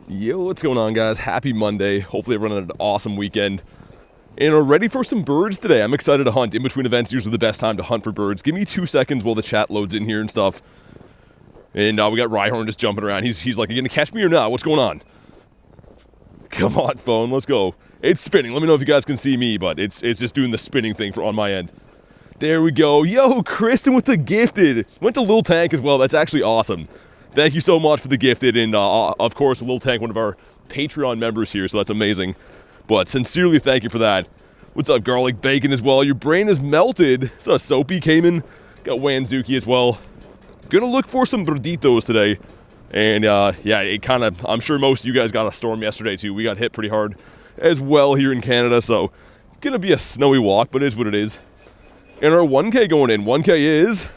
Yo, what's going on, guys? Happy Monday. Hopefully everyone had an awesome weekend and are ready for some birds today. I'm excited to hunt. In between events, usually the best time to hunt for birds. Give me 2 seconds while the chat loads in here and stuff. And we got Rhyhorn just jumping around. He's like, are you gonna catch me or not? What's going on? Come on, phone, let's go. It's spinning. Let me know if you guys can see me, but it's just doing the spinning thing on my end. There we go. Yo, Kristen with the gifted. Went to Lil Tank as well. That's actually awesome. Thank you so much for the gifted, and of course, Lil Tank, one of our Patreon members here, so that's amazing. But sincerely, thank you for that. What's up, Garlic Bacon as well? Your brain is melted. What's up, Soapy came in. Got Wanzuki as well. Gonna look for some burditos today. And yeah, it kind of, I'm sure most of you guys got a storm yesterday too. We got hit pretty hard as well here in Canada, so gonna be a snowy walk, but it is what it is. And our 1K going in. 1K is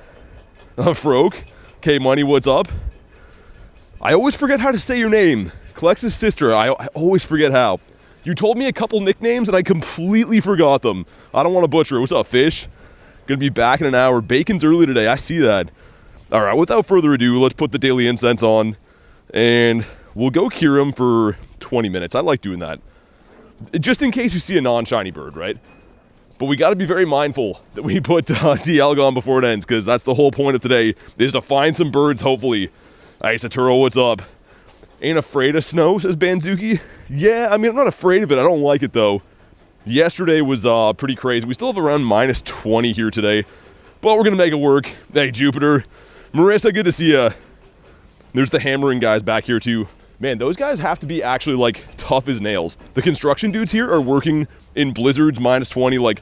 Froke. K-Money, what's up? I always forget how to say your name. Klex's sister, I always forget how. You told me a couple nicknames and I completely forgot them. I don't want to butcher it. What's up, Fish? Gonna be back in an hour. Bacon's early today, I see that. Alright, without further ado, let's put the Daily Incense on. And we'll go cure him for 20 minutes. I like doing that. Just in case you see a non-shiny bird, right? But we gotta be very mindful that we put DL on before it ends, because that's the whole point of today, is to find some birds, hopefully. Hey, Saturo, what's up? Ain't afraid of snow, says Banzuki. Yeah, I mean, I'm not afraid of it. I don't like it, though. Yesterday was pretty crazy. We still have around minus 20 here today, but we're going to make it work. Hey, Jupiter. Marissa, good to see ya. There's the hammering guys back here, too. Man, those guys have to be actually, like, tough as nails. The construction dudes here are working in blizzards, minus 20. Like,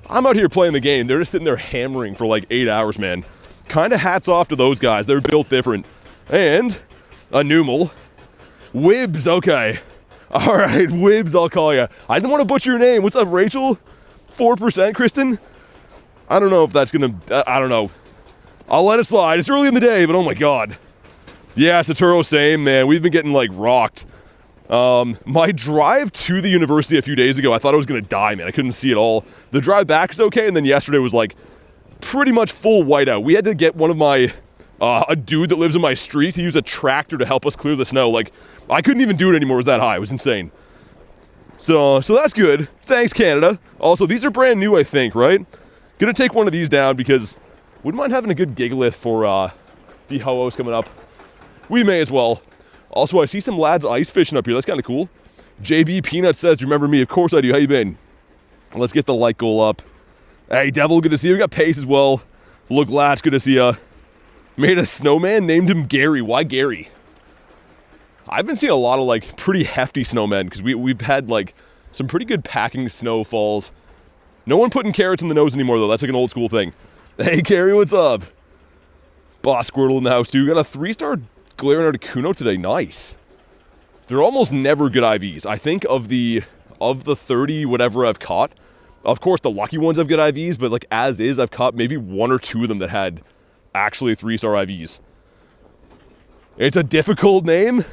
I'm out here playing the game. They're just sitting there hammering for, like, 8 hours, man. Kind of hats off to those guys. They're built different. And a Numal. Wibbs, okay. Alright, Wibbs, I'll call you. I didn't want to butcher your name. What's up, Rachel? 4%, Kristen? I don't know if that's gonna... I don't know. I'll let it slide. It's early in the day, but oh my god. Yeah, Saturo, same, man. We've been getting, like, rocked. My drive to the university a few days ago, I thought I was gonna die, man. I couldn't see it all. The drive back is okay, and then yesterday was, like, pretty much full whiteout. We had to get one of my... a dude that lives in my street to use a tractor to help us clear the snow. Like, I couldn't even do it anymore. It was that high. It was insane. So that's good. Thanks, Canada. Also, these are brand new, I think, right? Gonna take one of these down because wouldn't mind having a good gigalith for the ho-ohs coming up. We may as well. Also, I see some lads ice fishing up here. That's kind of cool. JB Peanut says, remember me? Of course I do. How you been? Let's get the like goal up. Hey, Devil, good to see you. We got Pace as well. Look, Latch, good to see ya. Made a snowman, named him Gary. Why Gary? I've been seeing a lot of, like, pretty hefty snowmen, because we've had, like, some pretty good packing snowfalls. No one putting carrots in the nose anymore, though. That's, like, an old school thing. Hey, Gary, what's up? Boss Squirtle in the house, too. Got a 3-star Galarian Articuno today. Nice. They're almost never good IVs. I think of the 30 whatever I've caught, of course, the lucky ones have good IVs, but, like, as is, I've caught maybe 1 or 2 of them that had... actually 3-star IVs. It's a difficult name.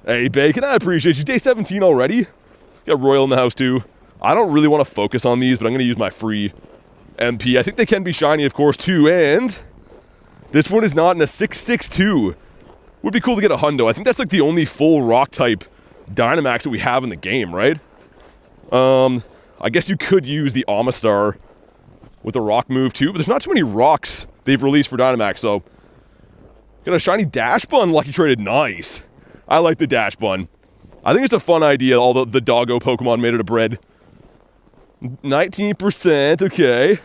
Hey, Bacon, I appreciate you. Day 17 already. Got Royal in the house, too. I don't really want to focus on these, but I'm going to use my free MP. I think they can be shiny, of course, too. And this one is not in a 662. Would be cool to get a hundo. I think that's like the only full rock-type Dynamax that we have in the game, right? I guess you could use the Amistar with a rock move, too. But there's not too many rocks they've released for Dynamax, so... Got a shiny Dash Bun lucky traded. Nice. I like the Dash Bun. I think it's a fun idea, all the doggo Pokemon made out of bread. 19%, okay.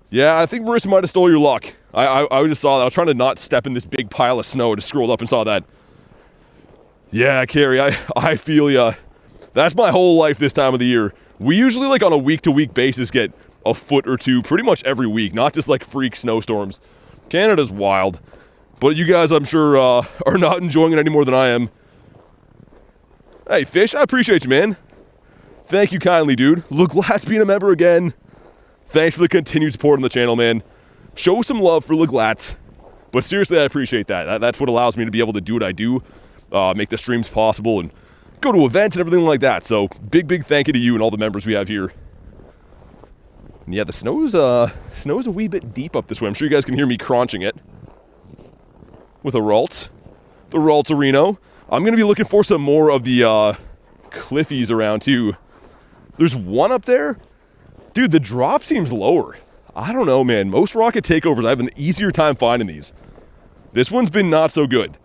Yeah, I think Marissa might have stole your luck. I just saw that. I was trying to not step in this big pile of snow. I just scrolled up and saw that. Yeah, Carrie, I feel ya. That's my whole life this time of the year. We usually, like, on a week-to-week basis get a foot or two pretty much every week, not just, like, freak snowstorms. Canada's wild. But you guys, I'm sure, are not enjoying it any more than I am. Hey, Fish, I appreciate you, man. Thank you kindly, dude. Look, Lat's being a member again. Thanks for the continued support on the channel, man. Show some love for Luglats. But seriously, I appreciate that. That's what allows me to be able to do what I do, make the streams possible, and go to events and everything like that. So, big thank you to you and all the members we have here. And yeah, the snow's a wee bit deep up this way. I'm sure you guys can hear me crunching it. With a Ralt. The Raltarino. I'm going to be looking for some more of the cliffies around too. There's one up there. Dude, the drop seems lower. I don't know, man. Most rocket takeovers, I have an easier time finding these. This one's been not so good.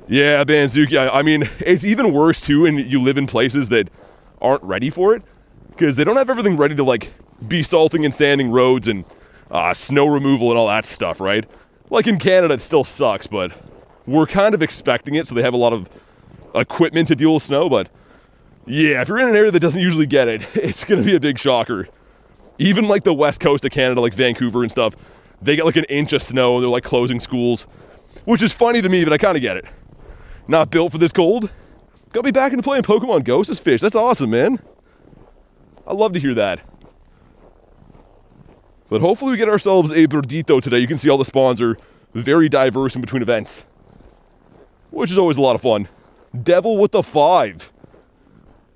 Yeah, Banzuki, I mean, it's even worse too when you live in places that aren't ready for it, because they don't have everything ready to like be salting and sanding roads and snow removal and all that stuff, right? Like in Canada, it still sucks, but we're kind of expecting it, so they have a lot of equipment to deal with snow. But yeah, if you're in an area that doesn't usually get it, it's going to be a big shocker. Even like the west coast of Canada, like Vancouver and stuff, they get like an inch of snow and they're like closing schools, which is funny to me, but I kind of get it. Not built for this cold. Got me back into playing Pokemon GO as fish. That's awesome, man. I love to hear that. But hopefully we get ourselves a Birdito today. You can see all the spawns are very diverse in between events, which is always a lot of fun. Devil with the 5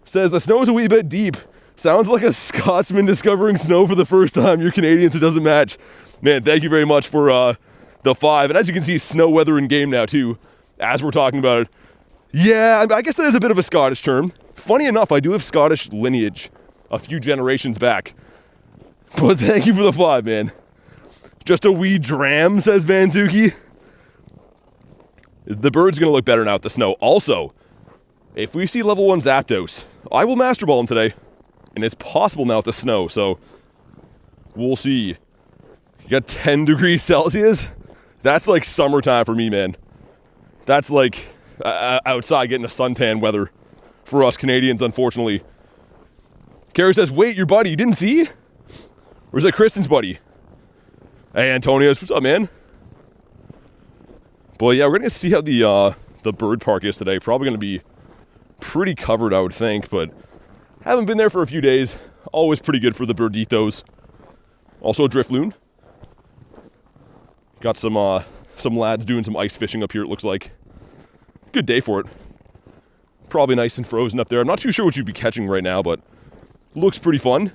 says the snow is a wee bit deep. Sounds like a Scotsman discovering snow for the first time. You're Canadian, so it doesn't match. Man, thank you very much for the 5. And as you can see, snow weather in game now too, as we're talking about it. Yeah, I guess that is a bit of a Scottish term. Funny enough, I do have Scottish lineage a few generations back. But thank you for the 5, man. Just a wee dram, says Banzuki. The bird's going to look better now with the snow. Also, if we see level 1 Zapdos, I will Master Ball him today. And it's possible now with the snow, so we'll see. You got 10 degrees Celsius? That's like summertime for me, man. That's like outside getting a suntan weather for us Canadians, unfortunately. Carrie says, wait, your buddy, you didn't see? Or is that Kristen's buddy? Hey, Antonius, what's up, man? Boy, yeah, we're going to see how the bird park is today. Probably going to be pretty covered, I would think, but haven't been there for a few days. Always pretty good for the birditos. Also a Drifloon. Got some lads doing some ice fishing up here, it looks like. Good day for it. Probably nice and frozen up there. I'm not too sure what you'd be catching right now, but looks pretty fun.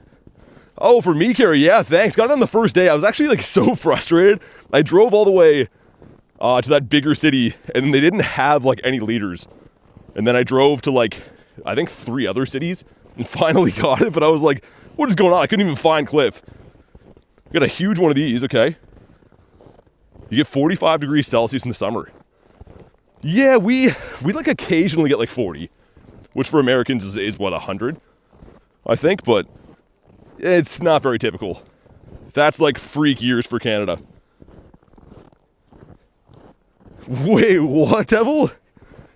Oh, for me, Carrie, yeah, thanks. Got it on the first day. I was actually like so frustrated. I drove all the way to that bigger city, and they didn't have like any leaders. And then I drove to like, I think 3 other cities, and finally got it. But I was like, what is going on? I couldn't even find Cliff. Got a huge one of these, okay. You get 45 degrees Celsius in the summer. Yeah, we like occasionally get like 40, which for Americans is what, 100, I think, but it's not very typical. That's like freak years for Canada. Wait, what, Devil?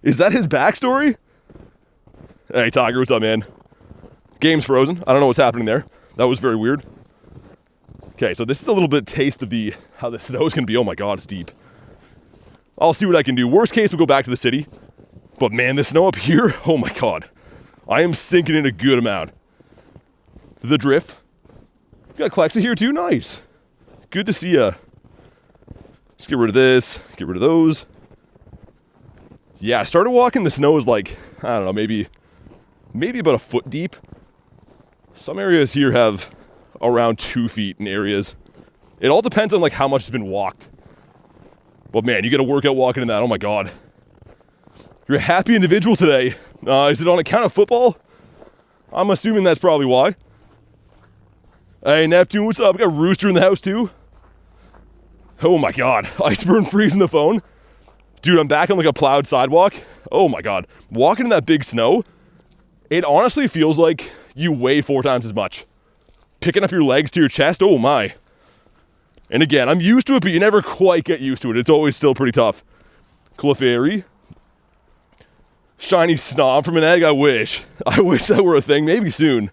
Is that his backstory? Hey, Tiger, what's up, man? Game's frozen. I don't know what's happening there. That was very weird. Okay, so this is a little bit taste of how the snow is going to be. Oh my god, it's deep. I'll see what I can do. Worst case, we'll go back to the city. But man, the snow up here, oh my god. I am sinking in a good amount. The drift. Got Klexa here too, nice. Good to see ya. Let's get rid of this, get rid of those. Yeah, I started walking, the snow is like, I don't know, maybe about a foot deep. Some areas here have around 2 feet in areas. It all depends on like how much has been walked. But man, you get a workout walking in that, oh my god. You're a happy individual today. Is it on account of football? I'm assuming that's probably why. Hey, Neptune, what's up? We got Rooster in the house too. Oh my god, Iceburn freezing the phone. Dude, I'm back on like a plowed sidewalk. Oh my god. Walking in that big snow, it honestly feels like you weigh 4 times as much. Picking up your legs to your chest, oh my. And again, I'm used to it, but you never quite get used to it. It's always still pretty tough. Clefairy. Shiny Snob from an egg, I wish. I wish that were a thing, maybe soon.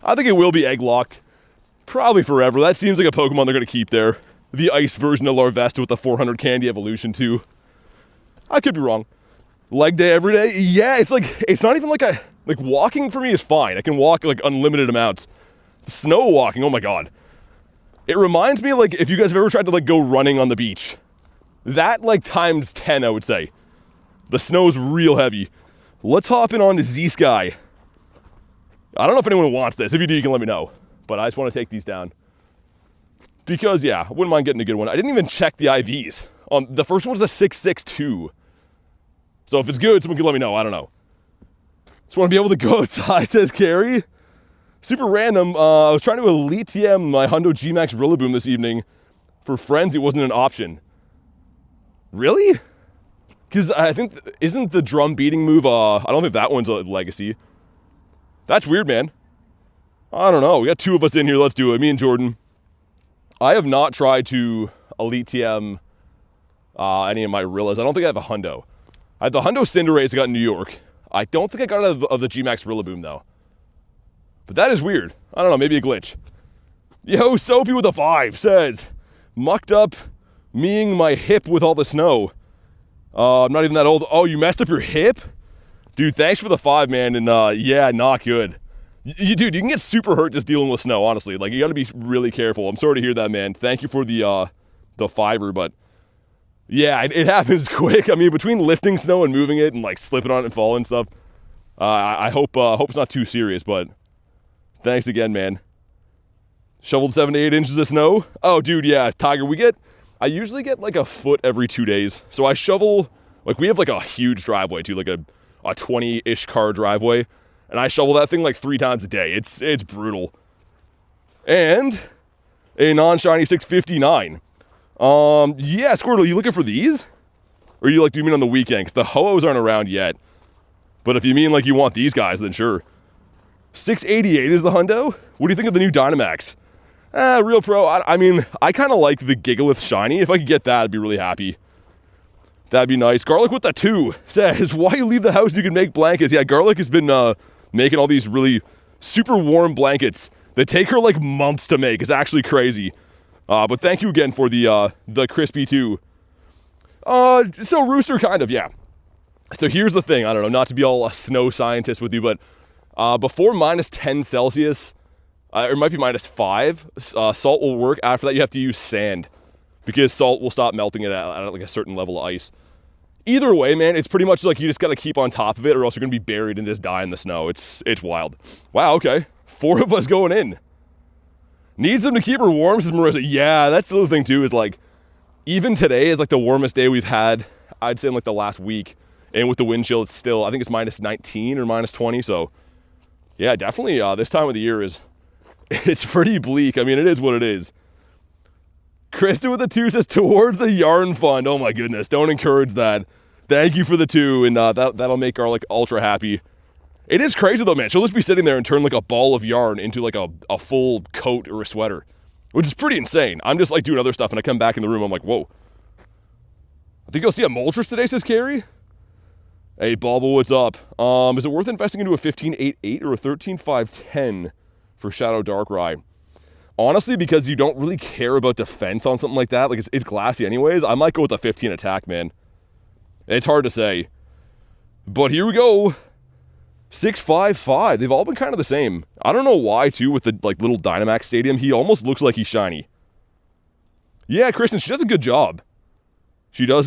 I think it will be egg locked. Probably forever. That seems like a Pokemon they're going to keep there. The ice version of Larvesta with the 400 candy evolution too. I could be wrong. Leg day every day? Yeah, it's not even like walking for me is fine. I can walk like unlimited amounts. Snow walking, oh my god. It reminds me like if you guys have ever tried to like go running on the beach. That like times 10, I would say. The snow's real heavy. Let's hop in on the Z-Sky. I don't know if anyone wants this. If you do, you can let me know. But I just want to take these down. Because, yeah, I wouldn't mind getting a good one. I didn't even check the IVs. The first one was a 662. So if it's good, someone can let me know. I don't know. Just want to be able to go outside, says Carrie. Super random. I was trying to Elite TM my Hundo G-Max Rillaboom this evening. For friends, it wasn't an option. Really? Because I think, isn't the drum beating move, I don't think that one's a legacy. That's weird, man. I don't know. We got two of us in here. Let's do it. Me and Jordan. I have not tried to Elite TM any of my Rillas. I don't think I have a Hundo. I had the Hundo Cinderace I got in New York. I don't think I got it of the G-Max Rillaboom, though. But that is weird. I don't know. Maybe a glitch. Yo, Soapy with a 5 says, mucked up meing my hip with all the snow. I'm not even that old. Oh, you messed up your hip? Dude, thanks for the 5, man. And yeah, not good. Dude, you can get super hurt just dealing with snow, honestly. Like, you got to be really careful. I'm sorry to hear that, man. Thank you for the 5er, but yeah, it happens quick. I mean, between lifting snow and moving it and like slipping on it and falling and stuff, I hope it's not too serious, but thanks again, man. Shoveled 7 to 8 inches of snow. Oh, dude, yeah, Tiger, I usually get like a foot every 2 days. So I shovel, like we have like a huge driveway too, like a 20-ish car driveway. And I shovel that thing like 3 times a day. It's brutal. And a non-shiny 659. Yeah, Squirtle, you looking for these? Or do you mean on the weekend? Because the Ho-Ohs aren't around yet. But if you mean like you want these guys, then sure. 688 is the Hundo? What do you think of the new Dynamax? Real Pro, I mean, I kind of like the Gigalith Shiny. If I could get that, I'd be really happy. That'd be nice. Garlic with the 2 says, why you leave the house you can make blankets? Yeah, Garlic has been making all these really super warm blankets that take her like months to make. It's actually crazy. But thank you again for the crispy 2. So Rooster, kind of, yeah. So here's the thing. I don't know, not to be all a snow scientist with you, but before minus 10 Celsius, or it might be minus 5, salt will work. After that, you have to use sand because salt will stop melting it at like a certain level of ice. Either way, man, it's pretty much like you just got to keep on top of it or else you're going to be buried and just die in the snow. It's wild. Wow, okay. 4 of us going in. Needs them to keep her warm, says Marissa. Yeah, that's the other thing, too, is like, even today is like the warmest day we've had, I'd say, in like the last week. And with the wind chill, it's still, I think it's minus 19 or minus 20. So, yeah, definitely this time of the year it's pretty bleak. I mean, it is what it is. Kristen with the 2 says, towards the yarn fund. Oh, my goodness. Don't encourage that. Thank you for the 2, and that'll make Garlic ultra happy. It is crazy, though, man. She'll just be sitting there and turn, like, a ball of yarn into, like, a full coat or a sweater, which is pretty insane. I'm just, like, doing other stuff, and I come back in the room, I'm like, whoa. I think you'll see a Moltres today, says Carrie. Hey, Bobble, what's up? Is it worth investing into a 15.88 or a 13.510 for Shadow Darkrai? Honestly, because you don't really care about defense on something like that, like, it's glassy anyways, I might go with a 15 attack, man. It's hard to say. But here we go. 655. They've all been kind of the same. I don't know why, too, with the like little Dynamax Stadium. He almost looks like he's shiny. Yeah, Kristen, she does a good job. She does,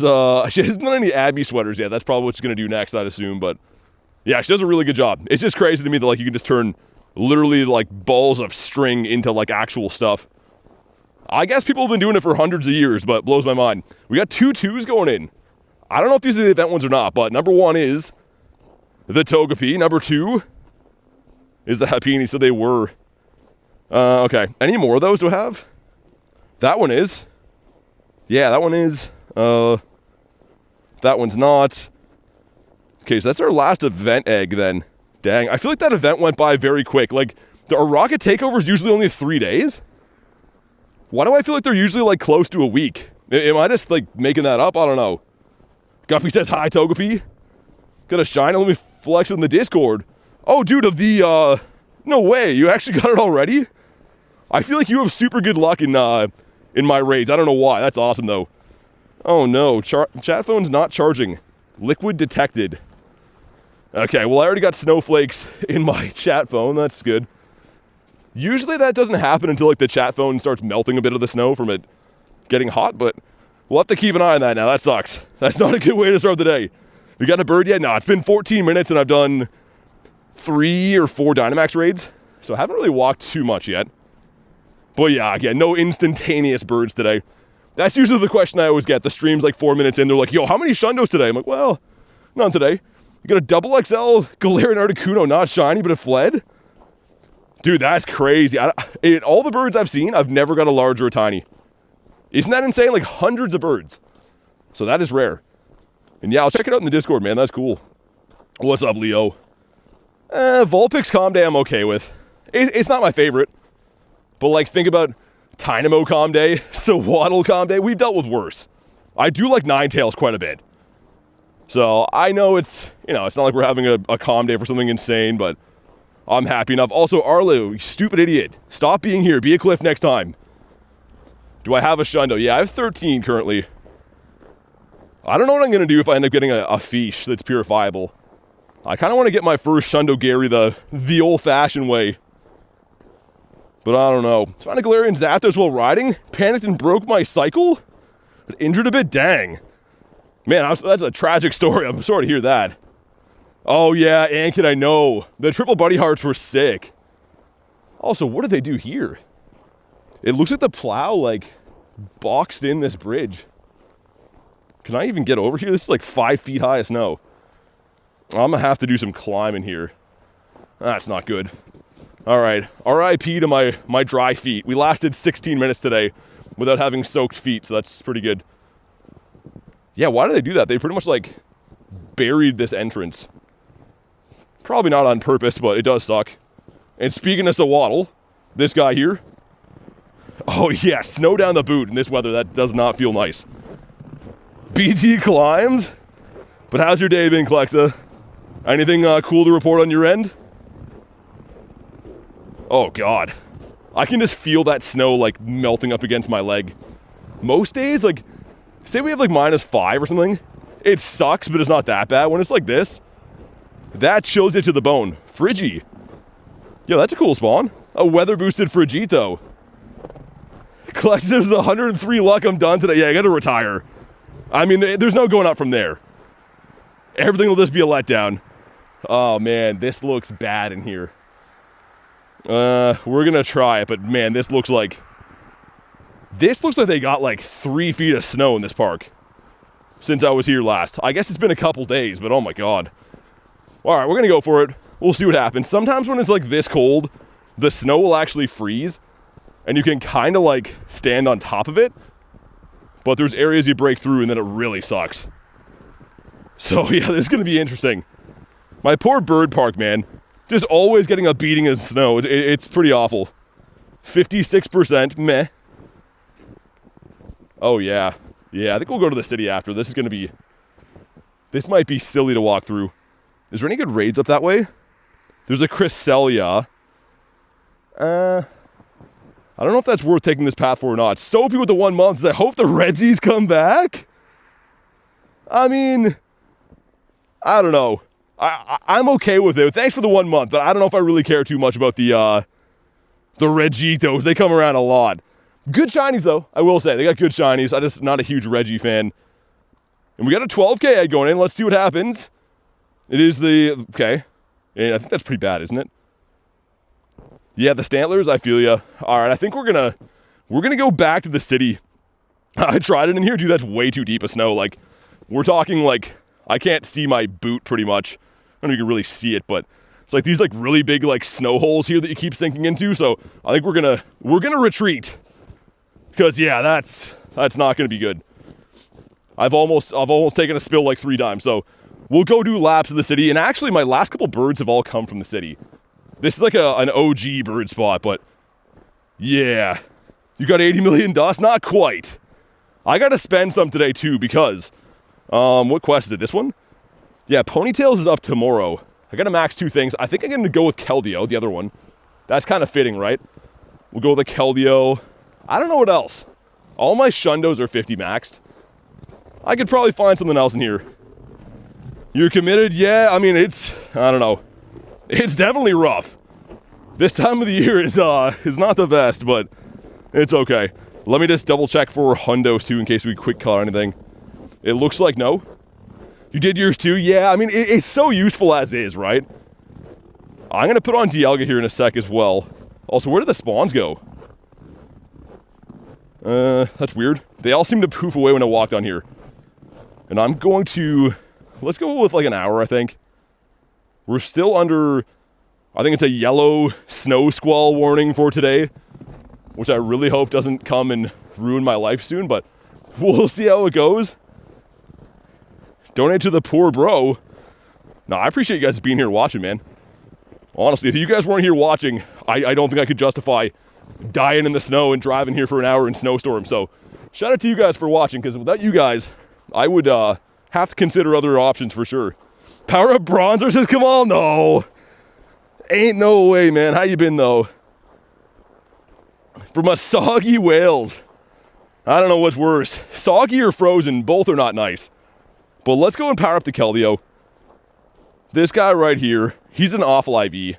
she hasn't done any Abby sweaters yet. That's probably what she's going to do next, I'd assume. But, yeah, she does a really good job. It's just crazy to me that, like, you can just turn literally, like, balls of string into, like, actual stuff. I guess people have been doing it for hundreds of years, but it blows my mind. We got 2 2s going in. I don't know if these are the event ones or not, but number 1 is the Togepi. Number 2 is the Happiny, so they were. Okay. Any more of those to have? That one is. Yeah, that one is. That one's not. Okay, so that's our last event egg then. Dang, I feel like that event went by very quick. Like, the Rocket Takeover is usually only 3 days. Why do I feel like they're usually, like, close to a week? Am I just, like, making that up? I don't know. Guppy says, hi, Togepi. Got a shine? Let me flex it in the Discord. Oh, dude, of the, no way. You actually got it already? I feel like you have super good luck in my raids. I don't know why. That's awesome, though. Oh, no. Chat phone's not charging. Liquid detected. Okay, well, I already got snowflakes in my chat phone. That's good. Usually that doesn't happen until, like, the chat phone starts melting a bit of the snow from it getting hot, but we'll have to keep an eye on that now. That sucks. That's not a good way to start the day. We got a bird yet? No, it's been 14 minutes, and I've done 3 or 4 Dynamax raids, so I haven't really walked too much yet. But yeah, again, no instantaneous birds today. That's usually the question I always get. The stream's like 4 minutes in, they're like, yo, how many Shundos today? I'm like, well, None today. You got a double XL Galarian Articuno, not shiny, but it fled? Dude, that's crazy. In all the birds I've seen, I've never got a large or a tiny. Isn't that insane? Like hundreds of birds. So that is rare. And yeah, I'll check it out in the Discord, man. That's cool. What's up, Leo? Vulpix Calm Day I'm okay with. It's not my favorite. But like, think about Tynamo Calm Day, Sawaddle Calm Day. We've dealt with worse. I do like Ninetales quite a bit. So I know it's, you know, it's not like we're having a calm day for something insane, but I'm happy enough. Also, Arlo, you stupid idiot. Stop being here. Be a cliff next time. Do I have a Shundo? Yeah, I have 13 currently. I don't know what I'm going to do if I end up getting a Fish that's purifiable. I kind of want to get my first Shundo Gary the old-fashioned way. But I don't know. Found a Galarian Zapdos while riding. Panicked and broke my cycle. But injured a bit? Dang. Man, that's a tragic story. I'm sorry to hear that. Oh yeah, Ankin, I know. The triple buddy hearts were sick. Also, what did they do here? It looks like the plow, like, boxed in this bridge. Can I even get over here? This is like 5 feet high of snow. I'm gonna have to do some climbing here. That's not good. All right, RIP to my dry feet. We lasted 16 minutes today without having soaked feet, so that's pretty good. Yeah, why did they do that? They pretty much, like, buried this entrance. Probably not on purpose, but it does suck. And speaking of Sawaddle, this guy here. Oh, yeah, snow down the boot in this weather. That does not feel nice. BT climbs. But how's your day been, Klexa? Anything cool to report on your end? Oh, God. I can just feel that snow, like, melting up against my leg. Most days, like, say we have, like, -5 or something. It sucks, but it's not that bad. When it's like this, that chills it to the bone. Friggy. Yo, that's a cool spawn. A weather-boosted Frigito. Collectives the 103 luck. I'm done today. Yeah, I gotta retire. I mean, there's no going up from there. Everything will just be a letdown. Oh, man, this looks bad in here. We're gonna try it, but man, this looks like they got like 3 feet of snow in this park since I was here last. I guess it's been a couple days, but oh my God. All right, we're gonna go for it. We'll see what happens. Sometimes when it's like this cold, the snow will actually freeze and you can kind of like stand on top of it, but there's areas you break through and then it really sucks. So yeah, this is gonna be interesting. My poor bird park, man. Just always getting a beating in snow. It's pretty awful. 56%, meh. Oh yeah. Yeah, I think we'll go to the city after. This might be silly to walk through. Is there any good raids up that way? There's a Cresselia. I don't know if that's worth taking this path for or not. Soapy with the 1 month says, I hope the Redsies come back. I mean, I don't know. I'm okay with it. Thanks for the 1 month, but I don't know if I really care too much about the Regitos. They come around a lot. Good shinies, though, I will say. They got good shinies. I'm just not a huge Reggie fan. And we got a 12k egg going in. Let's see what happens. It is the... Okay. And I think that's pretty bad, isn't it? Yeah, the Stantlers, I feel ya. All right, I think we're gonna go back to the city. I tried it in here. Dude, that's way too deep of snow. Like, we're talking, like... I can't see my boot pretty much. I don't know if you can really see it, but it's like these like really big like snow holes here that you keep sinking into. So I think we're gonna retreat. Because yeah, that's not gonna be good. I've almost taken a spill like 3 times. So we'll go do laps of the city. And actually my last couple birds have all come from the city. This is like an OG bird spot, but yeah. You got 80 million dust? Not quite. I gotta spend some today too because what quest is it? This one? Yeah, Ponytails is up tomorrow. I gotta max 2 things. I think I'm gonna go with Keldeo, the other one. That's kind of fitting, right? We'll go with the Keldeo. I don't know what else. All my Shundos are 50 maxed. I could probably find something else in here. You're committed? Yeah, I mean, I don't know. It's definitely rough. This time of the year is not the best, but it's okay. Let me just double check for Hundos too in case we quick cut or anything. It looks like no. You did yours too? Yeah, I mean, it's so useful as is, right? I'm going to put on Dialga here in a sec as well. Also, where did the spawns go? That's weird. They all seem to poof away when I walked on here. And I'm going to Let's go with like an hour, I think. We're still under, I think it's a yellow snow squall warning for today, which I really hope doesn't come and ruin my life soon, but we'll see how it goes. Donate to the poor bro. No, I appreciate you guys being here watching, man. Honestly, if you guys weren't here watching, I don't think I could justify dying in the snow and driving here for an hour in snowstorm. So shout out to you guys for watching, because without you guys, I would have to consider other options for sure. Power up bronzer says, come on, no. Ain't no way, man. How you been, though? From a soggy Wales. I don't know what's worse. Soggy or frozen, both are not nice. But let's go and power up the Keldeo. This guy right here, he's an awful IV.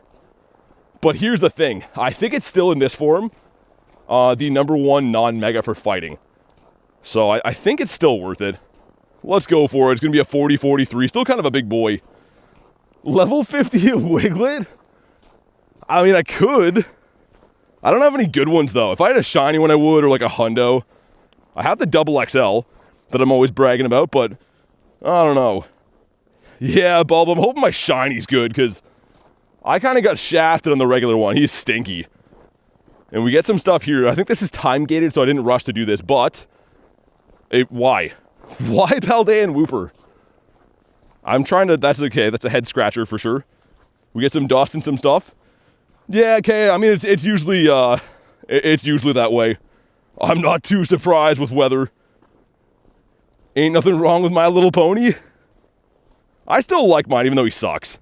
But here's the thing. I think it's still in this form, the #1 non-mega for fighting. So I think it's still worth it. Let's go for it. It's going to be a 40-43. Still kind of a big boy. Level 50 Wiglet? I mean, I could. I don't have any good ones, though. If I had a shiny one, I would, or like a hundo. I have the double XL that I'm always bragging about, but I don't know. Yeah, Bulb, I'm hoping my shiny's good, because I kind of got shafted on the regular one. He's stinky. And we get some stuff here. I think this is time-gated, so I didn't rush to do this, but why? Why Paldean Wooper? I'm trying to, that's okay. That's a head scratcher for sure. We get some dust and some stuff. Yeah, okay. I mean, it's usually that way. I'm not too surprised with weather. Ain't nothing wrong with My Little Pony. I still like mine, even though he sucks.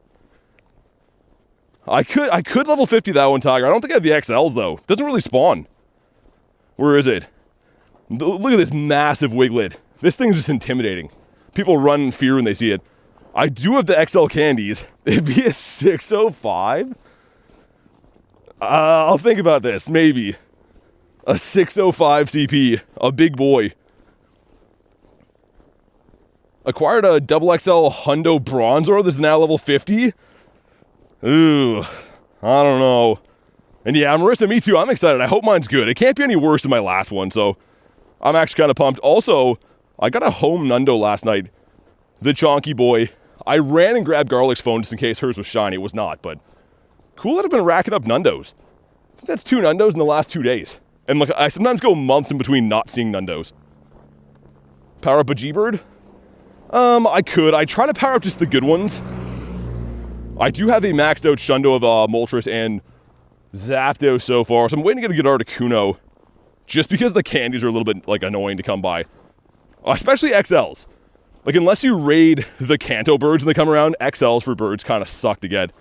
I could level 50 that one, Tiger. I don't think I have the XLs, though. Doesn't really spawn. Where is it? Look at this massive Wiglet. This thing's just intimidating. People run in fear when they see it. I do have the XL candies. It'd be a 605? I'll think about this. Maybe. A 605 CP. A big boy. Acquired a double XL Hundo Bronzor that's now level 50. Ooh. I don't know. And yeah, Marissa, me too. I'm excited. I hope mine's good. It can't be any worse than my last one, so I'm actually kind of pumped. Also, I got a home Nundo last night. The Chonky boy. I ran and grabbed Garlic's phone just in case hers was shiny. It was not, but cool that I've been racking up Nundos. I think that's 2 Nundos in the last 2 days. And like, I sometimes go months in between not seeing Nundos. Power up a G-Bird? I could. I try to power up just the good ones. I do have a maxed out Shundo of Moltres and Zapdos so far, so I'm waiting to get a good Articuno. Just because the candies are a little bit, like, annoying to come by. Especially XLs. Like, unless you raid the Kanto birds when they come around, XLs for birds kind of suck to get.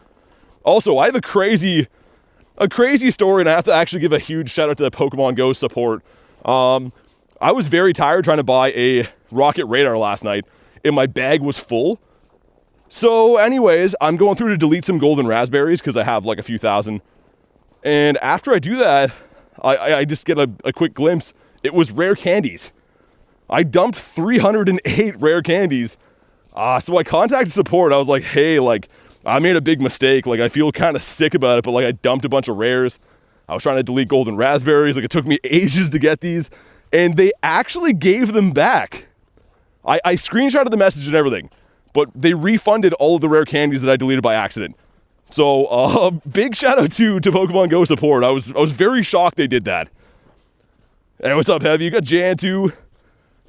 Also, I have a crazy story, and I have to actually give a huge shout out to the Pokémon GO support. I was very tired trying to buy a rocket radar last night, and my bag was full. So, anyways, I'm going through to delete some golden raspberries, because I have like a few thousand. And after I do that, I just get a quick glimpse. It was rare candies. I dumped 308 rare candies. So I contacted support. I was like, hey, like, I made a big mistake. Like, I feel kind of sick about it, but like, I dumped a bunch of rares. I was trying to delete golden raspberries. Like, it took me ages to get these. And they actually gave them back. I screenshotted the message and everything, but they refunded all of the rare candies that I deleted by accident. So, big shout out to Pokemon GO support. I was very shocked they did that. Hey, what's up, Heavy? You got Jan2.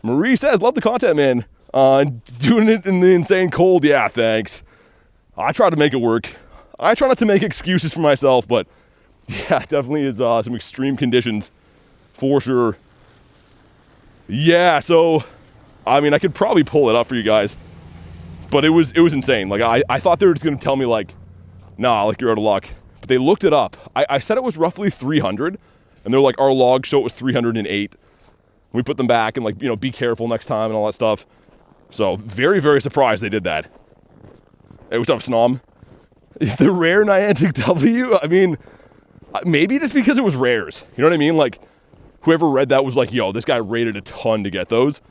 Marie says, love the content, man. Doing it in the insane cold. Yeah, thanks. I try to make it work. I try not to make excuses for myself, but yeah, definitely is some extreme conditions for sure. Yeah, so, I mean, I could probably pull it up for you guys, but it was insane. Like, I thought they were just going to tell me, like, nah, like, you're out of luck. But they looked it up. I said it was roughly 300, and they're like, our logs show it was 308. We put them back and, like, you know, be careful next time and all that stuff. So, very, very surprised they did that. Hey, what's up, Snom? Is the rare Niantic W? I mean, maybe just because it was rares. You know what I mean? Like, whoever read that was like, yo, this guy rated a ton to get those.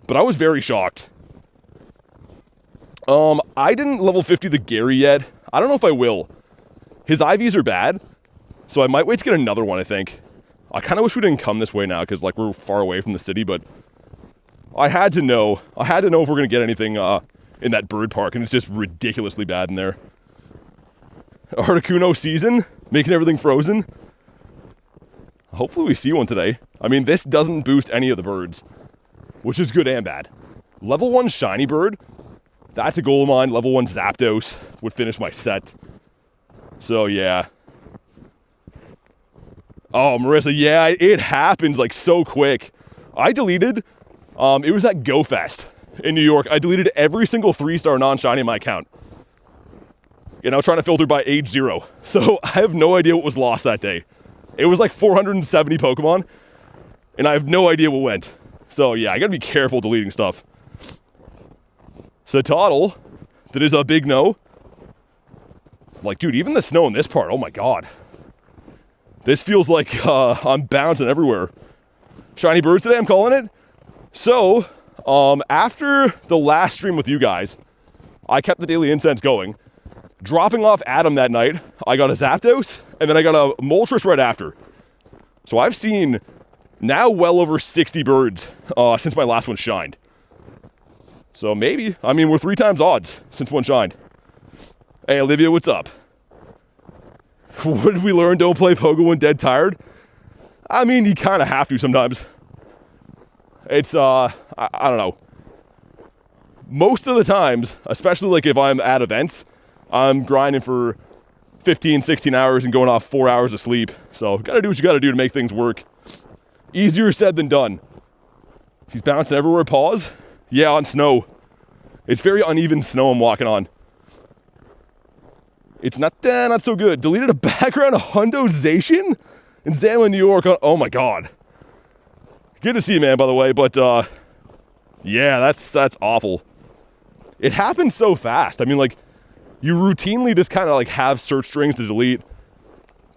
But I was very shocked. I didn't level 50 the Gary yet. I don't know if I will. His IVs are bad, so I might wait to get another one, I think. I kind of wish we didn't come this way now, because, like, we're far away from the city, but I had to know. I had to know if we're going to get anything in that bird park, and it's just ridiculously bad in there. Articuno season, making everything frozen. Hopefully we see one today. I mean, this doesn't boost any of the birds, which is good and bad. Level 1 shiny bird, that's a goal of mine. Level 1 Zapdos would finish my set. So yeah. Oh, Marissa, yeah, it happens like so quick. I deleted, it was at Go Fest in New York. I deleted every single 3-star non-shiny in my account. And I was trying to filter by age 0. So I have no idea what was lost that day. It was like 470 Pokemon, and I have no idea what went. So yeah, I gotta be careful deleting stuff. Toddle, that is a big no. Like, dude, even the snow in this part, oh my god. This feels like I'm bouncing everywhere. Shiny bird today, I'm calling it. So, after the last stream with you guys, I kept the Daily Incense going. Dropping off Adam that night, I got a Zapdos, and then I got a Moltres right after. So I've seen now well over 60 birds since my last one shined. So maybe, I mean, we're 3 times odds since one shined. Hey, Olivia, what's up? What did we learn? Don't play Pogo when dead tired? I mean, you kind of have to sometimes. It's, I don't know. Most of the times, especially like if I'm at events, I'm grinding for 15, 16 hours and going off 4 hours of sleep. So, gotta do what you gotta do to make things work. Easier said than done. He's bouncing everywhere, pause. Yeah, on snow. It's very uneven snow I'm walking on. It's not so good. Deleted a background of Hundozation in Zanwa, New York. Oh my god. Good to see you, man, by the way. But, yeah, that's awful. It happens so fast. I mean, like, you routinely just kind of, like, have search strings to delete.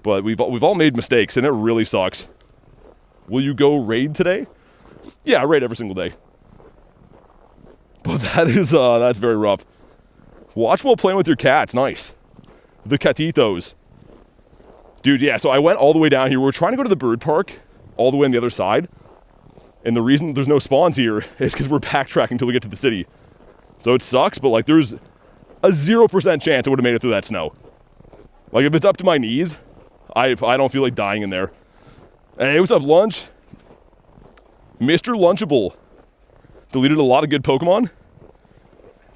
But we've all made mistakes, and it really sucks. Will you go raid today? Yeah, I raid every single day. But that is, that's very rough. Watch while playing with your cats. Nice. The catitos. Dude, yeah, so I went all the way down here. We're trying to go to the bird park all the way on the other side. And the reason there's no spawns here is because we're backtracking until we get to the city. So it sucks, but, like, there's a 0% chance I would have made it through that snow. Like, if it's up to my knees, I don't feel like dying in there. Hey, what's up, Lunch? Mr. Lunchable. Deleted a lot of good Pokemon.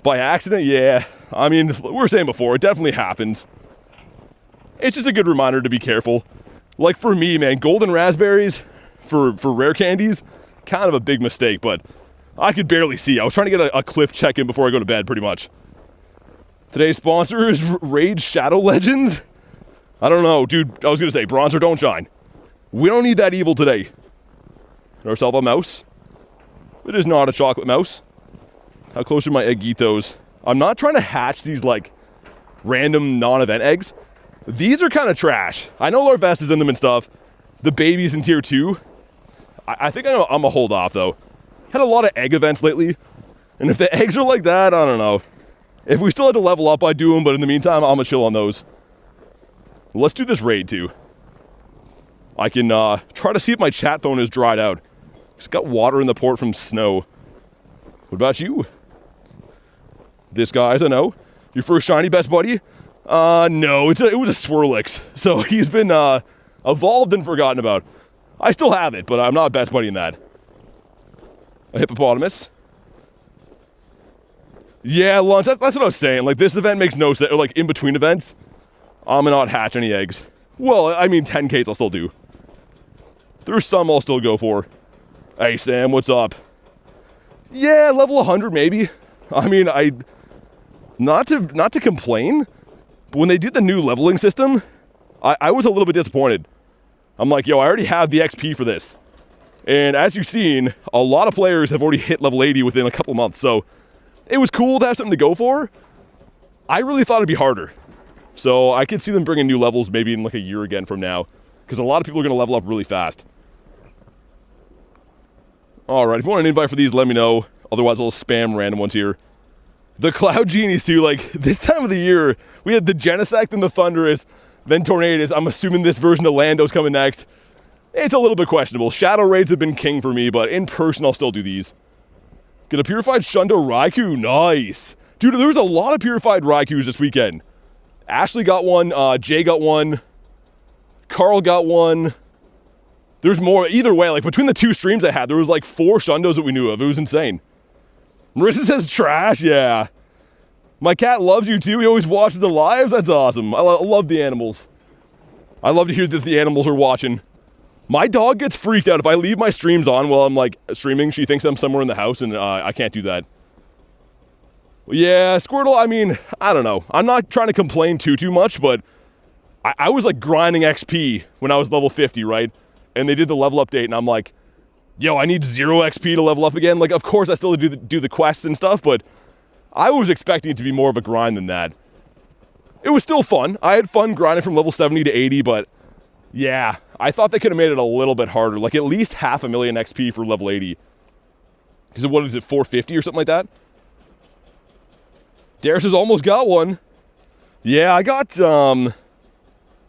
By accident, yeah. I mean, we were saying before, it definitely happens. It's just a good reminder to be careful. Like for me, man, golden raspberries for rare candies, kind of a big mistake, but I could barely see. I was trying to get a cliff check-in before I go to bed, pretty much. Today's sponsor is Raid Shadow Legends. I don't know, dude. I was going to say, bronze or don't shine. We don't need that evil today. Get ourselves a mouse. It is not a chocolate mouse. How close are my eggitos? I'm not trying to hatch these, like, random non-event eggs. These are kind of trash. I know Larvest is in them and stuff. The babies in tier 2. I think I'm going to hold off, though. Had a lot of egg events lately. And if the eggs are like that, I don't know. If we still had to level up, I'd do them. But in the meantime, I'm going to chill on those. Let's do this raid, too. I can try to see if my chat phone is dried out. It's got water in the port from snow. What about you? This guy's a no. Your first shiny, best buddy? No, it was a Swirlix. So he's been evolved and forgotten about. I still have it, but I'm not best buddy in that. A hippopotamus. Yeah, Lunch, that's what I was saying. Like, this event makes no sense. Or, like, in between events, I'm gonna not hatch any eggs. Well, I mean, 10Ks I'll still do. There's some I'll still go for. Hey, Sam, what's up? Yeah, level 100 maybe. I mean, not to complain, but when they did the new leveling system, I was a little bit disappointed. I'm like, yo, I already have the XP for this. And as you've seen, a lot of players have already hit level 80 within a couple months, so it was cool to have something to go for. I really thought it'd be harder. So I could see them bringing new levels maybe in like a year again from now, because a lot of people are going to level up really fast. Alright, if you want an invite for these, let me know. Otherwise, I'll spam random ones here. The Cloud Genies, too. Like, this time of the year, we had the Genesect and the Thundurus, then Tornadus. I'm assuming this version of Lando's coming next. It's a little bit questionable. Shadow Raids have been king for me, but in person, I'll still do these. Get a Purified Shundo Raikou. Nice. Dude, there was a lot of purified Raikus this weekend. Ashley got one, Jay got one, Carl got one. There's more. Either way, like between the 2 streams I had, there was like 4 Shundos that we knew of. It was insane. Marissa says trash, yeah. My cat loves you too. He always watches the lives. That's awesome. I love the animals. I love to hear that the animals are watching. My dog gets freaked out if I leave my streams on while I'm like streaming. She thinks I'm somewhere in the house, and I can't do that. Yeah, Squirtle, I mean, I don't know. I'm not trying to complain too much, but I was like grinding XP when I was level 50, right? And they did the level update, and I'm like, yo, I need 0 XP to level up again. Like, of course, I still do the quests and stuff, but I was expecting it to be more of a grind than that. It was still fun. I had fun grinding from level 70 to 80, but yeah, I thought they could have made it a little bit harder. Like, at least 500,000 XP for level 80. Because what is it, 450 or something like that? Darius has almost got one. Yeah, I got, some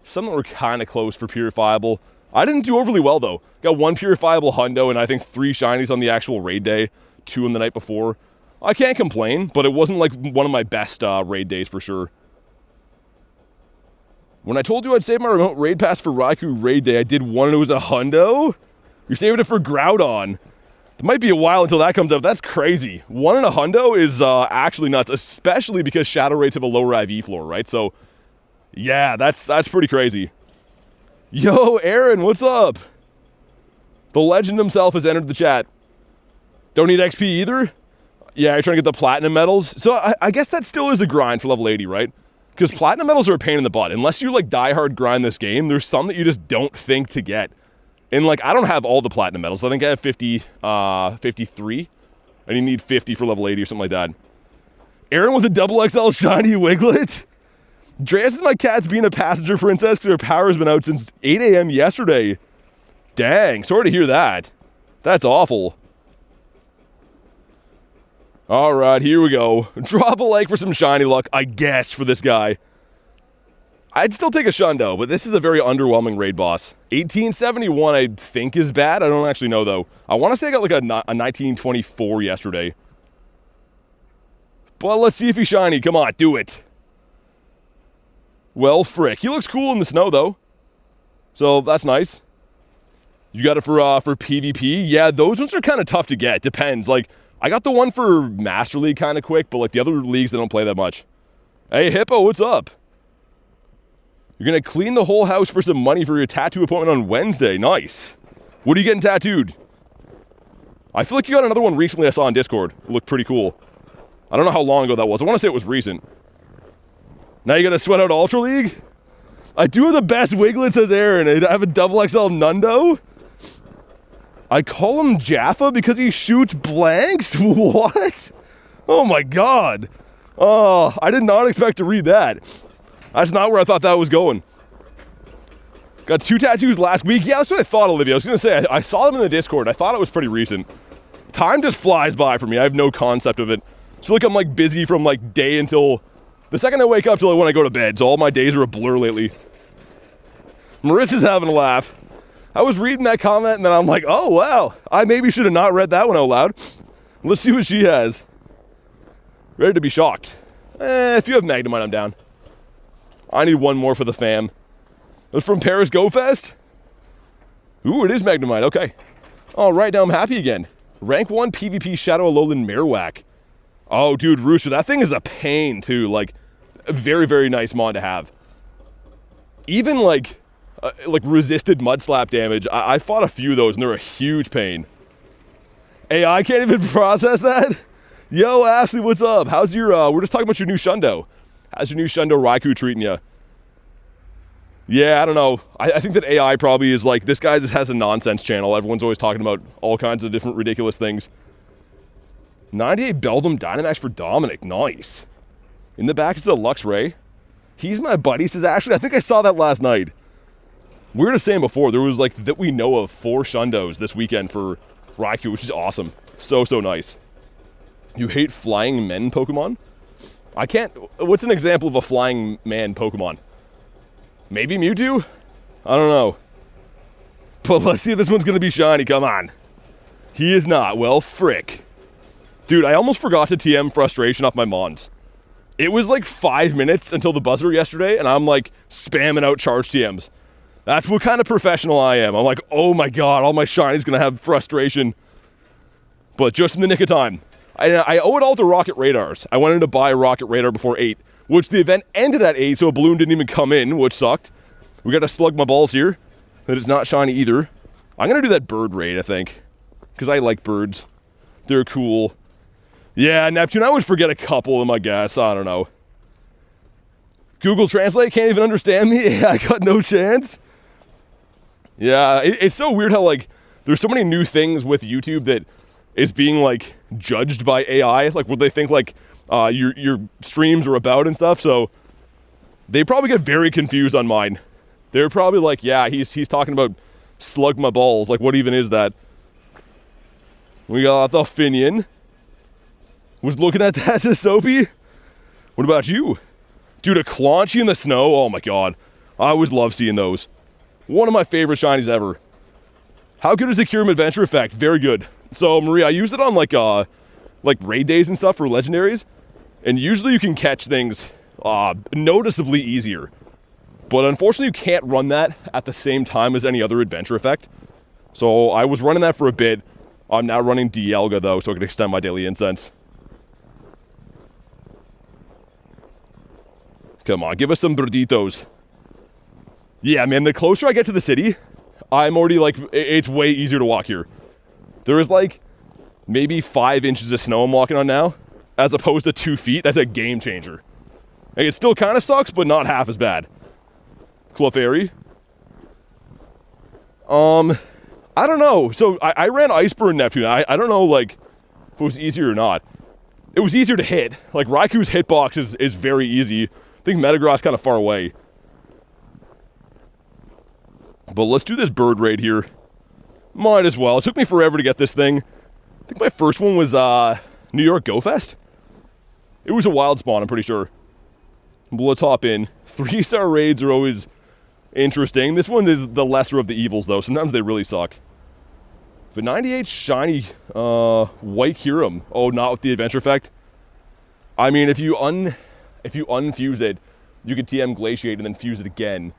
that were kind of close for purifiable. I didn't do overly well, though. Got 1 purifiable hundo and I think 3 shinies on the actual raid day. 2 on the night before. I can't complain, but it wasn't like one of my best raid days for sure. When I told you I'd save my remote raid pass for Raikou raid day, I did one and it was a hundo? You're saving it for Groudon. It might be a while until that comes up. That's crazy. 1 and a hundo is actually nuts, especially because shadow rates have a lower IV floor, right? So, yeah, that's pretty crazy. Yo, Aaron, what's up? The legend himself has entered the chat. Don't need XP either? Yeah, you're trying to get the platinum medals. So I guess that still is a grind for level 80, right? Because platinum medals are a pain in the butt. Unless you like diehard grind this game, there's some that you just don't think to get. And like, I don't have all the platinum medals. I think I have 53. And you need 50 for level 80 or something like that. Aaron with a double XL shiny Wiglet. Dreas is my cat's being a passenger princess because her power has been out since 8 a.m. yesterday. Dang, sorry to hear that. That's awful. Alright, here we go. Drop a like for some shiny luck, I guess, for this guy. I'd still take a Shundo, but this is a very underwhelming raid boss. 1871 I think is bad. I don't actually know, though. I want to say I got like a 1924 yesterday. But let's see if he's shiny. Come on, do it. Well, frick. He looks cool in the snow, though. So, that's nice. You got it for PvP? Yeah, those ones are kind of tough to get. Depends. Like, I got the one for Master League kind of quick, but like the other leagues, they don't play that much. Hey, Hippo, what's up? You're going to clean the whole house for some money for your tattoo appointment on Wednesday. Nice. What are you getting tattooed? I feel like you got another one recently I saw on Discord. It looked pretty cool. I don't know how long ago that was. I want to say it was recent. Now you got to sweat out Ultra League? I do have the best Wiglet, says Aaron. I have a double XL Nundo. I call him Jaffa because he shoots blanks? What? Oh my god. Oh, I did not expect to read that. That's not where I thought that was going. Got 2 tattoos last week. Yeah, that's what I thought, Olivia. I was going to say, I saw them in the Discord. I thought it was pretty recent. Time just flies by for me. I have no concept of it. So like I'm like busy from like day until the second I wake up till when I go to bed. So all my days are a blur lately. Marissa's having a laugh. I was reading that comment and then I'm like, oh wow, I maybe should have not read that one out loud. Let's see what she has. Ready to be shocked. If you have Magnemite, I'm down. I need one more for the fam. It was from Paris Go Fest? Ooh, it is Magnemite, okay. Alright, now I'm happy again. Rank 1 PvP Shadow Alolan Marowak. Oh, dude, Rooster, that thing is a pain too. Like, a very, very nice mod to have. Even like resisted mud slap damage. I fought a few of those and they're a huge pain. AI can't even process that? Yo, Ashley, what's up? How's your, we're just talking about your new Shundo. How's your new Shundo Raikou treating you? Yeah, I don't know. I think that AI probably is like, this guy just has a nonsense channel. Everyone's always talking about all kinds of different ridiculous things. 98 Beldum Dynamax for Dominic. Nice. In the back is the Luxray. He's my buddy, says Ashley. I think I saw that last night. We were just saying before, there was like, that we know of 4 Shundos this weekend for Raikou, which is awesome. So nice. You hate flying men Pokemon? I can't... What's an example of a flying man Pokemon? Maybe Mewtwo? I don't know. But let's see if this one's going to be shiny. Come on. He is not. Well, frick. Dude, I almost forgot to TM frustration off my Mons. It was like 5 minutes until the buzzer yesterday, and I'm like spamming out charge TMs. That's what kind of professional I am. I'm like, oh my god, all my shinies gonna have frustration. But just in the nick of time. I owe it all to Rocket Radars. I wanted to buy a Rocket Radar before 8, which the event ended at 8, so a balloon didn't even come in, which sucked. We got to slug my balls here. That is not shiny either. I'm gonna do that bird raid, I think, because I like birds. They're cool. Yeah, Neptune, I always forget a couple of them, I guess. I don't know. Google Translate can't even understand me? I got no chance. Yeah, it's so weird how, like, there's so many new things with YouTube that is being, like, judged by AI. Like, what they think, like, your streams are about and stuff. So, they probably get very confused on mine. They're probably like, yeah, he's talking about slug my balls. Like, what even is that? We got the Finian. Was looking at that as Soapy. What about you? Dude, a Claunchy in the snow? Oh my god. I always love seeing those. One of my favorite shinies ever. How good is the Kyurem Adventure Effect? Very good. So, Marie, I used it on, like raid days and stuff for legendaries. And usually you can catch things noticeably easier. But unfortunately, you can't run that at the same time as any other adventure effect. So, I was running that for a bit. I'm now running Dialga, though, so I can extend my daily incense. Come on, give us some burditos. Yeah, man, the closer I get to the city, I'm already, like, it's way easier to walk here. There is, like, maybe 5 inches of snow I'm walking on now, as opposed to 2 feet. That's a game changer. Like, it still kind of sucks, but not half as bad. Clefairy. I don't know. So, I ran Iceberg Neptune. I don't know, like, if it was easier or not. It was easier to hit. Like, Raikou's hitbox is very easy. I think Metagross kind of far away. But let's do this bird raid here. Might as well. It took me forever to get this thing. I think my first one was New York Go Fest. It was a wild spawn, I'm pretty sure. But let's hop in. 3-star raids are always interesting. This one is the lesser of the evils, though. Sometimes they really suck. The 98 shiny white Kyurem. Oh, not with the adventure effect. I mean, if you unfuse it, you could TM Glaciate and then fuse it again.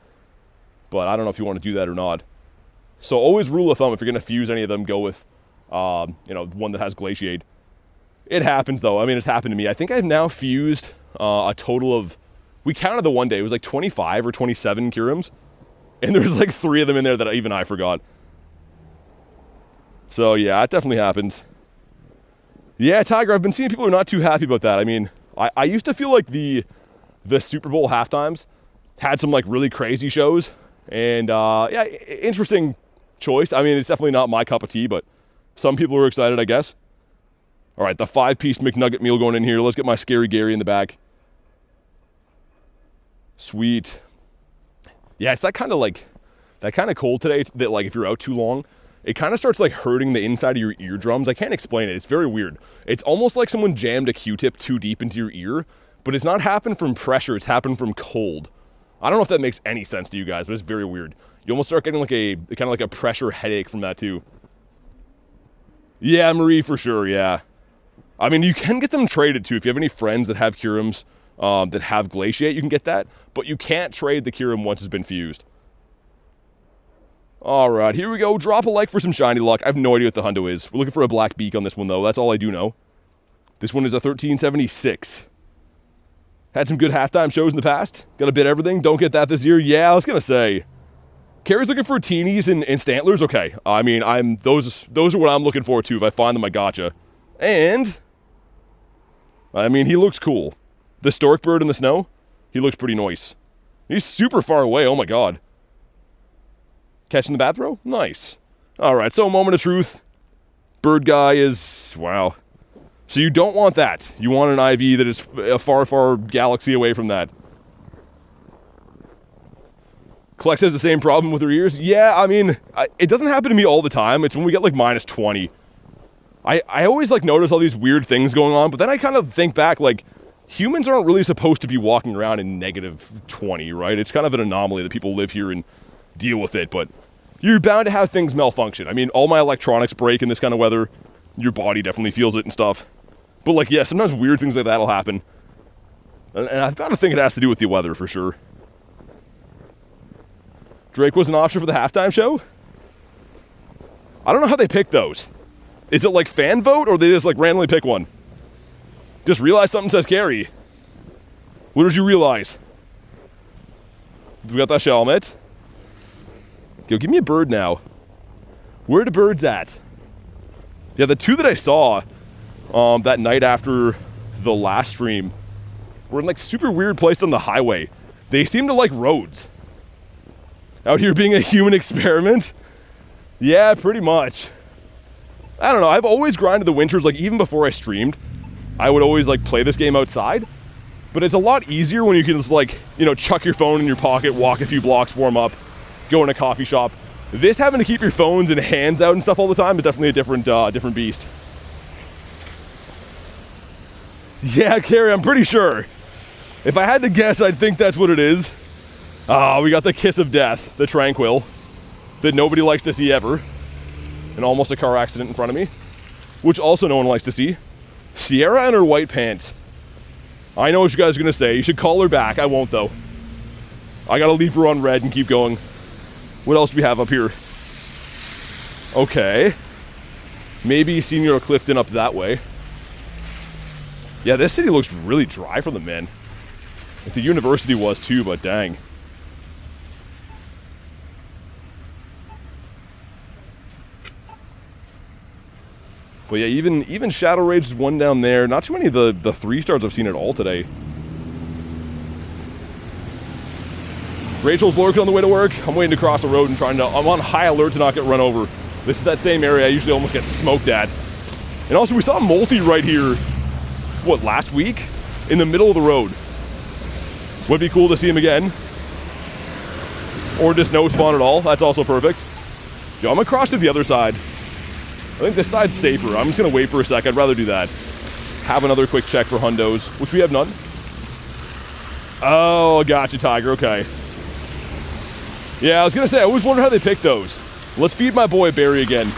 But I don't know if you want to do that or not. So always rule of thumb, if you're going to fuse any of them, go with, one that has Glaciate. It happens, though. I mean, it's happened to me. I think I've now fused a total of, we counted the one day, it was like 25 or 27 Kyurems. And there's like 3 of them in there that even I forgot. So yeah, it definitely happens. Yeah, Tiger, I've been seeing people who are not too happy about that. I mean, I used to feel like the Super Bowl halftimes had some like really crazy shows. And yeah, interesting choice. I mean, it's definitely not my cup of tea, but some people were excited, I guess. All right, the 5-piece McNugget meal going in here. Let's get my Scary Gary in the back. Sweet. Yeah, it's that kind of cold today that, like, if you're out too long, it kind of starts like hurting the inside of your eardrums. I can't explain it. It's very weird. It's almost like someone jammed a Q-tip too deep into your ear, but it's not happened from pressure. It's happened from cold. I don't know if that makes any sense to you guys, but it's very weird. You almost start getting like a kind of like a pressure headache from that too. Yeah, Marie, for sure. Yeah. I mean, you can get them traded too. If you have any friends that have Kyurems that have Glaciate, you can get that, but you can't trade the Kyurem once it's been fused. All right, here we go. Drop a like for some shiny luck. I have no idea what the hundo is. We're looking for a black beak on this one, though. That's all I do know. This one is a 1376. Had some good halftime shows in the past. Got a bit of everything. Don't get that this year. Yeah, I was going to say. Carrie's looking for teenies and Stantlers. Okay. I mean, those are what I'm looking for, too. If I find them, I gotcha. And, I mean, he looks cool. The stork bird in the snow, he looks pretty nice. He's super far away. Oh, my God. Catching the bat throw? Nice. All right, so moment of truth. Bird guy is, wow. So you don't want that. You want an IV that is a far, far galaxy away from that. Klex has the same problem with her ears. Yeah, I mean, it doesn't happen to me all the time. It's when we get like minus 20. I always like notice all these weird things going on, but then I kind of think back, like, humans aren't really supposed to be walking around in negative 20, right? It's kind of an anomaly that people live here and deal with it, but you're bound to have things malfunction. I mean, all my electronics break in this kind of weather. Your body definitely feels it and stuff. But like, yeah, sometimes weird things like that'll happen. And I've got to think it has to do with the weather for sure. Drake was an option for the halftime show? I don't know how they pick those. Is it like fan vote, or they just like randomly pick one? Just realize something says carry. What did you realize? We got that helmet. Yo, give me a bird now. Where are the birds at? Yeah, the two that I saw that night after the last stream were in like super weird place on the highway. They seem to like roads. Out here being a human experiment? Yeah, pretty much. I don't know, I've always grinded the winters, like even before I streamed, I would always like play this game outside. But it's a lot easier when you can just like, you know, chuck your phone in your pocket, walk a few blocks, warm up, go in a coffee shop. This having to keep your phones and hands out and stuff all the time is definitely a different beast. Yeah, Carrie, I'm pretty sure. If I had to guess, I'd think that's what it is. We got the kiss of death, the Tranquil, that nobody likes to see ever. And almost a car accident in front of me, which also no one likes to see. Sierra and her white pants. I know what you guys are gonna say. You should call her back. I won't though. I gotta leave her on red and keep going. What else do we have up here? Okay. Maybe Senior Clifton up that way. Yeah, this city looks really dry for them, man. Like the university was too, but dang. But yeah, even Shadow Rage is one down there. Not too many of the 3-stars I've seen at all today. Rachel's lurking on the way to work. I'm waiting to cross the road and I'm on high alert to not get run over. This is that same area I usually almost get smoked at. And also we saw Moltres right here, what, last week? In the middle of the road. Would be cool to see him again. Or just no spawn at all. That's also perfect. Yo, I'm gonna cross to the other side. I think this side's safer. I'm just gonna wait for a sec. I'd rather do that. Have another quick check for hundos, which we have none. Oh, gotcha, Tiger. Okay. Yeah, I was gonna say, I always wonder how they pick those. Let's feed my boy Barry again.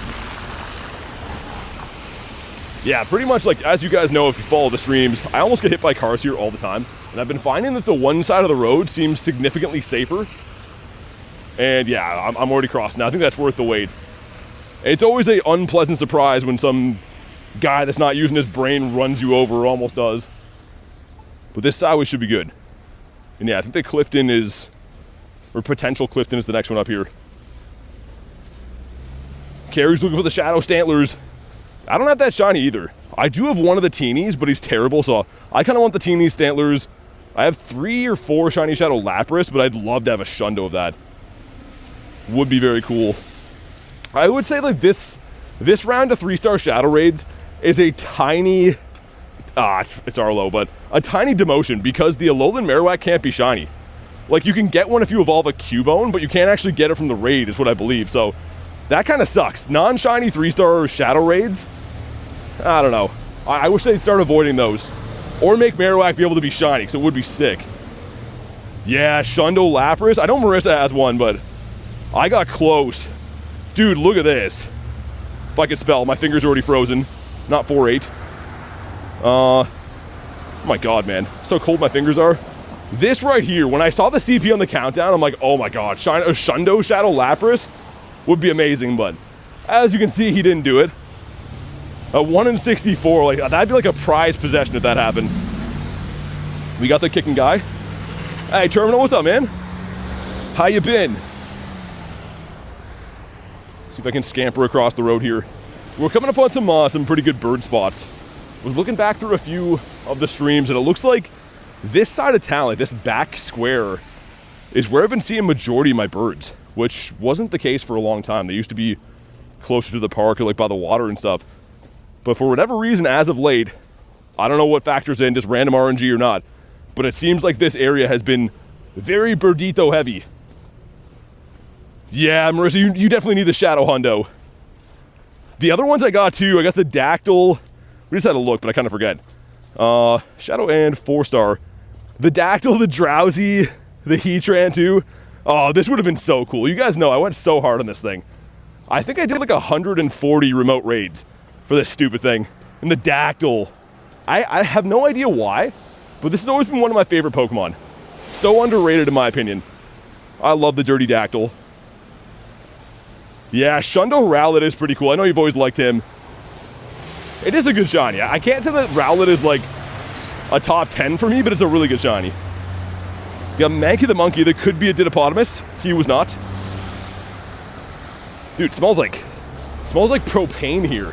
Yeah, pretty much like, as you guys know if you follow the streams, I almost get hit by cars here all the time. And I've been finding that the one side of the road seems significantly safer. And yeah, I'm already crossing now. I think that's worth the wait. It's always an unpleasant surprise when some guy that's not using his brain runs you over, or almost does. But this side we should be good. And yeah, I think the Clifton is, or potential Clifton is the next one up here. Carrie's looking for the Shadow Stantlers. I don't have that shiny either. I do have one of the teenies, but he's terrible, so I kind of want the teeny Stantlers. I have 3 or 4 shiny Shadow Lapras, but I'd love to have a Shundo of that. Would be very cool. I would say like this round of 3-star Shadow Raids is a tiny, it's Arlo, but a tiny demotion because the Alolan Marowak can't be shiny. Like you can get one if you evolve a Cubone, but you can't actually get it from the raid is what I believe. So that kind of sucks. Non-shiny 3-star Shadow Raids, I don't know. I wish they'd start avoiding those. Or make Marowak be able to be shiny, because it would be sick. Yeah, Shundo Lapras. I know Marissa has one, but I got close. Dude, look at this. If I could spell, my finger's already frozen. Not 4-8. Oh my god, man. So cold my fingers are. This right here, when I saw the CP on the countdown, I'm like, oh my god, Shundo Shadow Lapras would be amazing, but as you can see, he didn't do it. A 1 in 64, like that'd be like a prized possession if that happened. We got the kicking guy. Hey, Terminal, what's up, man? How you been? See if I can scamper across the road here. We're coming up on some pretty good bird spots. I was looking back through a few of the streams, and it looks like this side of town, like this back square, is where I've been seeing majority of my birds, which wasn't the case for a long time. They used to be closer to the park or like by the water and stuff. But for whatever reason, as of late, I don't know what factors in, just random RNG or not, but it seems like this area has been very birdito heavy. Yeah, Marissa, you definitely need the Shadow Hundo. The other ones I got too, I got the Dactyl. We just had a look, but I kind of forget. Shadow and 4-star. The Dactyl, the Drowsy, the Heatran too. Oh, this would have been so cool. You guys know I went so hard on this thing. I think I did like 140 remote raids for this stupid thing. And the Dactyl, I have no idea why, But this has always been one of my favorite Pokemon. So underrated in my opinion. I love the Dirty Dactyl. Yeah, Shundo Rowlet is pretty cool. I know you've always liked him. It is a good shiny. I can't say that Rowlet is like a top 10 for me, but it's a really good shiny. You got Mankey the Monkey that could be a Didapodimus. He was not. Dude, smells like propane here.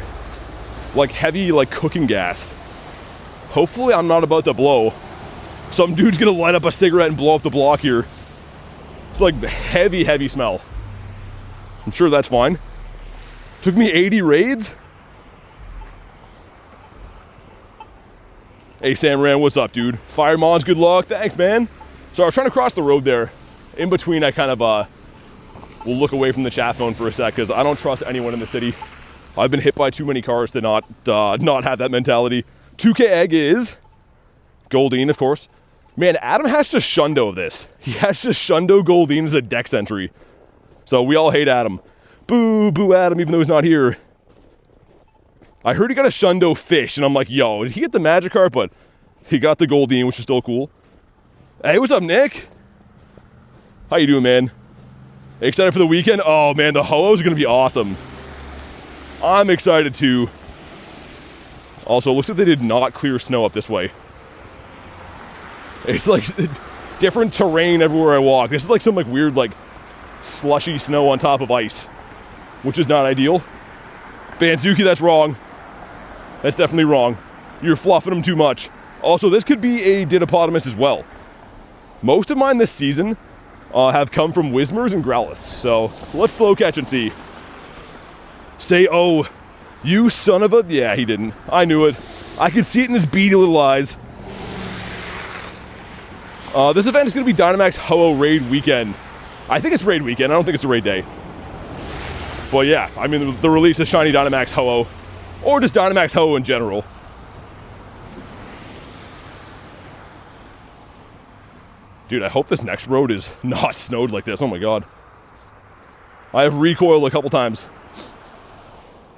Like heavy, like cooking gas. Hopefully I'm not about to blow. Some dude's gonna light up a cigarette and blow up the block here. It's like heavy, heavy smell. I'm sure that's fine. Took me 80 raids. Hey Samran, what's up, dude? Fire Mons, good luck. Thanks, man. So I was trying to cross the road there. In between, I kind of will look away from the chat phone for a sec because I don't trust anyone in the city. I've been hit by too many cars to not have that mentality. 2K Egg is Goldeen, of course. Man, Adam has to Shundo this. He has to Shundo Goldeen as a dex entry. So we all hate Adam. Boo, boo Adam, even though he's not here. I heard he got a Shundo Fish, and I'm like, yo, did he get the Magikarp? But he got the Goldeen, which is still cool. Hey, what's up, Nick? How you doing, man? Excited for the weekend? Oh, man, the Ho-Ohs are going to be awesome. I'm excited, too. Also, it looks like they did not clear snow up this way. It's like different terrain everywhere I walk. This is like some like weird like slushy snow on top of ice, which is not ideal. Banzuki, that's wrong. That's definitely wrong. You're fluffing them too much. Also, this could be a Didapodimus as well. Most of mine this season have come from Whismers and Growliths, so let's slow catch and see. Say, oh, you son of a... Yeah, he didn't. I knew it. I could see it in his beady little eyes. This event is going to be Dynamax Ho-Oh Raid Weekend. I think it's Raid Weekend. I don't think it's a Raid Day. But yeah, I mean, the release of Shiny Dynamax Ho-Oh. Or just Dynamax Ho-Oh in general. Dude, I hope this next road is not snowed like this. Oh my god. I have recoiled a couple times.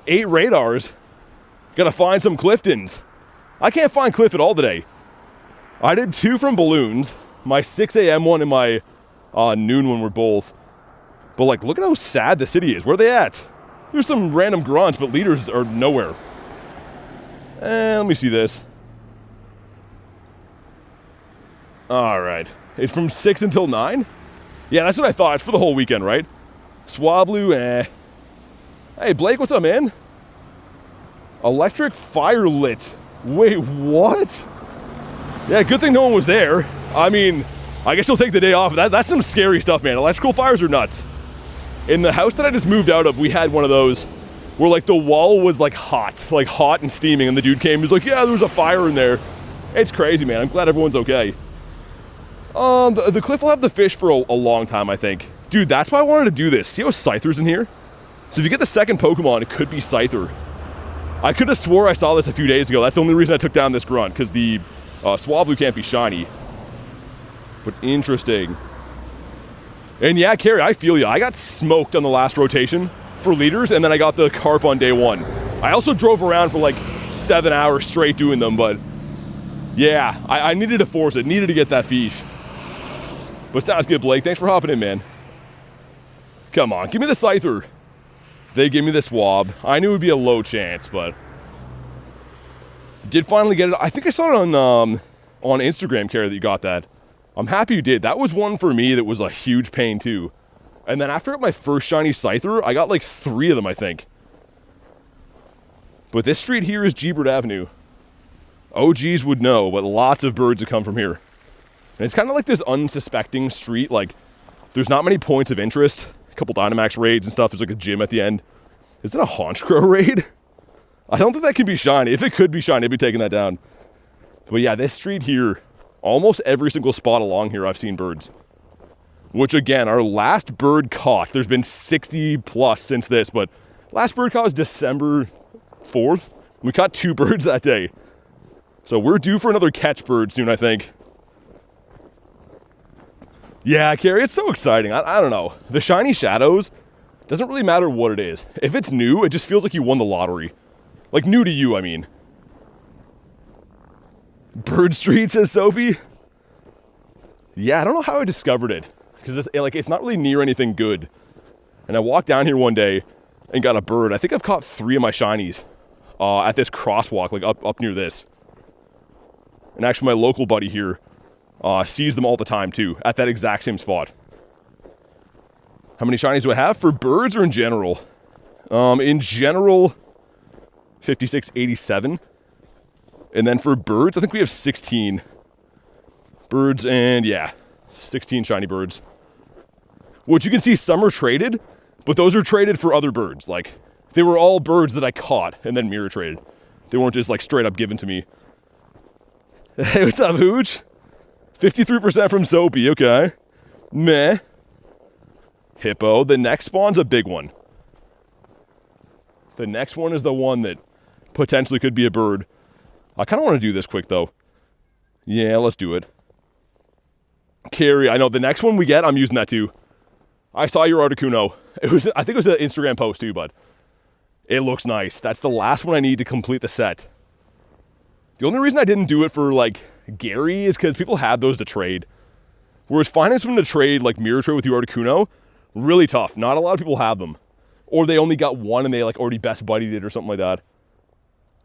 8 radars. Gotta find some Cliftons. I can't find Cliff at all today. I did 2 from balloons. My 6 a.m. one and my noon one were both. But like, look at how sad the city is. Where are they at? There's some random grunts, but leaders are nowhere. Let me see this. Alright. It's from 6 until 9? Yeah, that's what I thought. It's for the whole weekend, right? Swablu, eh. Hey, Blake, what's up, man? Electric Fire Lit. Wait, what? Yeah, good thing no one was there. I mean, I guess he'll take the day off. That's some scary stuff, man. Electrical fires are nuts. In the house that I just moved out of, we had one of those where, like, the wall was, like, hot and steaming, and the dude came, he was like, yeah, there was a fire in there. It's crazy, man. I'm glad everyone's okay. The Cliff will have the fish for a long time, I think. Dude, that's why I wanted to do this. See how Scyther's in here? So if you get the second Pokemon, it could be Scyther. I could have swore I saw this a few days ago. That's the only reason I took down this grunt, because the Swablu can't be shiny. But interesting. And yeah, Carrie, I feel you. I got smoked on the last rotation for leaders, and then I got the Carp on day 1. I also drove around for like 7 hours straight doing them, but yeah, I needed to force it. Needed to get that fish. But sounds good, Blake. Thanks for hopping in, man. Come on, give me the Scyther. They give me the Swab. I knew it would be a low chance, but did finally get it. I think I saw it on Instagram, Carrie, that you got that. I'm happy you did. That was one for me that was a huge pain too. And then after I got my first shiny Scyther, I got like 3 of them, I think. But this street here is G-Bird Avenue. OGs would know, but lots of birds have come from here. And it's kind of like this unsuspecting street. Like, there's not many points of interest. A couple Dynamax raids and stuff. There's like a gym at the end. Is that a Honchkrow raid? I don't think that can be shiny. If it could be shiny, I'd be taking that down. But yeah, this street here, almost every single spot along here I've seen birds. Which again, our last bird caught, there's been 60 plus since this, but last bird caught was December 4th. We caught 2 birds that day. So we're due for another catch bird soon, I think. Yeah, Carrie, it's so exciting. I don't know. The shiny shadows, doesn't really matter what it is. If it's new, it just feels like you won the lottery. Like, new to you, I mean. Bird Street, says Soapy. Yeah, I don't know how I discovered it. Because it's not really near anything good. And I walked down here one day and got a bird. I think I've caught 3 of my shinies at this crosswalk, like up near this. And actually my local buddy here sees them all the time too, at that exact same spot. How many shinies do I have? For birds or in general? In general, 56, 87. And then for birds, I think we have 16 birds and yeah, 16 shiny birds. Which you can see some are traded, but those are traded for other birds. Like, they were all birds that I caught and then mirror traded. They weren't just like straight up given to me. Hey, what's up, Hooch? 53% from Soapy, okay. Meh. Hippo. The next spawn's a big one. The next one is the one that potentially could be a bird. I kind of want to do this quick, though. Yeah, let's do it. Carry. I know the next one we get, I'm using that too. I saw your Articuno. I think it was an Instagram post too, but it looks nice. That's the last one I need to complete the set. The only reason I didn't do it for, like, Gary is because people have those to trade. Whereas finding someone to trade, like, mirror trade with your Articuno, really tough. Not a lot of people have them. Or they only got one and they, like, already best buddied it or something like that.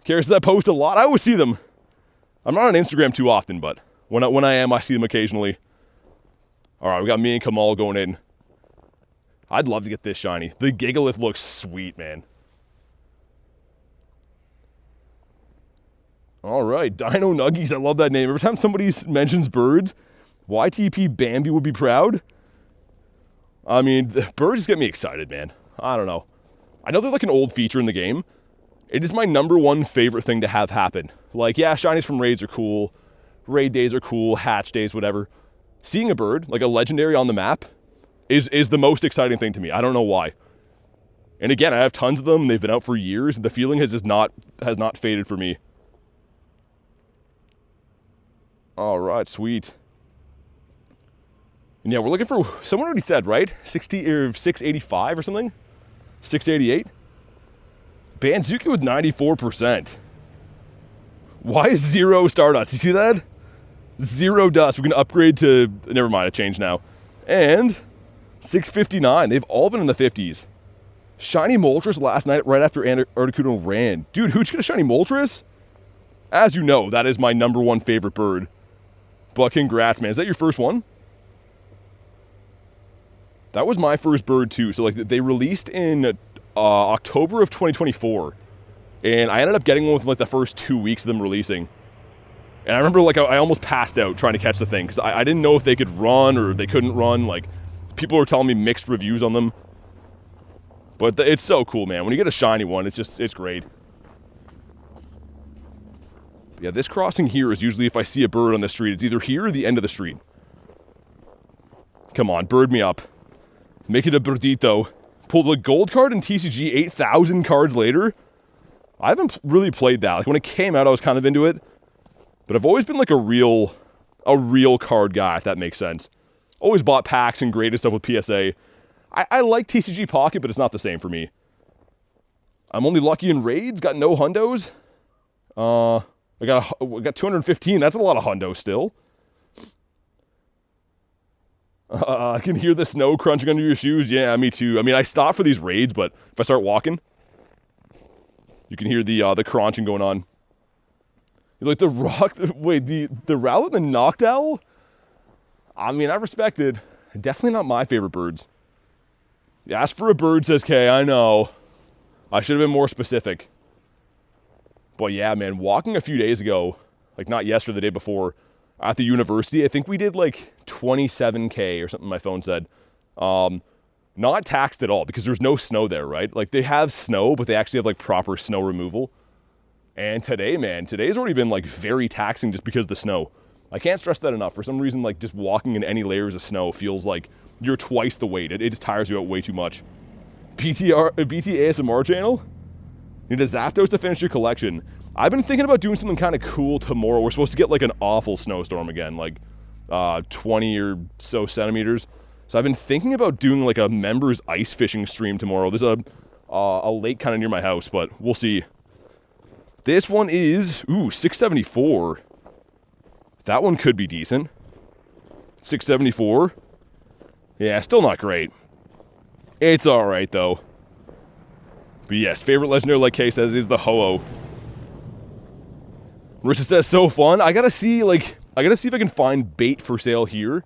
Cares that I post a lot? I always see them. I'm not on Instagram too often, but when I am, I see them occasionally. All right, we got me and Kamal going in. I'd love to get this shiny. The Gigalith looks sweet, man. All right, Dino Nuggies. I love that name. Every time somebody mentions birds, YTP Bambi would be proud. I mean, the birds get me excited, man. I don't know. I know they're like an old feature in the game. It is my #1 favorite thing to have happen. Like, yeah, shinies from raids are cool. Raid days are cool. Hatch days, whatever. Seeing a bird, like a legendary on the map, is the most exciting thing to me. I don't know why. And again, I have tons of them. They've been out for years. The feeling has not faded for me. All right, sweet. And yeah, we're looking for, someone already said, right? 60 or 685 or something? 688? Banzuki with 94%. Why is 0 Stardust? You see that? 0 dust. We're going to upgrade to, never mind, I changed now. And 659. They've all been in the 50s. Shiny Moltres last night right after Articuno ran. Dude, who'd get a shiny Moltres? As you know, that is my #1 favorite bird. But congrats, man. Is that your first one? That was my first bird, too. So, like, they released in October of 2024. And I ended up getting one within, like, the first 2 weeks of them releasing. And I remember, like, I almost passed out trying to catch the thing. Because I didn't know if they could run or they couldn't run. Like, people were telling me mixed reviews on them. But it's so cool, man. When you get a shiny one, it's great. Yeah, this crossing here is usually if I see a bird on the street. It's either here or the end of the street. Come on, bird me up. Make it a birdito. Pull the gold card in TCG 8,000 cards later. I haven't really played that. Like, when it came out, I was kind of into it. But I've always been like a real card guy, if that makes sense. Always bought packs and graded stuff with PSA. I like TCG Pocket, but it's not the same for me. I'm only lucky in raids. Got no hundos. I got 215. That's a lot of hundos still. I can hear the snow crunching under your shoes. Yeah, me too. I mean, I stop for these raids, but if I start walking, you can hear the crunching going on. You like the rock? Wait, the Rowlet and the Noctowl? I mean, I respect it. Definitely not my favorite birds. You asked for a bird, says Kay. I know. I should have been more specific. But yeah, man, walking a few days ago, like not yesterday, the day before, at the university, I think we did like 27K or something my phone said. Not taxed at all because there's no snow there, right? Like they have snow, but they actually have like proper snow removal. And today, man, today's already been like very taxing just because of the snow. I can't stress that enough. For some reason, like just walking in any layers of snow feels like you're twice the weight. It just tires you out way too much. BT ASMR channel? Need a Zapdos to finish your collection. I've been thinking about doing something kind of cool tomorrow. We're supposed to get like an awful snowstorm again, like 20 or so centimeters. So I've been thinking about doing like a members ice fishing stream tomorrow. There's a lake kind of near my house, but we'll see. This one is, 674. That one could be decent. 674. Yeah, still not great. It's alright, though. But yes, favorite legendary, like Kay says, is the Ho-Oh. Marissa says, so fun. I gotta see if I can find bait for sale here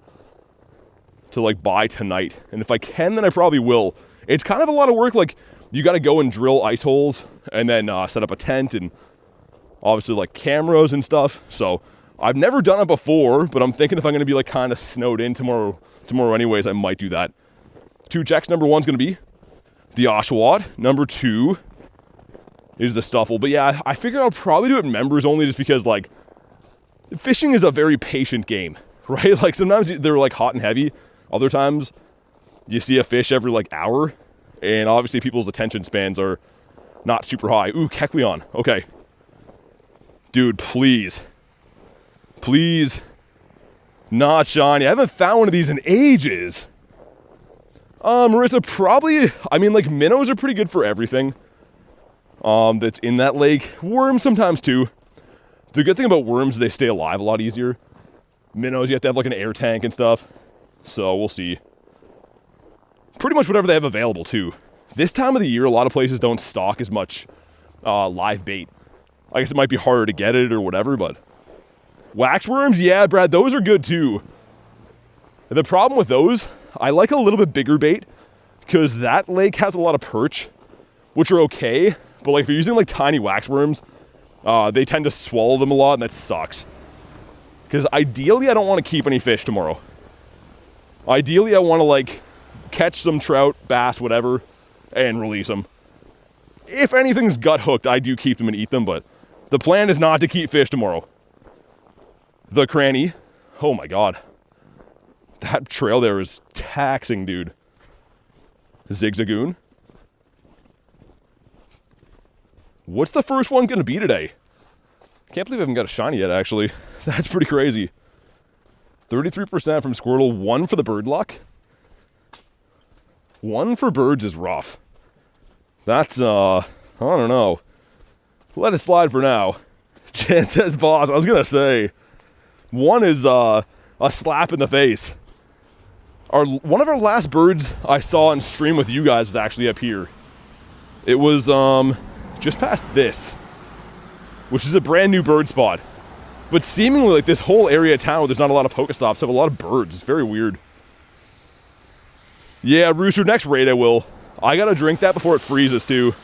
to, like, buy tonight. And if I can, then I probably will. It's kind of a lot of work. Like, you gotta go and drill ice holes and then set up a tent and obviously, like, cameras and stuff. So, I've never done it before, but I'm thinking if I'm gonna be, like, kind of snowed in tomorrow anyways, I might do that. 2 checks. Number 1's gonna be the Oshawott. Number 2 is the Stuffle. But yeah, I figure I'll probably do it members only just because, like, fishing is a very patient game, right? Like, sometimes they're, like, hot and heavy. Other times, you see a fish every, like, hour. And obviously, people's attention spans are not super high. Ooh, Kecleon. Okay. Dude, please. Please. Not shiny. I haven't found one of these in ages. Marissa, probably, I mean, like, minnows are pretty good for everything that's in that lake. Worms sometimes, too. The good thing about worms is they stay alive a lot easier. Minnows, you have to have, like, an air tank and stuff. So, we'll see. Pretty much whatever they have available, too. This time of the year, a lot of places don't stock as much live bait. I guess it might be harder to get it or whatever, but... Waxworms? Yeah, Brad, those are good, too. The problem with those, I like a little bit bigger bait, because that lake has a lot of perch, which are okay, but, like, if you're using, like, tiny waxworms, they tend to swallow them a lot, and that sucks. Because ideally, I don't want to keep any fish tomorrow. Ideally, I want to, like, catch some trout, bass, whatever, and release them. If anything's gut hooked, I do keep them and eat them, but the plan is not to keep fish tomorrow. The Cranny. Oh my god. That trail there is taxing, dude. Zigzagoon. What's the first one going to be today? Can't believe I haven't got a shiny yet, actually. That's pretty crazy. 33% from Squirtle, 1 for the bird luck. 1 for birds is rough. That's, I don't know. Let it slide for now. Chance says boss. I was going to say, 1 is a slap in the face. One of our last birds I saw on stream with you guys was actually up here. It was just past this, which is a brand new bird spot. But seemingly, like, this whole area of town where there's not a lot of Pokestops have a lot of birds. It's very weird. Yeah, Rooster, next raid I will. I gotta drink that before it freezes, too.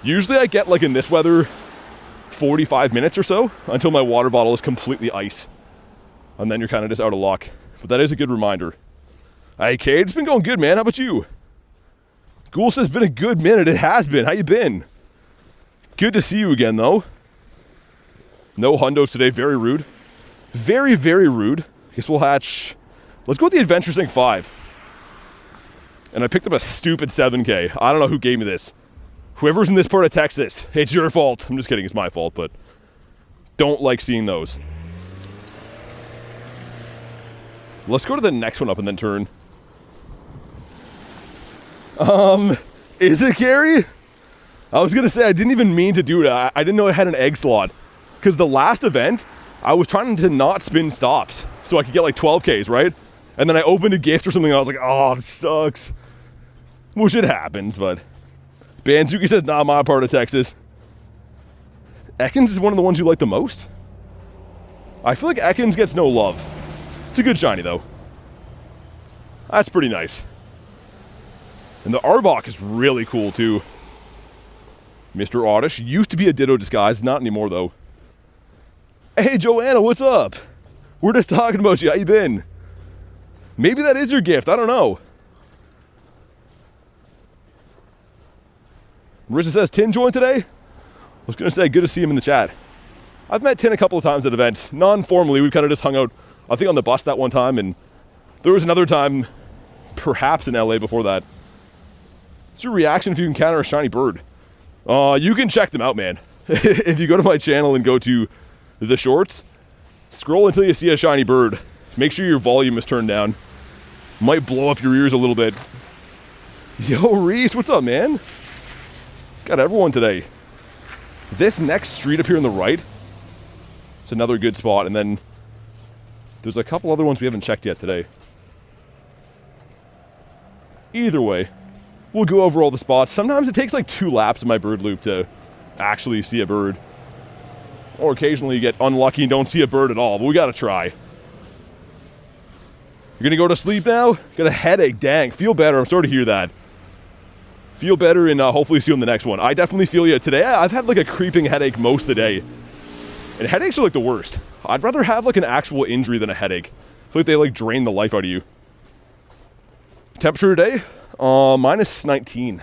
Usually I get, like, in this weather, 45 minutes or so until my water bottle is completely ice. And then you're kind of just out of luck. But that is a good reminder. Hey, Cade, it's been going good, man. How about you? Ghoul says, been a good minute. It has been. How you been? Good to see you again, though. No hundos today. Very rude. Very, very rude. I guess we'll hatch... Let's go with the Adventure Sync 5. And I picked up a stupid 7K. I don't know who gave me this. Whoever's in this part of Texas, it's your fault. I'm just kidding. It's my fault, but... Don't like seeing those. Let's go to the next one up and then turn. Is it Gary? I was gonna say, I didn't even mean to do it. I didn't know it had an egg slot. Because the last event, I was trying to not spin stops. So I could get like 12Ks, right? And then I opened a gift or something and I was like, oh, this sucks. Which it happens, but... Banzuki says, not my part of Texas. Ekans is one of the ones you like the most? I feel like Ekans gets no love. It's a good shiny, though. That's pretty nice. And the Arbok is really cool, too. Mr. Oddish used to be a Ditto disguise, not anymore, though. Hey, Joanna, what's up? We're just talking about you. How you been? Maybe that is your gift. I don't know. Marissa says, Tin joined today? I was going to say, good to see him in the chat. I've met Tin a couple of times at events. Non-formally, we've kind of just hung out, I think, on the bus that one time, and there was another time, perhaps in LA before that. What's your reaction if you encounter a shiny bird? You can check them out, man. If you go to my channel and go to the shorts, scroll until you see a shiny bird. Make sure your volume is turned down. Might blow up your ears a little bit. Yo, Reese, what's up, man? Got everyone today. This next street up here on the right, it's another good spot, and then There's a couple other ones we haven't checked yet today. Either way, we'll go over all the spots. Sometimes it takes like 2 laps in my bird loop to actually see a bird. Or occasionally you get unlucky and don't see a bird at all, but we gotta try. You're gonna go to sleep now? Got a headache, dang. Feel better, I'm sorry to hear that. Feel better and hopefully see you on the next one. I definitely feel you. Today, I've had like a creeping headache most of the day. And headaches are like the worst. I'd rather have like an actual injury than a headache. I feel like they like drain the life out of you. Temperature today, minus 19.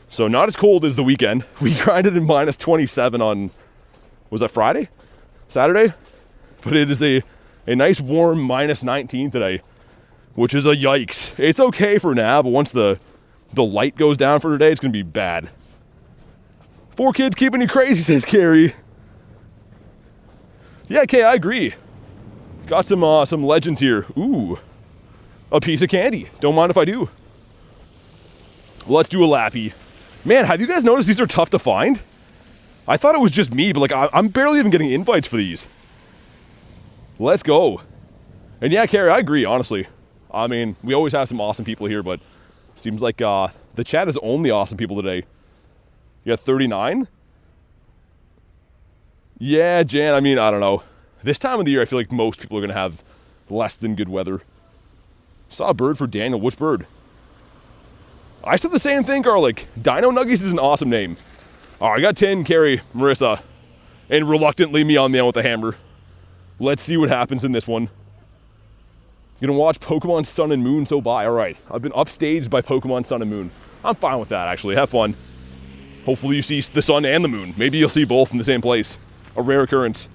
So not as cold as the weekend. We grinded in minus 27 on, was that Friday? Saturday? But it is a nice warm minus 19 today, which is a yikes. It's okay for now, but once the light goes down for today, it's gonna be bad. 4 kids keeping you crazy, says Carrie. Yeah, Kay, I agree. Got some legends here. Ooh, a piece of candy. Don't mind if I do. Let's do a lappy. Man, have you guys noticed these are tough to find? I thought it was just me, but like I'm barely even getting invites for these. Let's go. And yeah, Carrie, I agree, honestly. I mean, we always have some awesome people here, but seems like the chat is only awesome people today. You got 39? Yeah, Jan, I mean, I don't know. This time of the year, I feel like most people are going to have less than good weather. Saw a bird for Daniel. Which bird? I said the same thing, Garlic. Dino Nuggies is an awesome name. All right, I got 10, Carrie, Marissa, and reluctantly me on the end with a hammer. Let's see what happens in this one. You're going to watch Pokemon Sun and Moon, so bye. All right, I've been upstaged by Pokemon Sun and Moon. I'm fine with that, actually. Have fun. Hopefully you see the sun and the moon. Maybe you'll see both in the same place. A rare occurrence.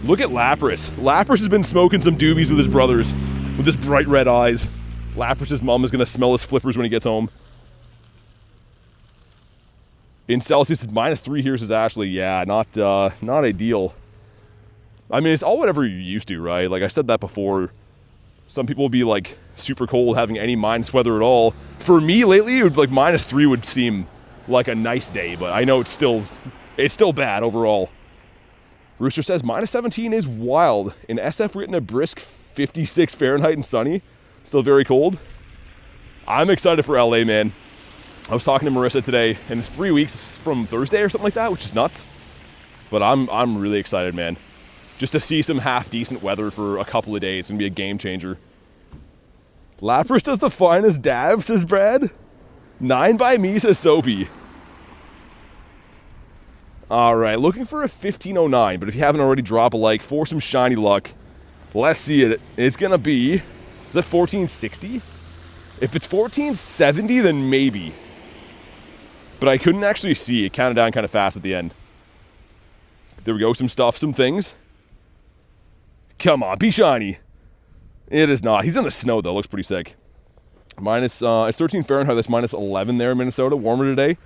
Look at Lapras. Lapras has been smoking some doobies with his brothers, with his bright red eyes. Lapras' mom is going to smell his flippers when he gets home. In Celsius, it's -3 here, says Ashley. Yeah, not ideal. I mean, it's all whatever you're used to, right? Like I said that before. Some people will be like super cold having any minus weather at all. For me lately, it would, like -3 would seem like a nice day, but I know it's still bad overall. Rooster says -17 is wild. In SF, we're getting a brisk 56 Fahrenheit and sunny. Still very cold. I'm excited for LA, man. I was talking to Marissa today, and it's 3 weeks from Thursday or something like that, which is nuts. But I'm really excited, man. Just to see some half-decent weather for a couple of days is going to be a game changer. Lapras does the finest dab, says Brad. 9 by me, says Soapy. All right, looking for a 1509, but if you haven't already, drop a like for some shiny luck. Let's see it. It's going to be, is that 1460? If it's 1470, then maybe. But I couldn't actually see. It counted down kind of fast at the end. There we go, some stuff, some things. Come on, be shiny. It is not. He's in the snow, though. Looks pretty sick. It's 13 Fahrenheit. That's -11 there in Minnesota. Warmer today.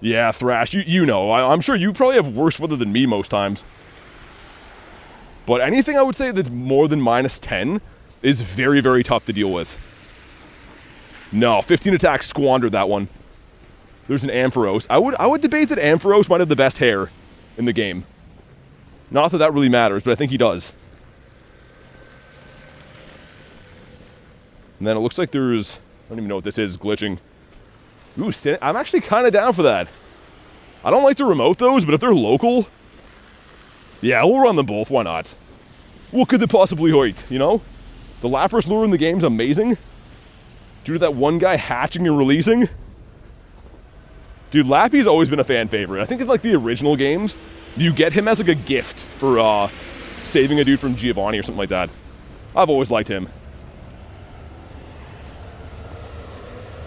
Yeah, Thrash, you know. I'm sure you probably have worse weather than me most times. But anything I would say that's more than -10 is very, very tough to deal with. No, 15 attack, squandered that one. There's an Ampharos. I would debate that Ampharos might have the best hair in the game. Not that that really matters, but I think he does. And then it looks like there's, I don't even know what this is, glitching. Ooh, I'm actually kind of down for that. I don't like to remote those, but if they're local, yeah, we'll run them both. Why not? What could they possibly hurt, you know? The Lapras lure in the game's amazing. Due to that one guy hatching and releasing. Dude, Lappy's always been a fan favorite. I think in like the original games, you get him as like a gift for saving a dude from Giovanni or something like that. I've always liked him.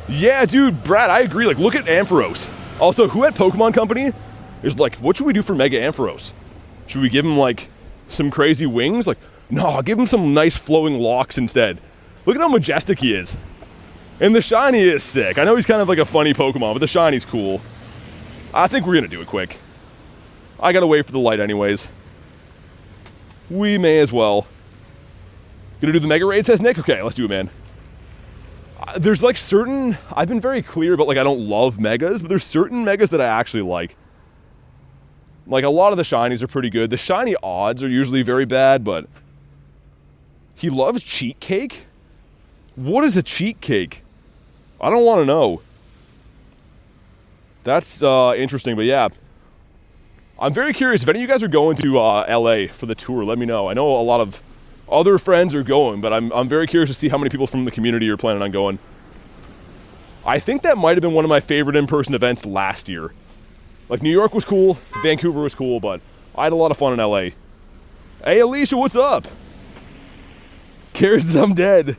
Yeah, dude, Brad, I agree. Like, look at Ampharos. Also, who at Pokemon Company is like, what should we do for Mega Ampharos? Should we give him, like, some crazy wings? Like, no, I'll give him some nice flowing locks instead. Look at how majestic he is. And the shiny is sick. I know he's kind of like a funny Pokemon, but the shiny's cool. I think we're going to do it quick. I got to wait for the light anyways. We may as well. Gonna do the Mega Raid, says Nick? Okay, let's do it, man. There's like certain, I've been very clear about like I don't love megas, but there's certain megas that I actually like. Like, a lot of the shinies are pretty good. The shiny odds are usually very bad, but... He loves cheat cake? What is a cheat cake? I don't want to know. That's interesting, but yeah. I'm very curious. If any of you guys are going to LA for the tour, let me know. I know a lot of other friends are going, but I'm very curious to see how many people from the community are planning on going. I think that might have been one of my favorite in-person events last year. Like, New York was cool, Vancouver was cool, but I had a lot of fun in LA. Hey, Alicia, what's up? Cares says I'm dead.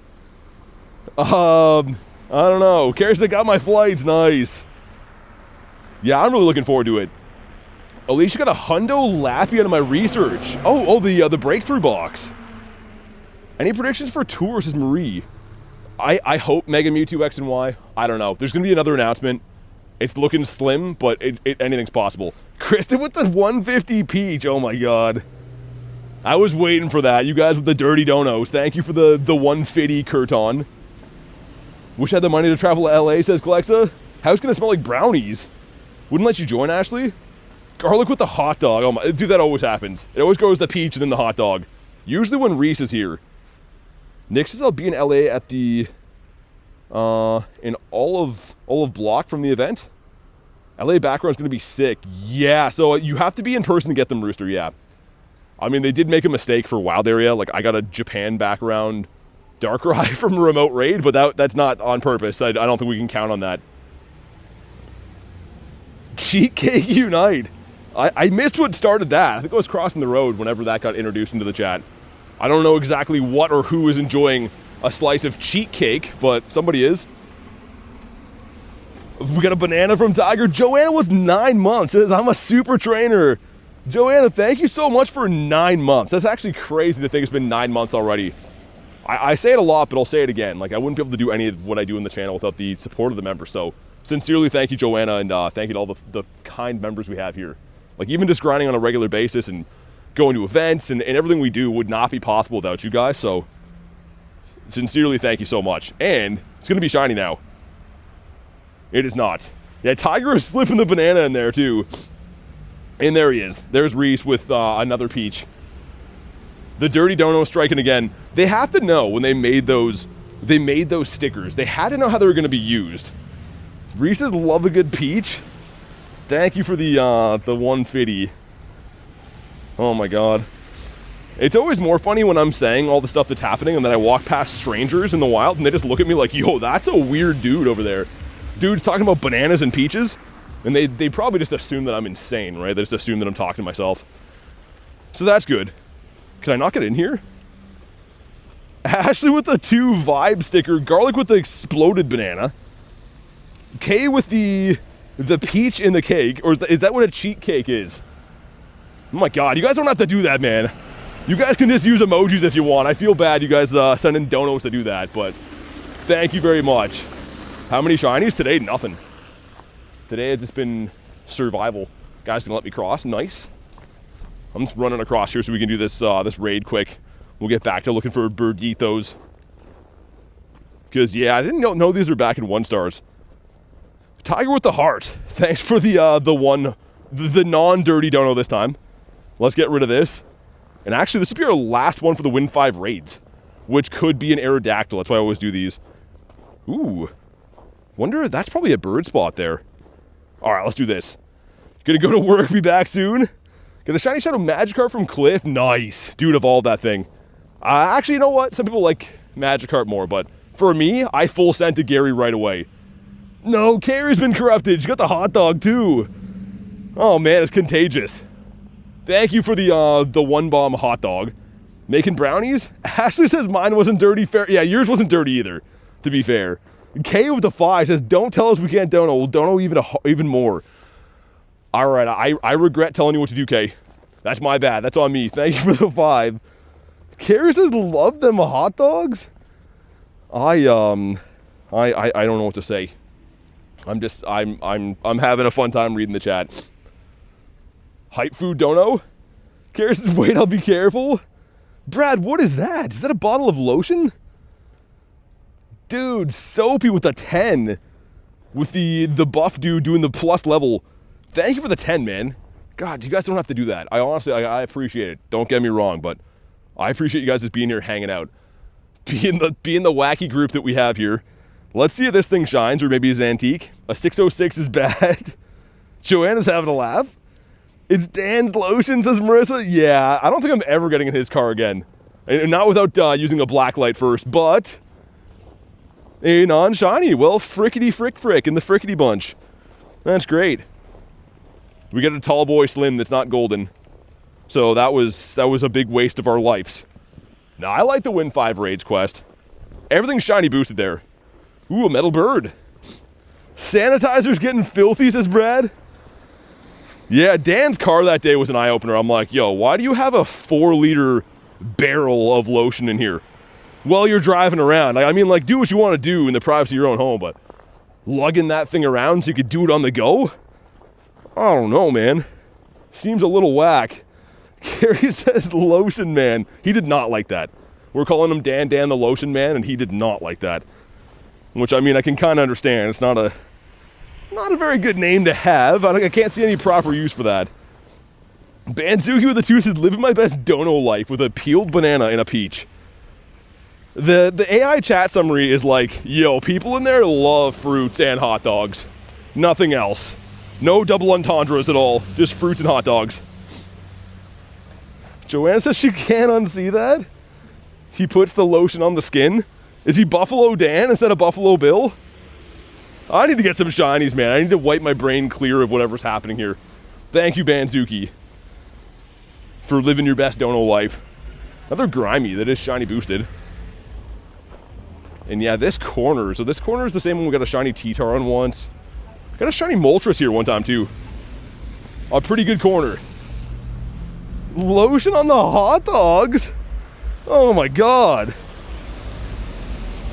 I don't know. Cares I got my flights, nice. Yeah, I'm really looking forward to it. Alicia got a hundo Lappy out of my research. Oh, the breakthrough box. Any predictions for tours, says Marie? I hope Mega Mewtwo X and Y. I don't know. There's going to be another announcement. It's looking slim, but anything's possible. Kristen with the 150 Peach. Oh my god. I was waiting for that. You guys with the dirty donos. Thank you for the 150 Kurton. Wish I had the money to travel to LA, says Glexa. How's gonna smell like brownies? Wouldn't let you join, Ashley? Garlic with the hot dog. Oh my, dude, that always happens. It always goes the peach and then the hot dog. Usually when Reese is here. Nick says I'll be in LA at the in Olive Block from the event. LA background's gonna be sick. Yeah, so you have to be in person to get them, Rooster, yeah. I mean, they did make a mistake for Wild Area. Like, I got a Japan background Darkrai from a remote raid, but that's not on purpose. I don't think we can count on that. Cheat Cake Unite. I missed what started that. I think I was crossing the road whenever that got introduced into the chat. I don't know exactly what or who is enjoying a slice of cheat cake, but somebody is. We got a banana from Tiger. Joanna with 9 months says, I'm a super trainer. Joanna, thank you so much for 9 months. That's actually crazy to think it's been 9 months already. I say it a lot, but I'll say it again. Like, I wouldn't be able to do any of what I do in the channel without the support of the members. So, sincerely, thank you, Joanna, and thank you to all the kind members we have here. Like, even just grinding on a regular basis and going to events and everything we do would not be possible without you guys. So, sincerely, thank you so much. And it's going to be shiny now. It is not. Yeah, Tiger is slipping the banana in there, too. And there he is. There's Reese with another peach. The Dirty Dono striking again. They have to know when they made those stickers. They had to know how they were going to be used. Reese's love a good peach. Thank you for the 150. Oh my god. It's always more funny when I'm saying all the stuff that's happening and then I walk past strangers in the wild and they just look at me like, yo, that's a weird dude over there. Dude's talking about bananas and peaches. And they probably just assume that I'm insane, right? They just assume that I'm talking to myself. So that's good. Can I not get in here? Ashley with the 2 vibe sticker. Garlic with the exploded banana. Kay with the peach in the cake. Or is that what a cheat cake is? Oh my god, you guys don't have to do that, man. You guys can just use emojis if you want. I feel bad you guys send in donos to do that, but thank you very much. How many shinies? Today, nothing. Today it's just been survival. Guys can let me cross, nice. I'm just running across here so we can do this this raid quick. We'll get back to looking for birditos. Because yeah, I didn't know these are back in 1 stars. Tiger with the heart. Thanks for the non-dirty dono this time. Let's get rid of this. And actually, this will be our last one for the Win 5 raids, which could be an Aerodactyl. That's why I always do these. Ooh. Wonder, that's probably a bird spot there. All right, let's do this. Gonna go to work, be back soon. Get a Shiny Shadow Magikarp from Cliff. Nice. Dude, evolved that thing. Actually, you know what? Some people like Magikarp more, but for me, I full sent to Gary right away. No, Carrie's been corrupted. She got the hot dog, too. Oh, man, it's contagious. Thank you for the 1 bomb hot dog. Making brownies? Ashley says mine wasn't dirty. Fair. Yeah, yours wasn't dirty either, to be fair. K with the 5 says, don't tell us we can't dono. We'll dono even more. All right, I regret telling you what to do, Kay. That's my bad. That's on me. Thank you for the 5. Carrie says, love them hot dogs? I don't know what to say. I'm having a fun time reading the chat. Hype food dono? Carrie says, wait, I'll be careful. Brad, what is that? Is that a bottle of lotion? Dude, Soapy with a 10. With the buff dude doing the plus level. Thank you for the 10, man. God, you guys don't have to do that. I honestly, I appreciate it. Don't get me wrong, but I appreciate you guys just being here, hanging out. Being the wacky group that we have here. Let's see if this thing shines, or maybe it's antique. A 606 is bad. Joanna's having a laugh. It's Dan's lotion, says Marissa. Yeah, I don't think I'm ever getting in his car again. And not without using a black light first, but a non-shiny. Well, frickety frick in the frickety bunch. That's great. We got a tall boy slim that's not golden. So that was a big waste of our lives. Now, I like the Win 5 Raids quest. Everything's shiny boosted there. Ooh, a metal bird. Sanitizer's getting filthy, says Brad. Yeah, Dan's car that day was an eye-opener. I'm like, yo, why do you have a 4-liter barrel of lotion in here while you're driving around? Like, I mean, like, do what you want to do in the privacy of your own home, but lugging that thing around so you could do it on the go? I don't know, man. Seems a little whack. Carrie says lotion man. He did not like that. We're calling him Dan the lotion man, and he did not like that. Which, I mean, I can kind of understand. It's not a very good name to have. I can't see any proper use for that. Banzuki with the 2 says, living my best dono life with a peeled banana and a peach. The AI chat summary is like, yo, people in there love fruits and hot dogs. Nothing else. No double entendres at all. Just fruits and hot dogs. Joanna says she can't unsee that. He puts the lotion on the skin. Is he Buffalo Dan instead of Buffalo Bill? I need to get some shinies, man. I need to wipe my brain clear of whatever's happening here. Thank you, Banzuki, for living your best dono life. Another grimy that is shiny boosted. And yeah, this corner. So this corner is the same one we got a shiny T-Tar on once. Got a shiny Moltres here one time, too. A pretty good corner. Lotion on the hot dogs? Oh, my God.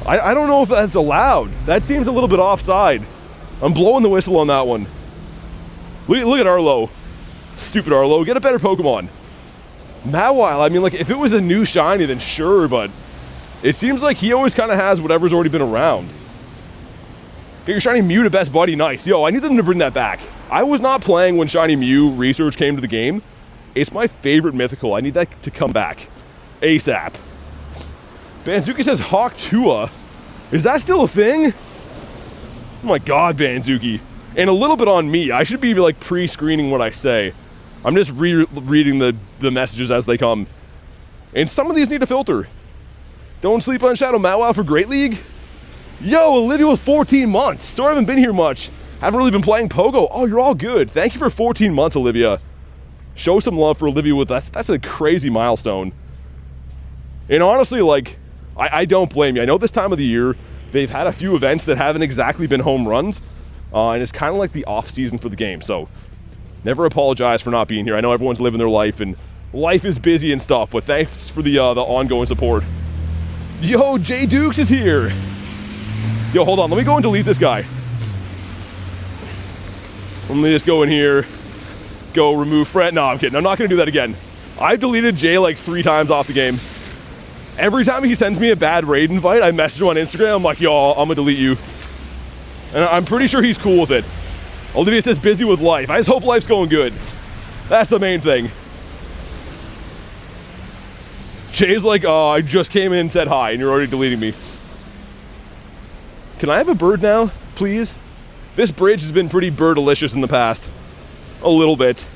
I don't know if that's allowed. That seems a little bit offside. I'm blowing the whistle on that one. Look at Arlo. Stupid Arlo. Get a better Pokemon. Mawile, I mean, like, if it was a new shiny, then sure, but it seems like he always kind of has whatever's already been around. Get your shiny Mew to best buddy. Nice. Yo, I need them to bring that back. I was not playing when shiny Mew research came to the game. It's my favorite mythical. I need that to come back ASAP. Banzuki says Hawk Tua. Is that still a thing? Oh my God, Banzuki. And a little bit on me. I should be like pre-screening what I say. I'm just reading the messages as they come. And some of these need a filter. Don't sleep on Shadow Mawile for Great League. Yo, Olivia with 14 months. Sorry I haven't been here much. Haven't really been playing Pogo. Oh, you're all good. Thank you for 14 months, Olivia. Show some love for Olivia with that's a crazy milestone. And honestly, like, I don't blame you. I know this time of the year, they've had a few events that haven't exactly been home runs, and it's kind of like the off season for the game. So never apologize for not being here. I know everyone's living their life, and life is busy and stuff, but thanks for the ongoing support. Yo, Jay Dukes is here. Yo, hold on. Let me go and delete this guy. Let me just go in here. Go remove friend. No, I'm kidding. I'm not going to do that again. I've deleted Jay like 3 times off the game. Every time he sends me a bad raid invite, I message him on Instagram. I'm like, yo, I'm going to delete you. And I'm pretty sure he's cool with it. Olivia says busy with life. I just hope life's going good. That's the main thing. Jay's like, oh, I just came in and said hi, and you're already deleting me. Can I have a bird now, please? This bridge has been pretty bird-delicious in the past. A little bit.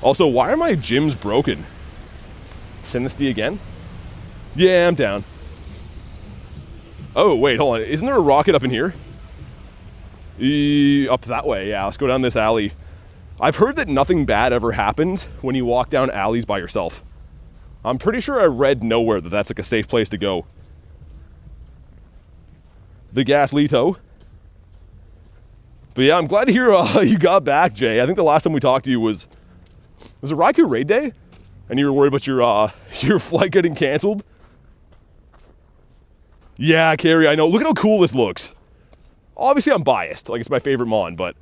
Also, why are my gyms broken? Sinisty again? Yeah, I'm down. Oh, wait, hold on. Isn't there a rocket up in here? Up that way, yeah. Let's go down this alley. I've heard that nothing bad ever happens when you walk down alleys by yourself. I'm pretty sure I read nowhere that that's like a safe place to go. The Gaslito. But yeah, I'm glad to hear you got back, Jay. I think the last time we talked to you was it Raikou Raid Day? And you were worried about your flight getting canceled? Yeah, Carrie, I know. Look at how cool this looks. Obviously, I'm biased. Like, it's my favorite Mon, but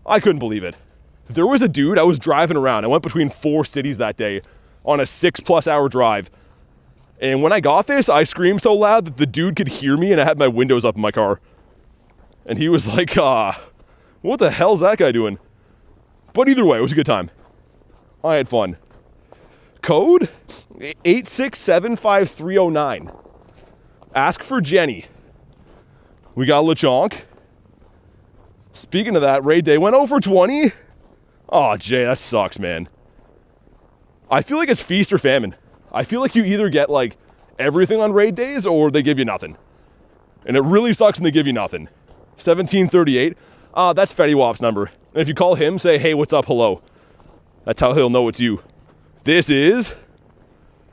I couldn't believe it. There was a dude, I was driving around. I went between 4 cities that day on a 6+ hour drive. And when I got this, I screamed so loud that the dude could hear me, and I had my windows up in my car. And he was like, what the hell's that guy doing? But either way, it was a good time. I had fun. Code 8675309. Ask for Jenny. We got LeChonk. Speaking of that, raid day went over 20. Oh, Jay, that sucks, man. I feel like it's feast or famine. I feel like you either get, like, everything on raid days or they give you nothing. And it really sucks when they give you nothing. 1738. That's Fetty Wap's number. And if you call him, say, hey, what's up, hello. That's how he'll know it's you. This is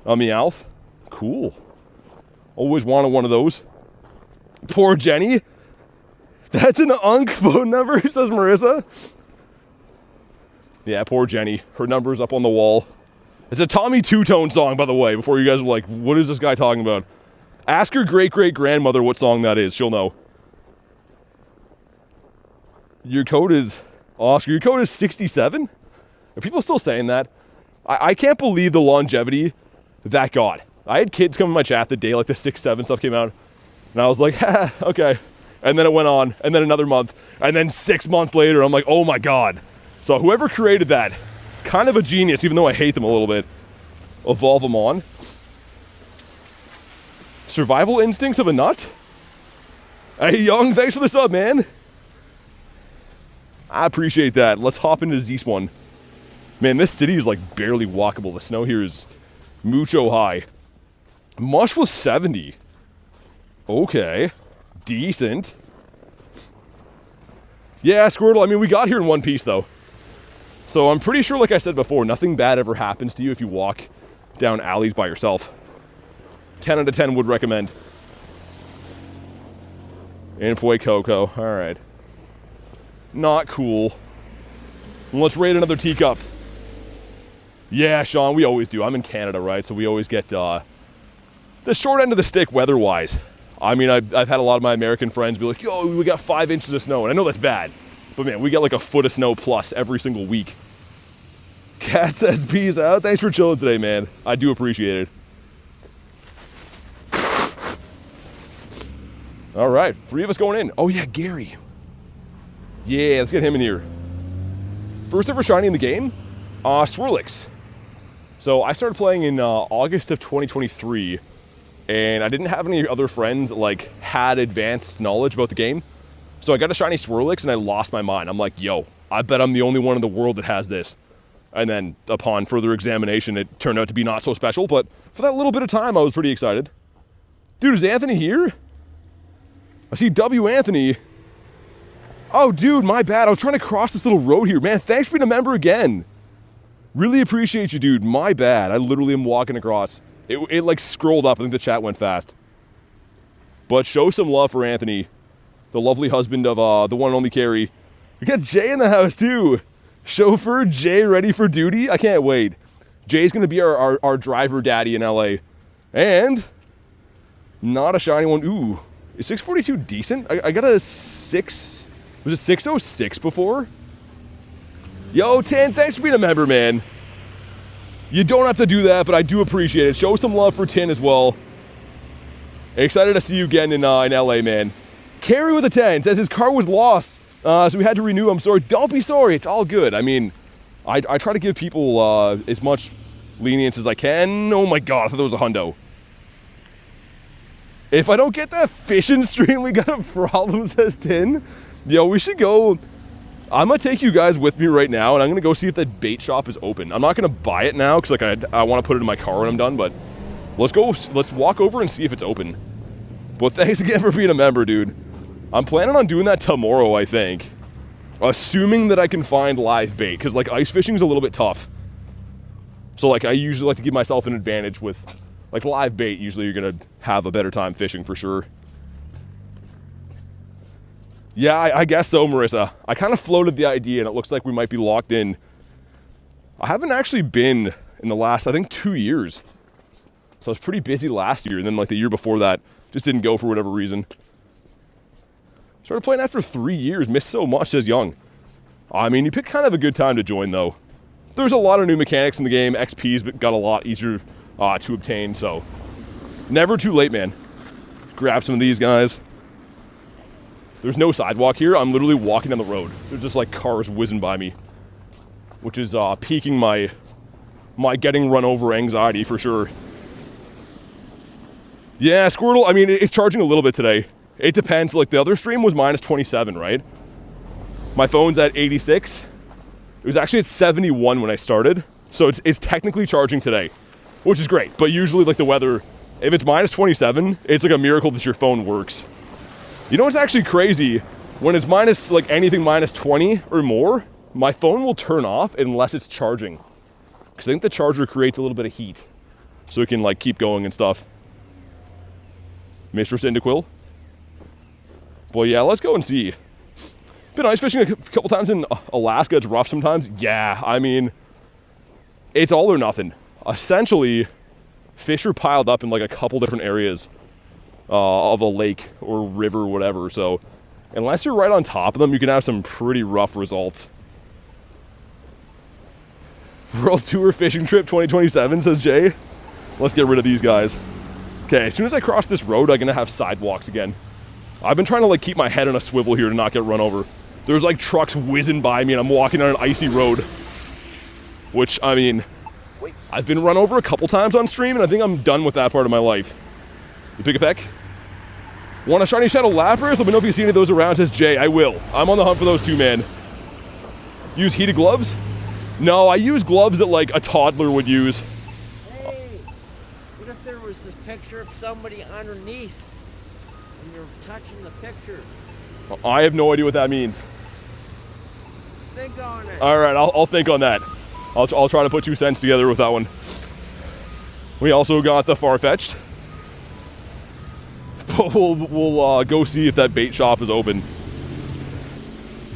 a Meowth. Cool. Always wanted one of those. Poor Jenny. That's an Unk phone number, says Marissa. Yeah, poor Jenny. Her number's up on the wall. It's a Tommy Two-Tone song, by the way, before you guys are like, what is this guy talking about? Ask her great-great-grandmother what song that is. She'll know. Your code is... Oscar, your code is 67? Are people still saying that? I can't believe the longevity that got. I had kids come in my chat the day like the 6-7 stuff came out. And I was like, okay. And then it went on. And then another month. And then 6 months later, I'm like, oh my god. So whoever created that is kind of a genius, even though I hate them a little bit. Evolve them on. Survival instincts of a nut? Hey, Young, thanks for the sub, man. I appreciate that. Let's hop into Zeus one. Man, this city is like barely walkable. The snow here is mucho high. Mush was 70. Okay. Decent. Yeah, Squirtle, I mean, we got here in one piece, though. So I'm pretty sure, like I said before, nothing bad ever happens to you if you walk down alleys by yourself. 10 out of 10 would recommend. Infoy Coco. Alright. Not cool. Let's raid another teacup. Yeah, Sean, we always do. I'm in Canada, right? So we always get the short end of the stick weather-wise. I mean, I've had a lot of my American friends be like, yo, we got 5 inches of snow. And I know that's bad. But man, we get like a foot of snow plus every single week. Cat says, peace out. Thanks for chilling today, man. I do appreciate it. All right, 3 of us going in. Oh yeah, Gary. Yeah, let's get him in here. First ever shiny in the game, Swirlix. So I started playing in August of 2023, and I didn't have any other friends that like had advanced knowledge about the game. So I got a shiny Swirlix and I lost my mind. I'm like, yo, I bet I'm the only one in the world that has this. And then upon further examination, it turned out to be not so special, but for that little bit of time, I was pretty excited. Dude, is Anthony here? I see W. Anthony. Oh, dude, my bad. I was trying to cross this little road here. Man, thanks for being a member again. Really appreciate you, dude. My bad. I literally am walking across. It like scrolled up. I think the chat went fast. But show some love for Anthony, the lovely husband of the one and only Carrie. We got Jay in the house, too. Chauffeur Jay ready for duty. I can't wait. Jay's going to be our driver daddy in LA. And not a shiny one. Ooh, is 642 decent? I got a 6... Was it 606 before? Yo, Tin, thanks for being a member, man. You don't have to do that, but I do appreciate it. Show some love for Tin as well. Excited to see you again in LA, man. Carrie with a 10 says his car was lost, so we had to renew. I'm sorry. Don't be sorry. It's all good. I mean, I try to give people as much lenience as I can. Oh my god, I thought that was a hundo. If I don't get that fishing stream, we got a problem, says Tin. Yo, we should go. I'm gonna take you guys with me right now, and I'm gonna go see if that bait shop is open. I'm not gonna buy it now, because like I want to put it in my car when I'm done, but let's walk over and see if it's open. But thanks again for being a member, dude. I'm planning on doing that tomorrow, I think. Assuming that I can find live bait, because like ice fishing is a little bit tough. So like I usually like to give myself an advantage with like live bait. Usually you're gonna have a better time fishing for sure. Yeah, I guess so, Marissa. I kind of floated the idea, and it looks like we might be locked in. I haven't actually been in the last, I think, 2 years. So I was pretty busy last year, and then like the year before that, just didn't go for whatever reason. Started playing after 3 years, missed so much, says Young. I mean, you picked kind of a good time to join, though. There's a lot of new mechanics in the game. XP's got a lot easier to obtain, so never too late, man. Grab some of these guys. There's no sidewalk here. I'm literally walking down the road. There's just like cars whizzing by me. which is piquing my getting run over anxiety for sure. Yeah, Squirtle, I mean, it's charging a little bit today. It depends. Like, the other stream was minus 27, right? My phone's at 86. It was actually at 71 when I started. So it's technically charging today, which is great. But usually, like, the weather, if it's minus 27, it's like a miracle that your phone works. You know what's actually crazy? When it's minus, like, anything minus 20 or more, my phone will turn off unless it's charging. Because I think the charger creates a little bit of heat. So it can, like, keep going and stuff. Mr. Cyndaquil. Well, yeah, let's go and see. Been ice fishing a couple times in Alaska. It's rough sometimes. Yeah, I mean, it's all or nothing. Essentially, fish are piled up in like a couple different areas of a lake or river or whatever. So unless you're right on top of them, you can have some pretty rough results. World Tour Fishing Trip 2027, says Jay. Let's get rid of these guys. Okay, as soon as I cross this road, I'm gonna have sidewalks again. I've been trying to like keep my head on a swivel here to not get run over. There's like trucks whizzing by me and I'm walking on an icy road. Which, I mean, I've been run over a couple times on stream and I think I'm done with that part of my life. You pick a peck? Want a shiny shadow Lapras? Let me know if you see any of those around, says Jay. I will. I'm on the hunt for those too, man. Use heated gloves? No, I use gloves that like a toddler would use. There was this picture of somebody underneath and you're touching the picture. I have no idea what that means. Think on it. All right, I'll think on that. I'll try to put 2 cents together with that one. We also got the Farfetch'd. We'll go see if that bait shop is open.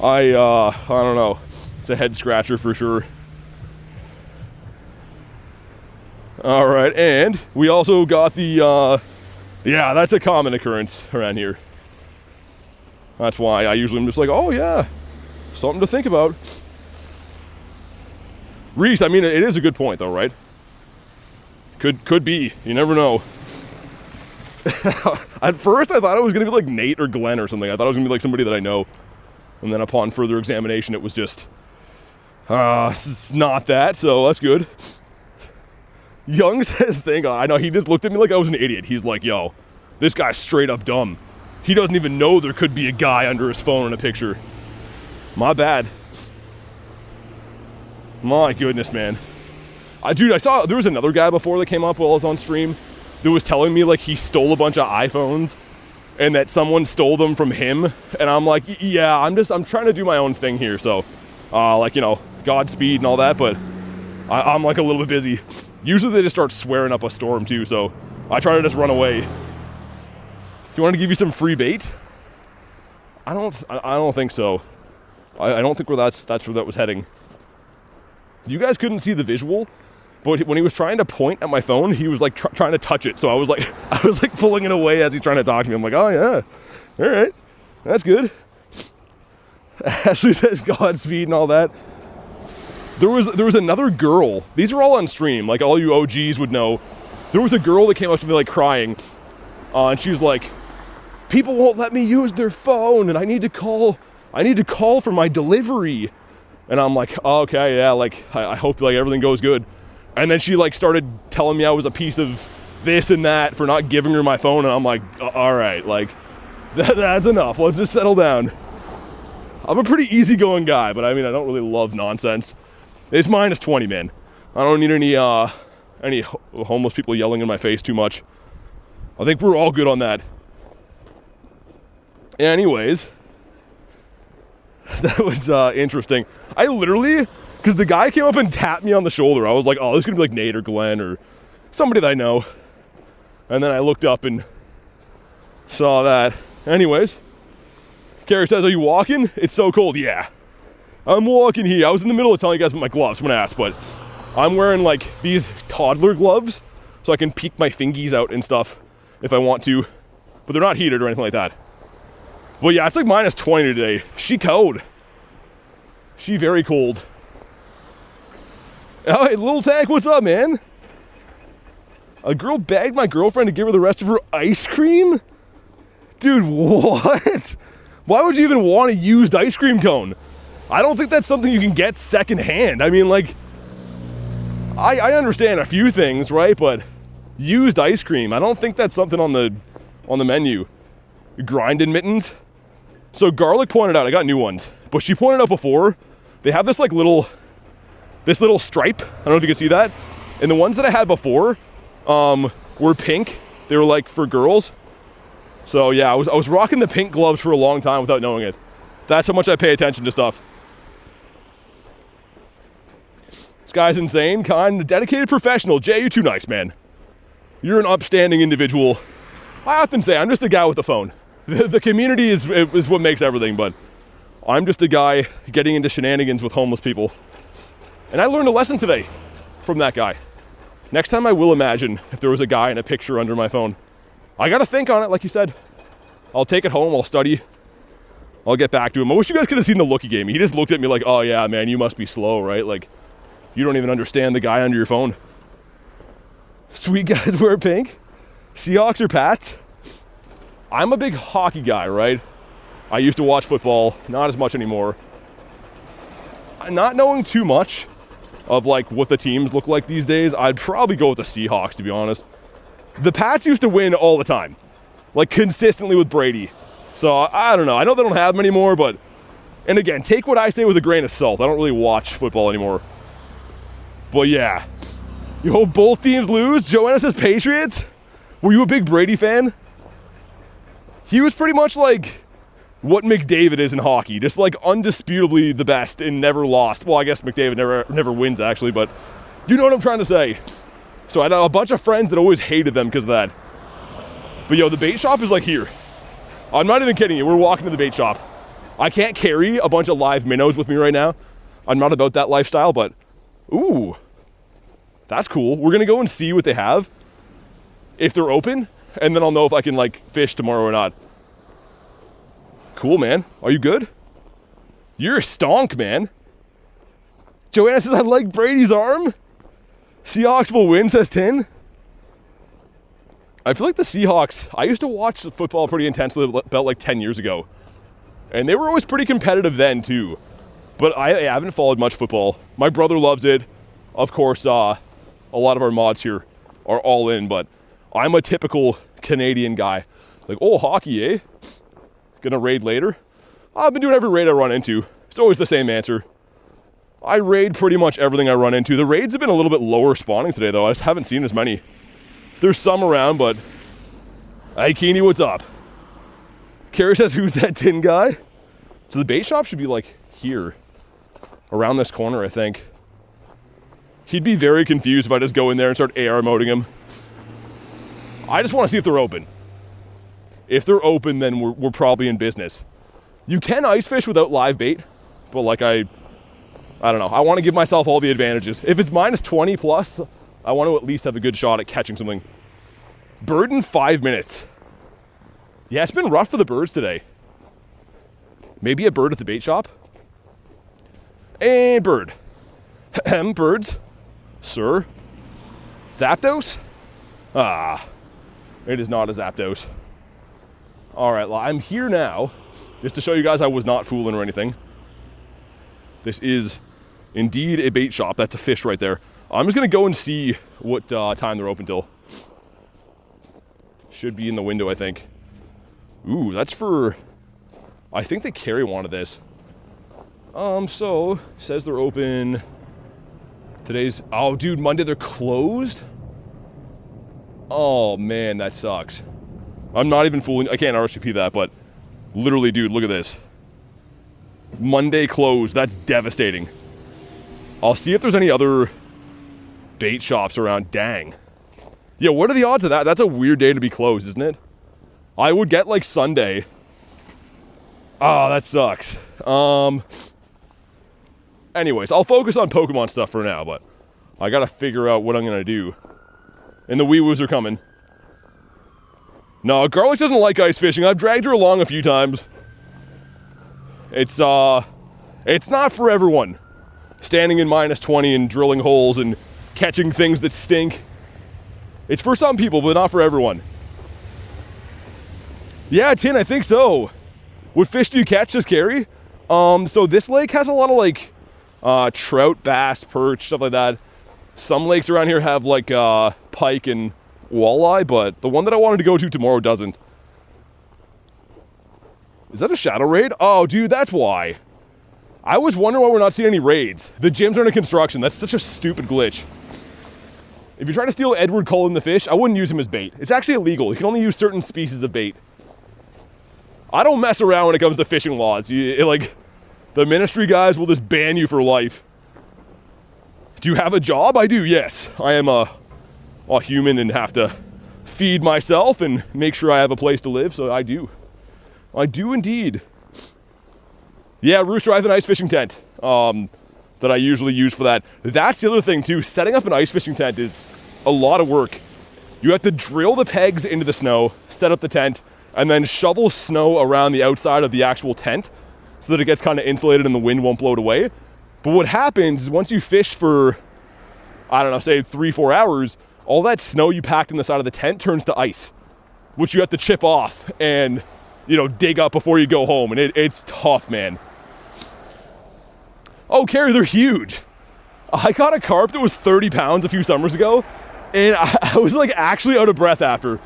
I don't know. It's a head scratcher for sure. All right, and we also got the, yeah, that's a common occurrence around here. That's why I usually am just like, oh yeah, something to think about. Reese, I mean, it is a good point though, right? Could be, you never know. At first I thought it was gonna be like Nate or Glenn or something. I thought it was gonna be like somebody that I know. And then upon further examination, it was just, it's not that, so that's good. Young says, thank God. I know, he just looked at me like I was an idiot. He's like, yo, this guy's straight up dumb. He doesn't even know there could be a guy under his phone in a picture. My bad. My goodness, man. Dude, I saw, there was another guy before that came up while I was on stream that was telling me like he stole a bunch of iPhones and that someone stole them from him. And I'm like, yeah, I'm trying to do my own thing here. So, like, you know, Godspeed and all that, but I'm like a little bit busy. Usually they just start swearing up a storm too, so I try to just run away. Do you want to give you some free bait? I don't think so. I don't think that's where that was heading. You guys couldn't see the visual, but when he was trying to point at my phone, he was like trying to touch it. So I was like pulling it away as he's trying to talk to me. I'm like, oh yeah, all right, that's good. Ashley says Godspeed and all that. There was another girl. These are all on stream, like all you OGs would know. There was a girl that came up to me like crying, and she was like, "People won't let me use their phone, and I need to call for my delivery." And I'm like, oh, okay, yeah, like I hope like everything goes good. And then she like started telling me I was a piece of this and that for not giving her my phone, and I'm like, all right, like that's enough. Let's just settle down. I'm a pretty easygoing guy, but I mean I don't really love nonsense. It's minus 20, man. I don't need any homeless people yelling in my face too much. I think we're all good on that. Anyways, that was interesting. I literally, because the guy came up and tapped me on the shoulder. I was like, oh, this is gonna be like Nate or Glenn or somebody that I know. And then I looked up and saw that. Anyways, Carrie says, are you walking? It's so cold. Yeah. I'm walking here. I was in the middle of telling you guys about my gloves when I asked, but I'm wearing like these toddler gloves so I can peek my fingies out and stuff if I want to, but they're not heated or anything like that. Well, yeah, it's like minus 20 today. She cold. She very cold. Oh, hey, Little Tank, what's up, man? A girl begged my girlfriend to give her the rest of her ice cream? Dude, what? Why would you even want a used ice cream cone? I don't think that's something you can get secondhand. I mean, like, I understand a few things, right? But used ice cream, I don't think that's something on the menu. Grindin mittens. So Garlic pointed out, I got new ones, but she pointed out before, they have this like little stripe. I don't know if you can see that. And the ones that I had before were pink. They were like for girls. So yeah, I was rocking the pink gloves for a long time without knowing it. That's how much I pay attention to stuff. This guy's insane, kind, dedicated professional. Jay, you're too nice, man. You're an upstanding individual. I often say I'm just a guy with a phone. The community is what makes everything, but I'm just a guy getting into shenanigans with homeless people. And I learned a lesson today from that guy. Next time I will imagine if there was a guy in a picture under my phone. I gotta think on it, like you said. I'll take it home, I'll study. I'll get back to him. I wish you guys could have seen the look he gave me. He just looked at me like, oh yeah, man, you must be slow, right? Like, you don't even understand the guy under your phone. Sweet guys wear pink. Seahawks or Pats? I'm a big hockey guy, right? I used to watch football, not as much anymore. Not knowing too much of like what the teams look like these days, I'd probably go with the Seahawks, to be honest. The Pats used to win all the time, like consistently with Brady. So I don't know. I know they don't have them anymore, but, and again, take what I say with a grain of salt. I don't really watch football anymore. But yeah, you hope both teams lose. Joanna says Patriots. Were you a big Brady fan? He was pretty much like what McDavid is in hockey, just like undisputably the best and never lost. Well, I guess McDavid never wins actually, but you know what I'm trying to say. So I had a bunch of friends that always hated them because of that. But yo, the bait shop is like here. I'm not even kidding you. We're walking to the bait shop. I can't carry a bunch of live minnows with me right now. I'm not about that lifestyle, but ooh, that's cool. We're gonna go and see what they have, if they're open, and then I'll know if I can like fish tomorrow or not. Cool, man. Are you good? You're a stonk, man. Joanna says, I like Brady's arm. Seahawks will win, says Tin. I feel like the Seahawks, I used to watch football pretty intensely about like 10 years ago. And they were always pretty competitive then too. But I haven't followed much football. My brother loves it. Of course, a lot of our mods here are all in, but I'm a typical Canadian guy. Like, oh, hockey, eh? Gonna raid later? I've been doing every raid I run into. It's always the same answer. I raid pretty much everything I run into. The raids have been a little bit lower spawning today, though. I just haven't seen as many. There's some around, but... Hey, Keeney, what's up? Carrie says, who's that tin guy? So the bait shop should be, like, here. Around this corner, I think. He'd be very confused if I just go in there and start AR moding him. I just want to see if they're open. If they're open, then we're probably in business. You can ice fish without live bait, but like I don't know. I want to give myself all the advantages. If it's minus 20 plus, I want to at least have a good shot at catching something. Bird in 5 minutes. Yeah, it's been rough for the birds today. Maybe a bird at the bait shop. And bird. Birds. Sir. Zapdos? Ah. It is not a Zapdos. Alright, well, I'm here now, just to show you guys I was not fooling or anything. This is indeed a bait shop. That's a fish right there. I'm just going to go and see what time they're open till. Should be in the window, I think. Ooh, that's for... I think the Carrie wanted this. So, says they're open... Today's... Oh, dude, Monday they're closed? Oh, man, that sucks. I'm not even fooling. I can't RSVP that, but literally, dude, look at this. Monday closed. That's devastating. I'll see if there's any other bait shops around. Dang. Yeah, what are the odds of that? That's a weird day to be closed, isn't it? I would get like Sunday. Oh, that sucks. Anyways, I'll focus on Pokemon stuff for now, but I gotta figure out what I'm gonna do. And the wee-woos are coming. No, Garlic doesn't like ice fishing. I've dragged her along a few times. It's not for everyone. Standing in minus 20 and drilling holes and catching things that stink. It's for some people, but not for everyone. Yeah, Tin, I think so. What fish do you catch, says Carrie? So this lake has a lot of like trout, bass, perch, stuff like that. Some lakes around here have like pike and walleye, but the one that I wanted to go to tomorrow doesn't. Is that a shadow raid? Oh, dude, that's why. I was wondering why we're not seeing any raids. The gyms are under construction. That's such a stupid glitch. If you're trying to steal Edward Cullen the fish, I wouldn't use him as bait. It's actually illegal. You can only use certain species of bait. I don't mess around when it comes to fishing laws. Like, the ministry guys will just ban you for life. Do you have a job? I do, yes. I am a human and have to feed myself and make sure I have a place to live, so I do. I do indeed. Yeah, Rooster, I have an ice fishing tent that I usually use for that. That's the other thing too. Setting up an ice fishing tent is a lot of work. You have to drill the pegs into the snow, set up the tent, and then shovel snow around the outside of the actual tent so that it gets kind of insulated and the wind won't blow it away. But what happens is once you fish for, I don't know, say 3-4 hours, all that snow you packed in the side of the tent turns to ice, which you have to chip off and, you know, dig up before you go home. And it's tough, man. Oh, Carrie, they're huge. I caught a carp that was 30 pounds a few summers ago, and I was like actually out of breath after.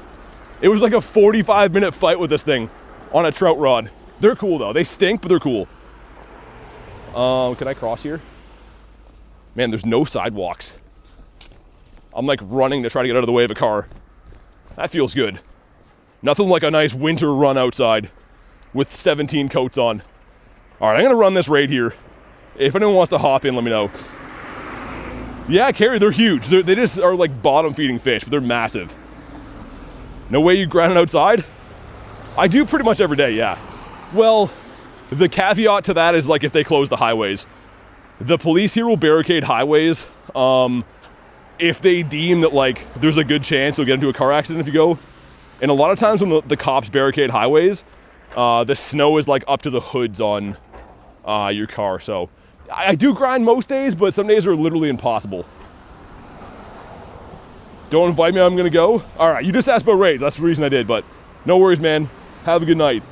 It was like a 45-minute fight with this thing on a trout rod. They're cool though. They stink, but they're cool. Can I cross here? Man, there's no sidewalks. I'm like running to try to get out of the way of a car. That feels good. Nothing like a nice winter run outside with 17 coats on. All right, I'm gonna run this raid here. If anyone wants to hop in, let me know. Yeah, Carrie, they're huge. They just are like bottom feeding fish, but they're massive. No way you grind it outside? I do pretty much every day, yeah. Well, the caveat to that is like if they close the highways. The police here will barricade highways if they deem that like there's a good chance you'll get into a car accident if you go. And a lot of times when the cops barricade highways, the snow is like up to the hoods on your car, so I do grind most days, but some days are literally impossible. Don't invite me, I'm gonna go. All right, you just asked about raids. That's the reason I did, but no worries, man. Have a good night.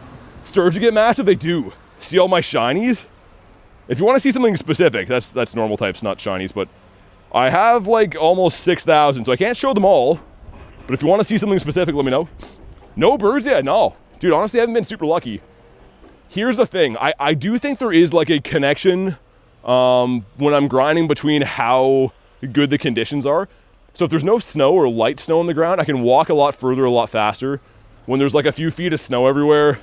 Sturgeon get massive? They do. See all my shinies? If you want to see something specific, that's normal types, not shinies, but I have like almost 6,000, so I can't show them all. But if you want to see something specific, let me know. No birds yet? No. Dude, honestly, I haven't been super lucky. Here's the thing. I do think there is like a connection when I'm grinding between how good the conditions are. So if there's no snow or light snow on the ground, I can walk a lot further, a lot faster. When there's like a few feet of snow everywhere,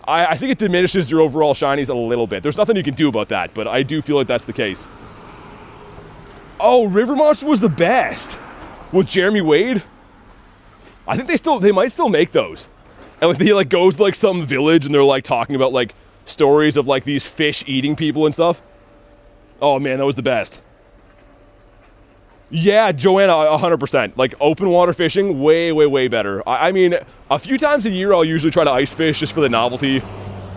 I think it diminishes your overall shinies a little bit. There's nothing you can do about that, but I do feel like that's the case. Oh, River Monster was the best with Jeremy Wade. I think they might still make those. And like he like goes to like some village and they're like talking about like stories of like these fish eating people and stuff. Oh man, that was the best. Yeah, Joanna, 100%. Like open water fishing, way, way, way better. I mean, a few times a year I'll usually try to ice fish just for the novelty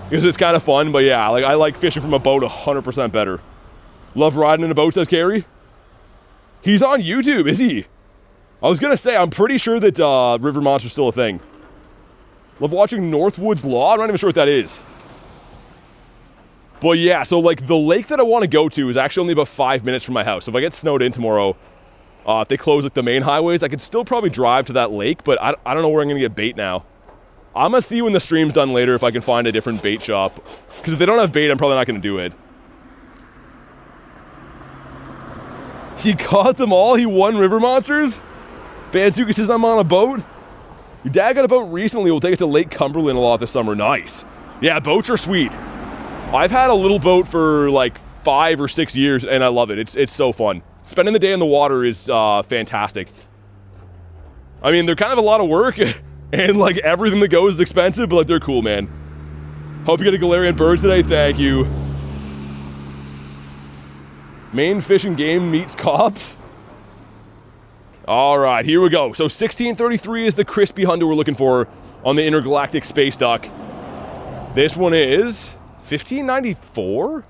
because it's kind of fun. But yeah, like I like fishing from a boat 100% better. Love riding in a boat, says Carrie. He's on YouTube, is he? I was gonna say, I'm pretty sure that River Monster's still a thing. Love watching Northwoods Law. I'm not even sure what that is. But yeah, so like the lake that I want to go to is actually only about 5 minutes from my house. So if I get snowed in tomorrow, if they close like the main highways, I could still probably drive to that lake, but I don't know where I'm gonna get bait now. I'm gonna see when the stream's done later if I can find a different bait shop. Because if they don't have bait, I'm probably not gonna do it. He caught them all? He won River Monsters? Bansuki says I'm on a boat. Your dad got a boat recently. We'll take it to Lake Cumberland a lot this summer. Nice. Yeah, boats are sweet. I've had a little boat for like 5 or 6 years and I love it. It's so fun. Spending the day in the water is fantastic. I mean, they're kind of a lot of work and like everything that goes is expensive, but like they're cool, man. Hope you get a Galarian Bird today. Thank you. Main fishing game meets cops. All right, here we go. So 1633 is the crispy hunter we're looking for on the intergalactic space duck. This one is 1594?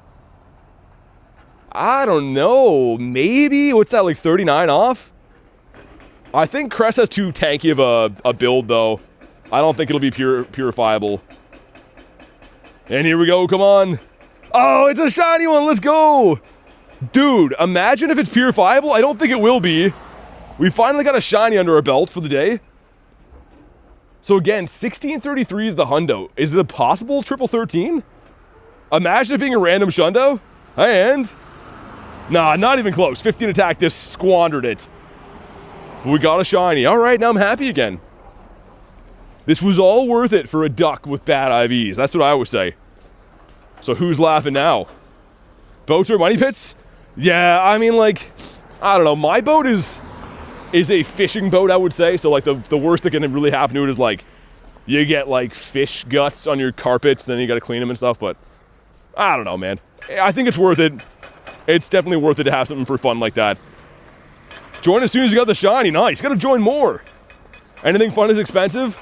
I don't know, maybe? What's that, like 39 off? I think Crest has too tanky of a build, though. I don't think it'll be purifiable. And here we go, come on. Oh, it's a shiny one. Let's go. Dude, imagine if it's purifiable. I don't think it will be. We finally got a shiny under our belt for the day. So again, 1633 is the hundo. Is it a possible triple 13? Imagine it being a random shundo. And... nah, not even close. 15 attack, just squandered it. But we got a shiny. All right, now I'm happy again. This was all worth it for a duck with bad IVs. That's what I always say. So who's laughing now? Boats or money pits? Yeah, I mean, like, I don't know. My boat is a fishing boat, I would say. So, like, the worst that can really happen to it is, like, you get, like, fish guts on your carpets, then you got to clean them and stuff. But I don't know, man. I think it's worth it. It's definitely worth it to have something for fun like that. Join as soon as you got the shiny. Nice. Got to join more. Anything fun is expensive.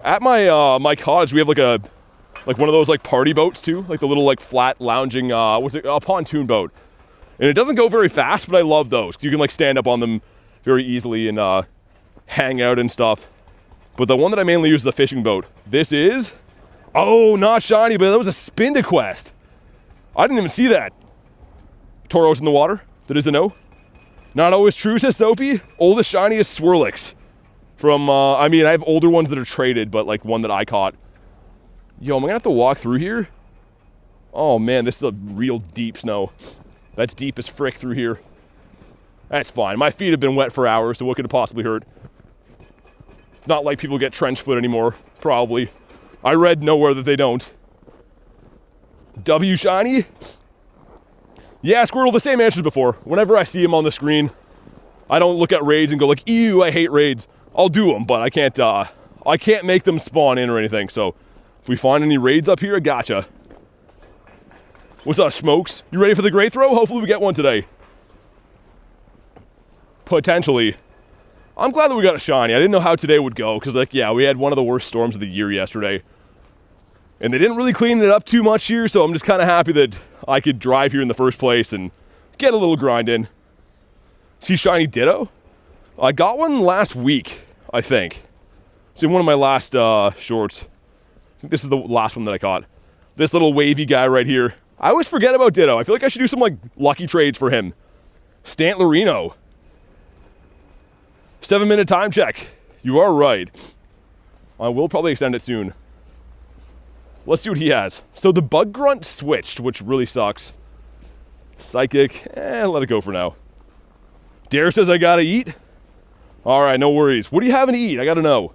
At my my cottage, we have like one of those like party boats too, like the little like flat lounging a pontoon boat. And it doesn't go very fast, but I love those. You can like stand up on them very easily and hang out and stuff. But the one that I mainly use is the fishing boat. This is, oh, not shiny, but that was a Spinda quest. I didn't even see that. Tauros in the water. That is a no. Not always true, says Soapy. Oldest shiny is Swirlix. From, I mean, I have older ones that are traded, but like one that I caught. Yo, am I gonna have to walk through here? Oh man, this is a real deep snow. That's deep as frick through here. That's fine. My feet have been wet for hours, so what could it possibly hurt? It's not like people get trench foot anymore, probably. I read nowhere that they don't. W shiny? Yeah, Squirtle, the same answers before. Whenever I see him on the screen, I don't look at raids and go like, ew, I hate raids. I'll do them, but I can't make them spawn in or anything, so if we find any raids up here, I gotcha. What's up, Smokes? You ready for the great throw? Hopefully we get one today. Potentially. I'm glad that we got a shiny. I didn't know how today would go, because like, yeah, we had one of the worst storms of the year yesterday. And they didn't really clean it up too much here, so I'm just kind of happy that I could drive here in the first place and get a little grind in. See shiny Ditto? I got one last week, I think. It's in one of my last shorts. I think this is the last one that I caught. This little wavy guy right here. I always forget about Ditto. I feel like I should do some like lucky trades for him. Stantlerino. 7-minute time check. You are right. I will probably extend it soon. Let's see what he has. So the Bug Grunt switched, which really sucks. Psychic, let it go for now. Dare says I gotta eat. All right, no worries. What do you having to eat? I gotta know.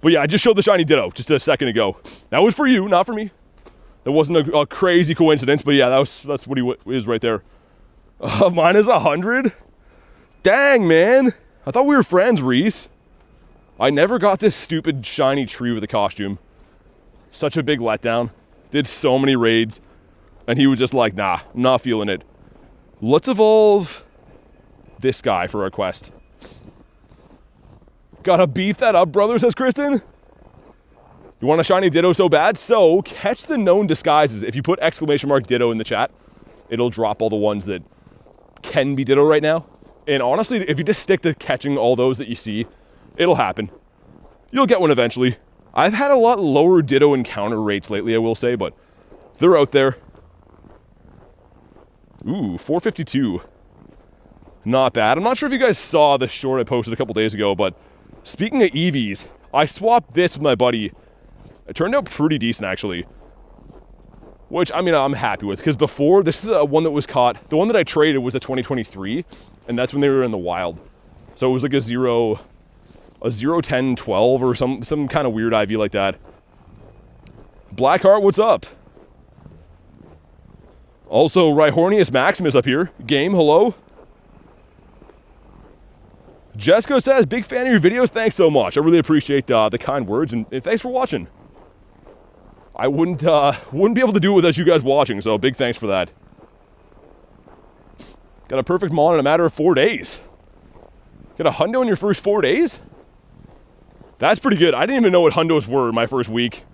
But yeah, I just showed the shiny Ditto just a second ago. That was for you, not for me. That wasn't a crazy coincidence, but yeah, that's what he is right there. Mine is 100. Dang, man. I thought we were friends, Reese. I never got this stupid shiny tree with a costume. Such a big letdown. Did so many raids. And he was just like, nah, I'm not feeling it. Let's evolve this guy for our quest. Gotta beef that up, brother, says Kristen. You want a shiny Ditto so bad? So, catch the known disguises. If you put ! Ditto in the chat, it'll drop all the ones that can be Ditto right now. And honestly, if you just stick to catching all those that you see, it'll happen. You'll get one eventually. I've had a lot lower Ditto encounter rates lately, I will say, but they're out there. Ooh, 452. Not bad. I'm not sure if you guys saw the short I posted a couple days ago, but speaking of EVs, I swapped this with my buddy. It turned out pretty decent, actually. Which, I mean, I'm happy with, because before, this is one that was caught. The one that I traded was a 2023, and that's when they were in the wild. So it was like a 0-10-12 or some kind of weird IV like that. Blackheart, what's up? Also, Rhyhornius Maximus up here. Game, hello. Jessica says, big fan of your videos. Thanks so much. I really appreciate the kind words, and thanks for watching. I wouldn't be able to do it without you guys watching, so big thanks for that. Got a perfect mon in a matter of 4 days. Got a hundo in your first 4 days? That's pretty good. I didn't even know what hundos were in my first week.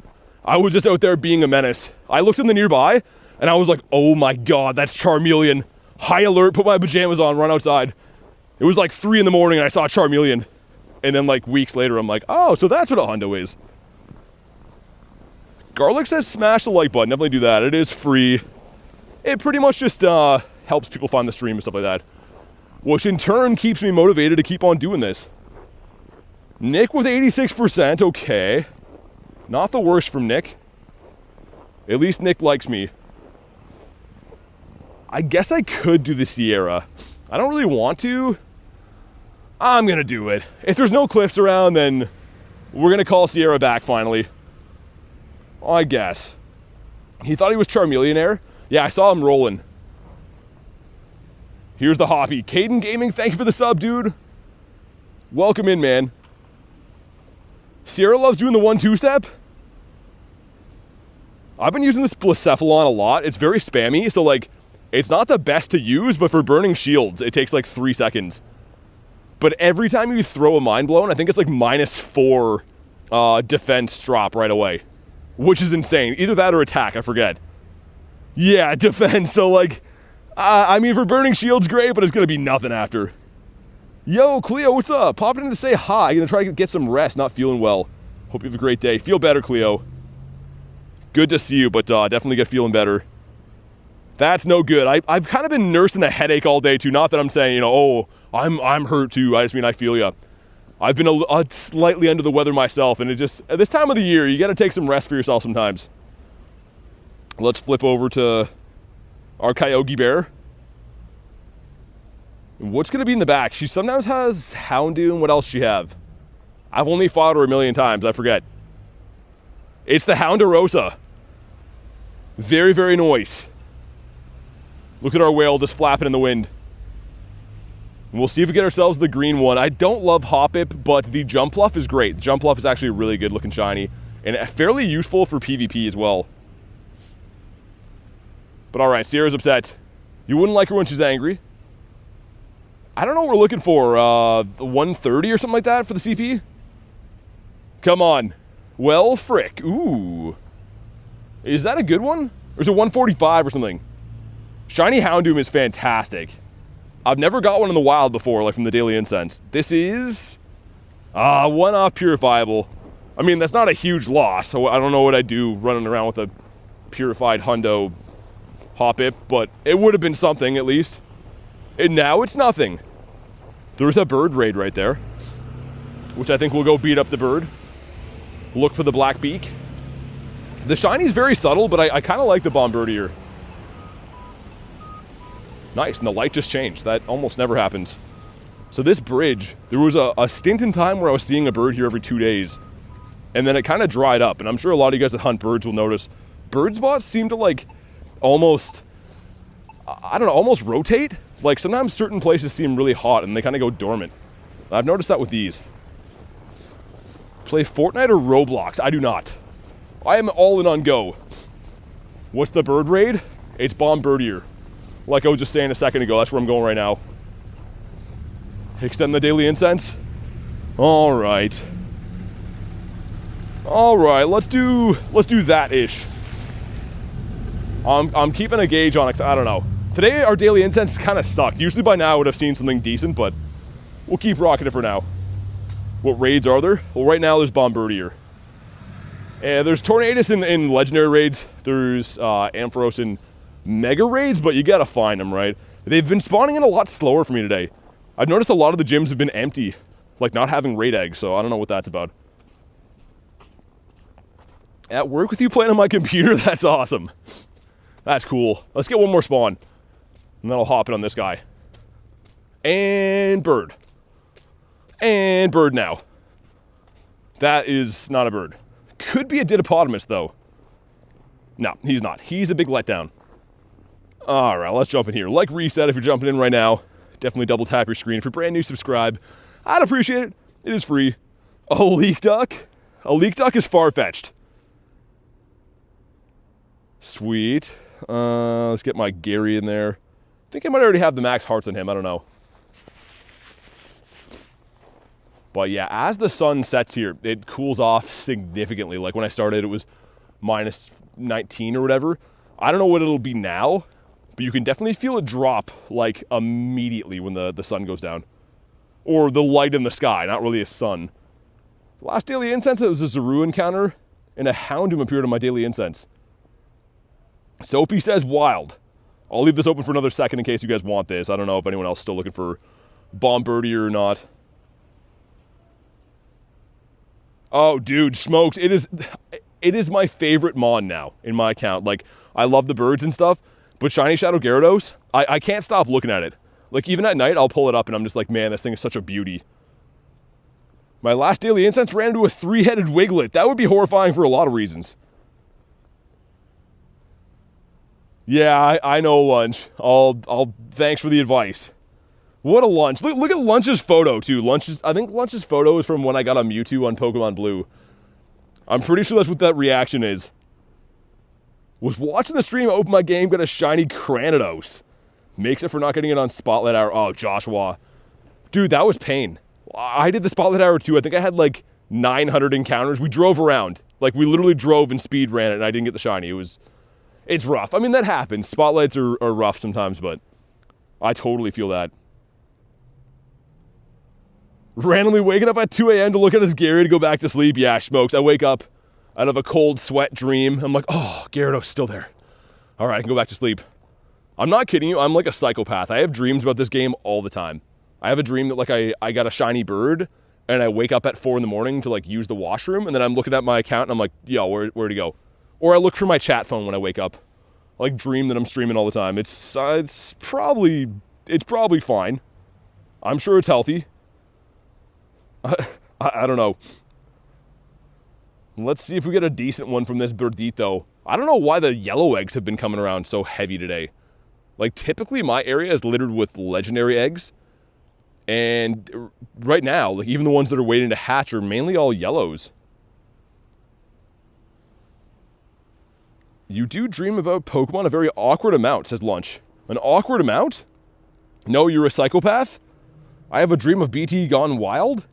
I was just out there being a menace. I looked in the nearby, and I was like, oh my god, that's Charmeleon. High alert, put my pajamas on, run outside. It was like 3 in the morning, and I saw Charmeleon. And then like weeks later, I'm like, oh, so that's what a hundo is. Garlic says smash the like button. Definitely do that. It is free. It pretty much just helps people find the stream and stuff like that, which in turn keeps me motivated to keep on doing this. Nick with 86%. Okay. Not the worst from Nick. At least Nick likes me. I guess I could do the Sierra. I don't really want to. I'm gonna do it. If there's no cliffs around, then we're gonna call Sierra back finally. I guess. He thought he was Charmeleonaire. Yeah, I saw him rolling. Here's the Hoppy. Caden Gaming, thank you for the sub, dude. Welcome in, man. Sierra loves doing the 1-2 step. I've been using this Blacephalon a lot. It's very spammy, so like, it's not the best to use, but for burning shields, it takes like 3 seconds. But every time you throw a Mind Blown, I think it's like -4 defense drop right away. Which is insane. Either that or attack, I forget. Yeah, defense, so like, I mean, for burning shields, great, but it's gonna be nothing after. Yo, Cleo, what's up? Popping in to say hi. Gonna try to get some rest, not feeling well. Hope you have a great day. Feel better, Cleo. Good to see you, but definitely get feeling better. That's no good. I've kind of been nursing a headache all day too. Not that I'm saying, you know, oh, I'm hurt too. I just mean I feel ya. I've been slightly under the weather myself, and it just, at this time of the year, you gotta take some rest for yourself sometimes. Let's flip over to our Kyogre Bear. What's gonna be in the back? She sometimes has Houndoom. What else does she have? I've only fought her a million times, I forget. It's the Hounderosa. Very, very nice. Look at our whale just flapping in the wind. And we'll see if we get ourselves the green one. I don't love Hoppip, but the Jumpluff is great. The Jumpluff is actually really good looking shiny. And fairly useful for PvP as well. But alright, Sierra's upset. You wouldn't like her when she's angry. I don't know what we're looking for. 130 or something like that for the CP? Come on. Well, frick. Ooh. Is that a good one? Or is it 145 or something? Shiny Houndoom is fantastic. I've never got one in the wild before, like from the Daily Incense. This is... one-off purifiable. I mean, that's not a huge loss, so I don't know what I'd do running around with a purified hundo Hoppip, but it would have been something at least. And now it's nothing. There's a bird raid right there, which I think we'll go beat up the bird. Look for the black beak. The shiny's very subtle, but I kind of like the Bombardier. Nice, and the light just changed. That almost never happens. So this bridge, there was a stint in time where I was seeing a bird here every 2 days, and then it kind of dried up, and I'm sure a lot of you guys that hunt birds will notice. Bird spots seem to like almost, I don't know, almost rotate. Like sometimes certain places seem really hot and they kind of go dormant. I've noticed that with these. Play Fortnite or Roblox? I do not. I am all in on Go. What's the bird raid? It's Bombardier. Like I was just saying a second ago, that's where I'm going right now. Extend the Daily Incense? Alright. Alright, let's do that-ish. I'm keeping a gauge on it, I don't know. Today our Daily Incense kind of sucked. Usually by now I would have seen something decent, but we'll keep rocking it for now. What raids are there? Well, right now there's Bombardier. And there's Tornadus in Legendary raids. There's Ampharos in Mega raids, but you gotta find them, right? They've been spawning in a lot slower for me today. I've noticed a lot of the gyms have been empty, like not having raid eggs, so I don't know what that's about. At work with you playing on my computer? That's awesome. That's cool. Let's get one more spawn. And then I'll hop in on this guy. And bird. And bird now. That is not a bird. Could be a Didopotamus, though. No, he's not. He's a big letdown. Alright, let's jump in here. Like Reset if you're jumping in right now. Definitely double tap your screen. If you're brand new, subscribe. I'd appreciate it. It is free. A leak duck? A leak duck is far-fetched. Sweet. Let's get my Gary in there. I think I might already have the max hearts on him. I don't know. But yeah, as the sun sets here, it cools off significantly. Like when I started, it was minus 19 or whatever. I don't know what it'll be now, but you can definitely feel it drop like immediately when the sun goes down. Or the light in the sky, not really a sun. Last Daily Incense, it was a Zaru encounter. and a Houndoom appeared on my Daily Incense. Soapy says wild. I'll leave this open for another second in case you guys want this. I don't know if anyone else is still looking for Bombirdier or not. Oh, dude, smokes. It is my favorite Mon now in my account. Like, I love the birds and stuff, but Shiny Shadow Gyarados, I can't stop looking at it. Like, even at night, I'll pull it up and I'm just like, man, this thing is such a beauty. My last Daily Incense ran into a 3-headed Wiglet. That would be horrifying for a lot of reasons. Yeah, I know, Lunch. I'll thanks for the advice. What a Lunch. Look at Lunch's photo, too. I think Lunch's photo is from when I got a Mewtwo on Pokemon Blue. I'm pretty sure that's what that reaction is. Was watching the stream, open my game, got a shiny Cranidos. Makes it for not getting it on Spotlight Hour. Oh, Joshua. Dude, that was pain. I did the Spotlight Hour too. I think I had like 900 encounters. We drove around. Like, we literally drove and speed ran it, and I didn't get the shiny. It's rough. I mean, that happens. Spotlights are rough sometimes, but I totally feel that. Randomly waking up at 2 a.m. to look at his Gary to go back to sleep. Yeah, smokes. I wake up out of a cold sweat dream. I'm like, oh, Gyarados still there. All right, I can go back to sleep. I'm not kidding you. I'm like a psychopath. I have dreams about this game all the time. I have a dream that like I got a shiny bird and I wake up at 4 in the morning to like use the washroom, and then I'm looking at my account and I'm like, yo, where'd he go? Or I look for my chat phone when I wake up. I like dream that I'm streaming all the time. It's probably fine. I'm sure it's healthy. I don't know. Let's see if we get a decent one from this Birdito. I don't know why the yellow eggs have been coming around so heavy today. Like, typically my area is littered with legendary eggs. And right now, like, even the ones that are waiting to hatch are mainly all yellows. You do dream about Pokemon a very awkward amount, says Lunch. An awkward amount? No, you're a psychopath? I have a dream of BT gone wild?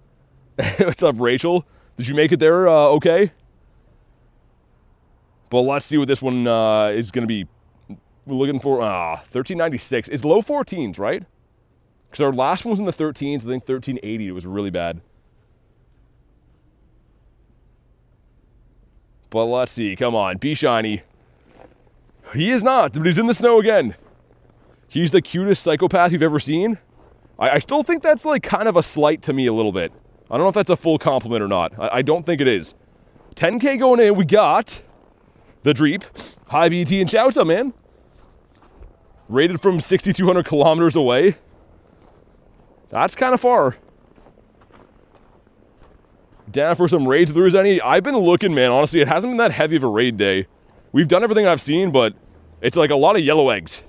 What's up, Rachel? Did you make it there okay? But let's see what this one is going to be. We're looking for 1396. It's low 14s, right? Because our last one was in the 13s. I think 1380. It was really bad. But let's see. Come on. Be shiny. He is not, but he's in the snow again. He's the cutest psychopath you've ever seen. I still think that's like kind of a slight to me a little bit. I don't know if that's a full compliment or not. I don't think it is. 10K going in. We got the Dreep. Hi, BT, and shouts out, man. Rated from 6,200 kilometers away. That's kind of far. Down for some raids if there is any. I've been looking, man. Honestly, it hasn't been that heavy of a raid day. We've done everything I've seen, but it's like a lot of yellow eggs.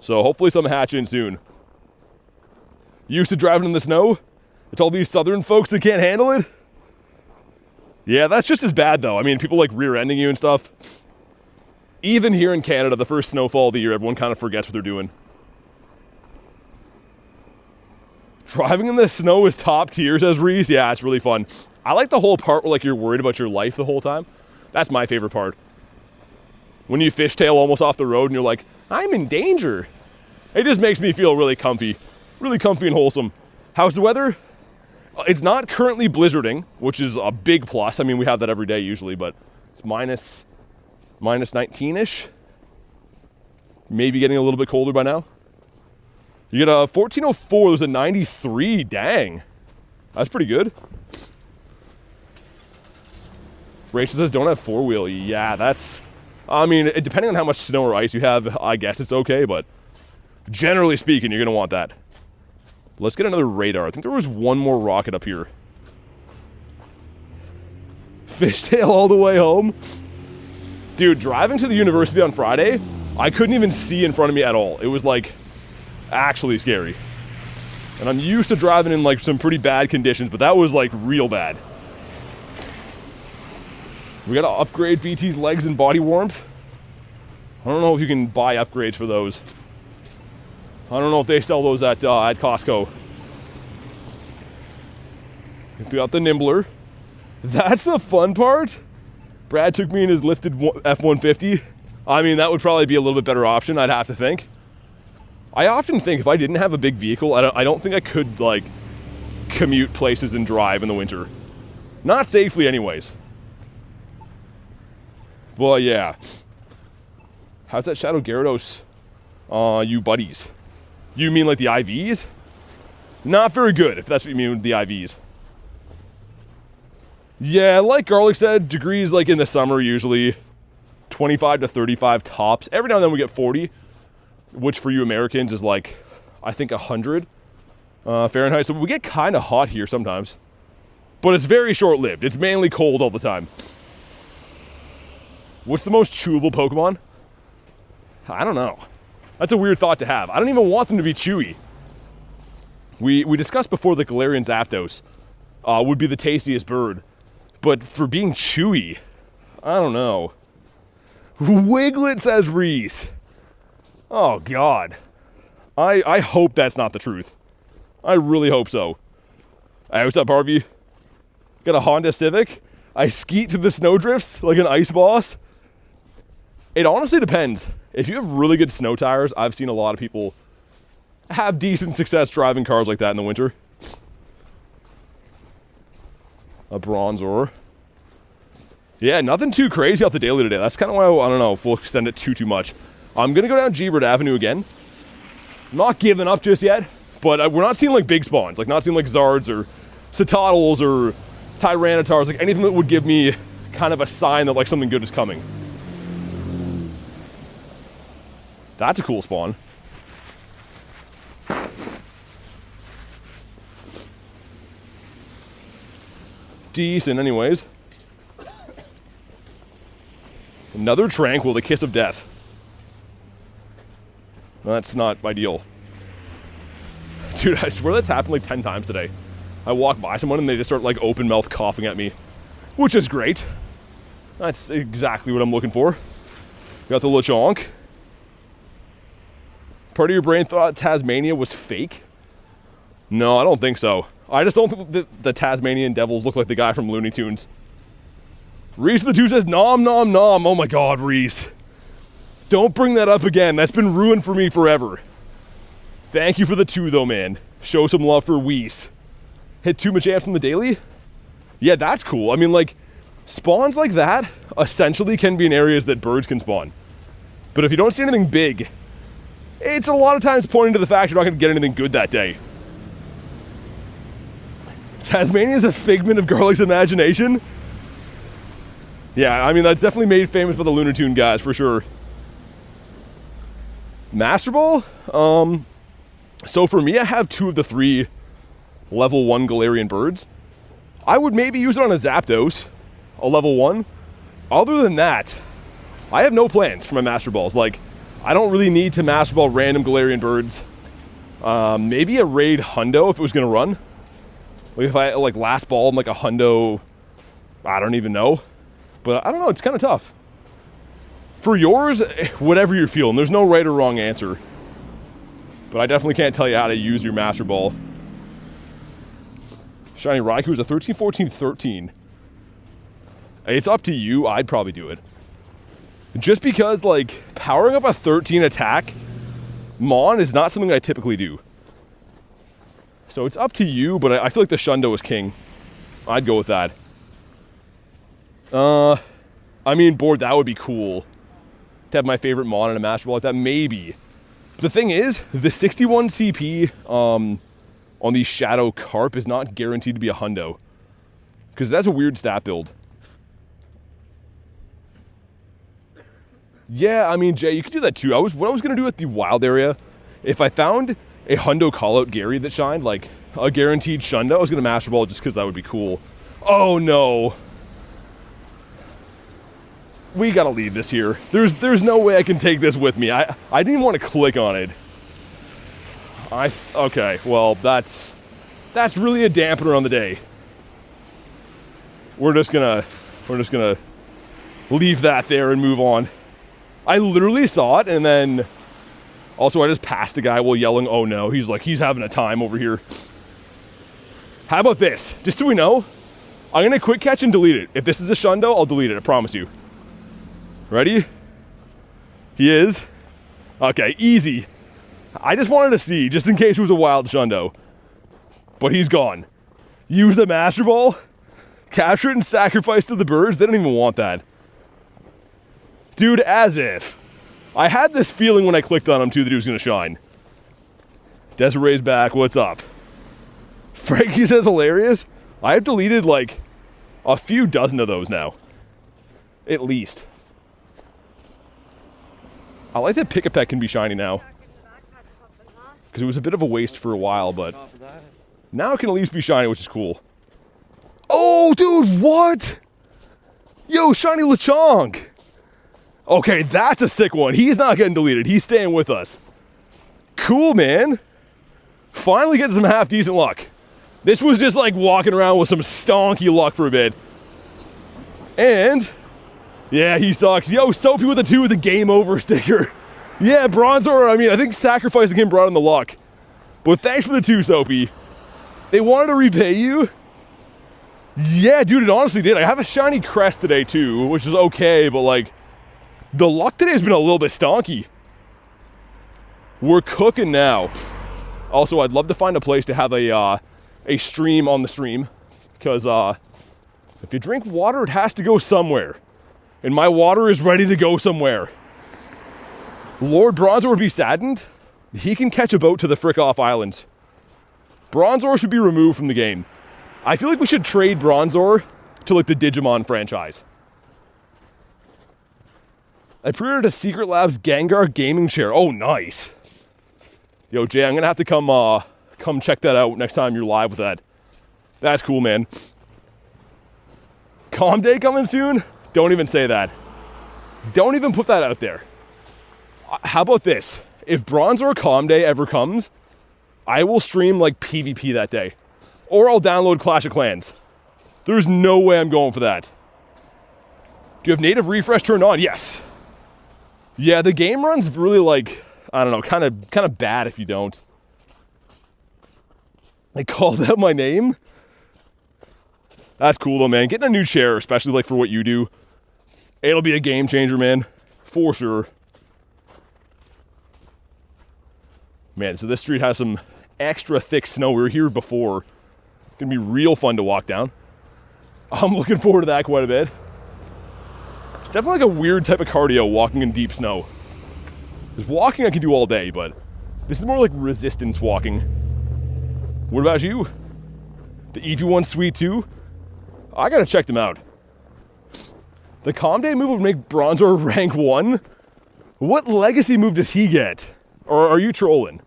So hopefully some hatch in soon. Used to driving in the snow? It's all these southern folks that can't handle it? Yeah, that's just as bad, though. I mean, people like rear-ending you and stuff. Even here in Canada, the first snowfall of the year, everyone kind of forgets what they're doing. Driving in the snow is top tier, says Reese. Yeah, it's really fun. I like the whole part where like you're worried about your life the whole time. That's my favorite part. When you fishtail almost off the road and you're like, I'm in danger. It just makes me feel really comfy. Really comfy and wholesome. How's the weather? It's not currently blizzarding, which is a big plus. I mean, we have that every day usually, but it's minus 19-ish. Maybe getting a little bit colder by now. You get a 1404, there's a 93, dang. That's pretty good. Rachel says, don't have four-wheel. Yeah, that's, I mean, depending on how much snow or ice you have, I guess it's okay, but generally speaking, you're going to want that. Let's get another radar. I think there was one more rocket up here. Fishtail all the way home. Dude, driving to the university on Friday, I couldn't even see in front of me at all. It was like actually scary. And I'm used to driving in like some pretty bad conditions, but that was like real bad. We gotta upgrade BT's legs and body warmth. I don't know if you can buy upgrades for those. I don't know if they sell those at Costco. We got the Nimbler. That's the fun part. Brad took me in his lifted F-150. I mean, that would probably be a little bit better option, I'd have to think. I often think if I didn't have a big vehicle, I don't think I could, like, commute places and drive in the winter. Not safely anyways. Well, yeah. How's that Shadow Gyarados, you buddies? You mean like the IVs? Not very good, if that's what you mean with the IVs. Yeah, like Garlic said, degrees like in the summer usually 25 to 35 tops. Every now and then we get 40, which for you Americans is like, I think 100 Fahrenheit. So we get kind of hot here sometimes. But it's very short-lived. It's mainly cold all the time. What's the most chewable Pokemon? I don't know. That's a weird thought to have. I don't even want them to be chewy. We discussed before that Galarian Zapdos would be the tastiest bird. But for being chewy, I don't know. Wiglet, says Reese. Oh, God. I hope that's not the truth. I really hope so. Hey, what's up, Harvey? Got a Honda Civic. I skeet through the snowdrifts like an ice boss. It honestly depends. If you have really good snow tires, I've seen a lot of people have decent success driving cars like that in the winter. A Bronzor. Yeah, nothing too crazy off the daily today. That's kind of why, I don't know if we'll extend it too much. I'm going to go down G-Bird Avenue again. Not giving up just yet, but we're not seeing like big spawns. Like not seeing like Zards or Citadels or Tyrannotars, like anything that would give me kind of a sign that like something good is coming. That's a cool spawn. Decent anyways. Another Tranquil, the Kiss of Death. Well, that's not ideal. Dude, I swear that's happened like 10 times today. I walk by someone and they just start like open mouth coughing at me, which is great. That's exactly what I'm looking for. Got the Lechonk. Part of your brain thought Tasmania was fake? No, I don't think so. I just don't think that the Tasmanian devils look like the guy from Looney Tunes. Reese the 2 says, nom nom nom. Oh my God, Reese. Don't bring that up again. That's been ruined for me forever. Thank you for the 2 though, man. Show some love for Weiss. Hit 2 Machamps on the daily? Yeah, that's cool. I mean, like, spawns like that essentially can be in areas that birds can spawn. But if you don't see anything big, it's a lot of times pointing to the fact you're not going to get anything good that day. Tasmania is a figment of Garlic's imagination? Yeah, I mean, that's definitely made famous by the Looney Tune guys, for sure. Master Ball? So for me, I have 2 of the 3 level 1 Galarian Birds. I would maybe use it on a Zapdos, a level 1. Other than that, I have no plans for my Master Balls. Like, I don't really need to Master Ball random Galarian Birds. Maybe a raid hundo if it was going to run. Like if I like last ball, I'm like a hundo, I don't even know. But I don't know, it's kind of tough. For yours, whatever you're feeling, there's no right or wrong answer. But I definitely can't tell you how to use your Master Ball. Shiny Raikou is a 13, 14, 13. It's up to you, I'd probably do it. Just because, like, powering up a 13 attack, Mon is not something I typically do. So it's up to you, but I feel like the Shundo is king. I'd go with that. I mean, board, that would be cool. To have my favorite Mon in a Master Ball like that, maybe. But the thing is, the 61 CP on the Shadow Carp is not guaranteed to be a hundo. Because that's a weird stat build. Yeah, I mean, Jay, you could do that too. What I was going to do at the wild area, if I found a hundo callout Gary that shined, like a guaranteed shundo, I was going to Master Ball just because that would be cool. Oh, no. We got to leave this here. There's no way I can take this with me. I didn't even want to click on it. Okay, well, that's really a dampener on the day. We're just gonna leave that there and move on. I literally saw it, and then also I just passed a guy while yelling, oh no, he's having a time over here. How about this? Just so we know, I'm gonna quick catch and delete it. If this is a shundo, I'll delete it, I promise you. Ready? He is. Okay, easy. I just wanted to see, just in case it was a wild shundo. But he's gone. Use the Master Ball, capture it and sacrifice to the birds. They don't even want that. Dude, as if. I had this feeling when I clicked on him, too, that he was going to shine. Desiree's back. What's up? Frankie says hilarious. I have deleted, like, a few dozen of those now. At least. I like that Pick-a-Peck can be shiny now. Because it was a bit of a waste for a while, but now it can at least be shiny, which is cool. Oh, dude, what? Yo, shiny Lechonk. Okay, that's a sick one. He's not getting deleted. He's staying with us. Cool, man. Finally getting some half-decent luck. This was just like walking around with some stonky luck for a bit. And, yeah, he sucks. Yo, Soapy with the 2 with the game over sticker. Yeah, Bronzor, I mean, I think sacrificing him brought in the luck. But thanks for the 2, Soapy. They wanted to repay you? Yeah, dude, it honestly did. I have a shiny crest today, too, which is okay, but, like, the luck today has been a little bit stonky. We're cooking now. Also, I'd love to find a place to have a stream on the stream, because if you drink water, it has to go somewhere. And my water is ready to go somewhere. Lord Bronzor would be saddened. He can catch a boat to the frick off islands. Bronzor should be removed from the game. I feel like we should trade Bronzor to like the Digimon franchise. I pre-ordered a Secret Labs Gengar gaming chair. Oh, nice. Yo, Jay, I'm gonna have to come check that out next time you're live with that. That's cool, man. Calm Day coming soon? Don't even say that. Don't even put that out there. How about this? If Bronzor Calm Day ever comes, I will stream like PvP that day. Or I'll download Clash of Clans. There's no way I'm going for that. Do you have native refresh turned on? Yes. Yeah, the game runs really like, I don't know, kind of bad if you don't. They called out my name? That's cool though, man. Getting a new chair, especially like for what you do, it'll be a game changer, man. For sure. Man, so this street has some extra thick snow. We were here before. It's gonna be real fun to walk down. I'm looking forward to that quite a bit. It's definitely like a weird type of cardio, walking in deep snow. Because walking I can do all day, but this is more like resistance walking. What about you? The Eevee one's sweet too? I gotta check them out. The Calm Day move would make Bronzor rank 1? What legacy move does he get? Or are you trolling?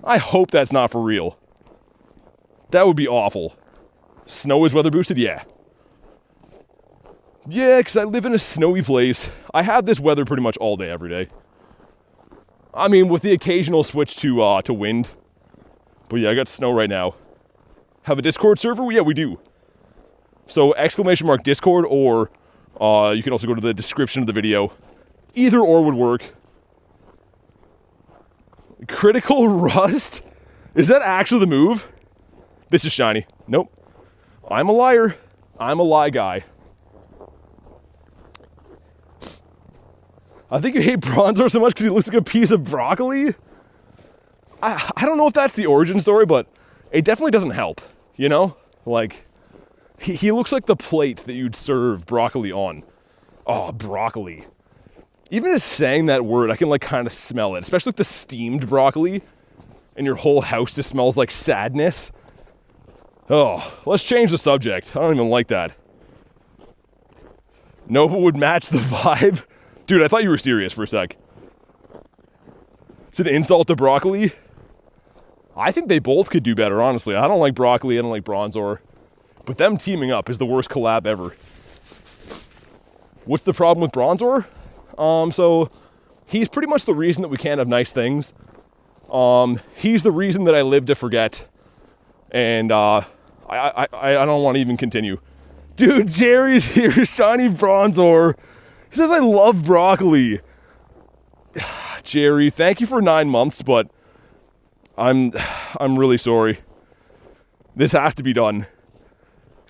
I hope that's not for real. That would be awful. Snow is weather boosted? Yeah. Yeah, because I live in a snowy place. I have this weather pretty much all day, every day. I mean, with the occasional switch to wind. But yeah, I got snow right now. Have a Discord server? Yeah, we do. So, !Discord, or you can also go to the description of the video. Either or would work. Critical Rust? Is that actually the move? This is shiny. Nope. I'm a liar. I'm a lie guy. I think you hate Bronzor so much because he looks like a piece of broccoli. I don't know if that's the origin story, but it definitely doesn't help, you know? Like, he looks like the plate that you'd serve broccoli on. Oh, broccoli. Even just saying that word, I can like kind of smell it, especially like the steamed broccoli, and your whole house just smells like sadness. Oh, let's change the subject. I don't even like that. Nova would match the vibe. Dude, I thought you were serious for a sec. It's an insult to broccoli. I think they both could do better, honestly. I don't like broccoli, I don't like Bronzor. But them teaming up is the worst collab ever. What's the problem with Bronzor? So he's pretty much the reason that we can't have nice things. He's the reason that I live to forget. And I don't want to even continue. Dude, Jerry's here, shiny Bronzor. He says I love broccoli. Jerry, thank you for 9 months, but I'm really sorry. This has to be done.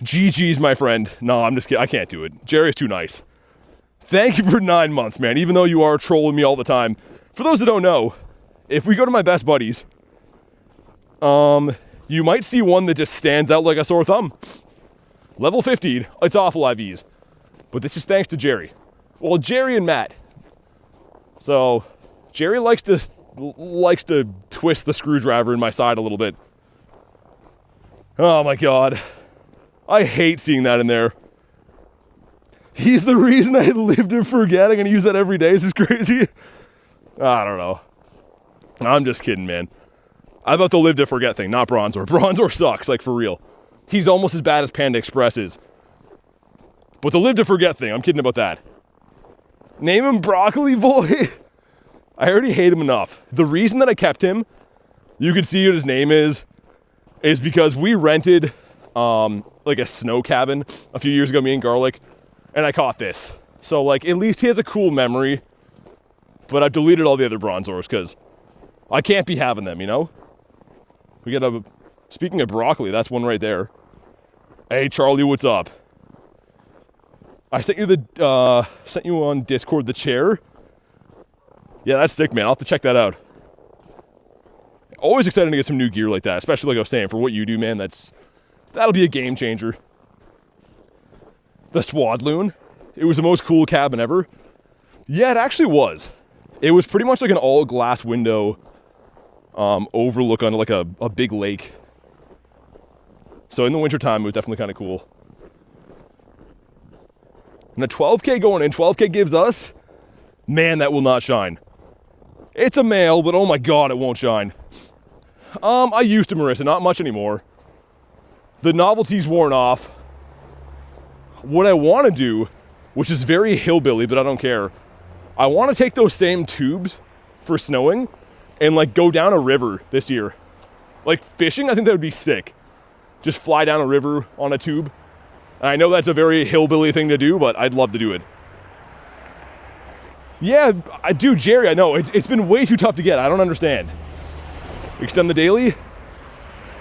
GG's, my friend. No, I'm just kidding. I can't do it. Jerry's too nice. Thank you for 9 months, man, even though you are trolling me all the time. For those that don't know, if we go to my best buddies, you might see one that just stands out like a sore thumb. Level 15, it's awful IVs. But this is thanks to Jerry. Well, Jerry and Matt. So, Jerry likes to twist the screwdriver in my side a little bit. Oh my god. I hate seeing that in there. He's the reason I lived in forgetting and use that every day. This is crazy. I don't know. I'm just kidding, man. I'm about the live to forget thing, not Bronzor. Bronzor sucks, like for real. He's almost as bad as Panda Express is. But the live to forget thing, I'm kidding about that. Name him Broccoli Boy. I already hate him enough. The reason that I kept him, you can see what his name is because we rented like a snow cabin a few years ago, me and Garlic, and I caught this. So like at least he has a cool memory, but I've deleted all the other Bronzors because I can't be having them, you know? We got a, speaking of broccoli, that's one right there. Hey Charlie, what's up? I sent you on Discord the chair. Yeah, that's sick, man. I'll have to check that out. Always excited to get some new gear like that, especially like I was saying, for what you do, man, that'll be a game changer. The Swadloon, it was the most cool cabin ever. Yeah, it actually was. It was pretty much like an all glass window overlook on like a big lake. So in the wintertime, it was definitely kind of cool. And a 12K going in, 12K gives us, man, that will not shine. It's a male, but oh my god, it won't shine. I used to Marissa, not much anymore. The novelty's worn off. What I want to do, which is very hillbilly, but I don't care, I want to take those same tubes for snowing and like go down a river this year. Like fishing, I think that would be sick. Just fly down a river on a tube. And I know that's a very hillbilly thing to do, but I'd love to do it. Yeah, I do, Jerry, I know. It's been way too tough to get. I don't understand. Extend the daily?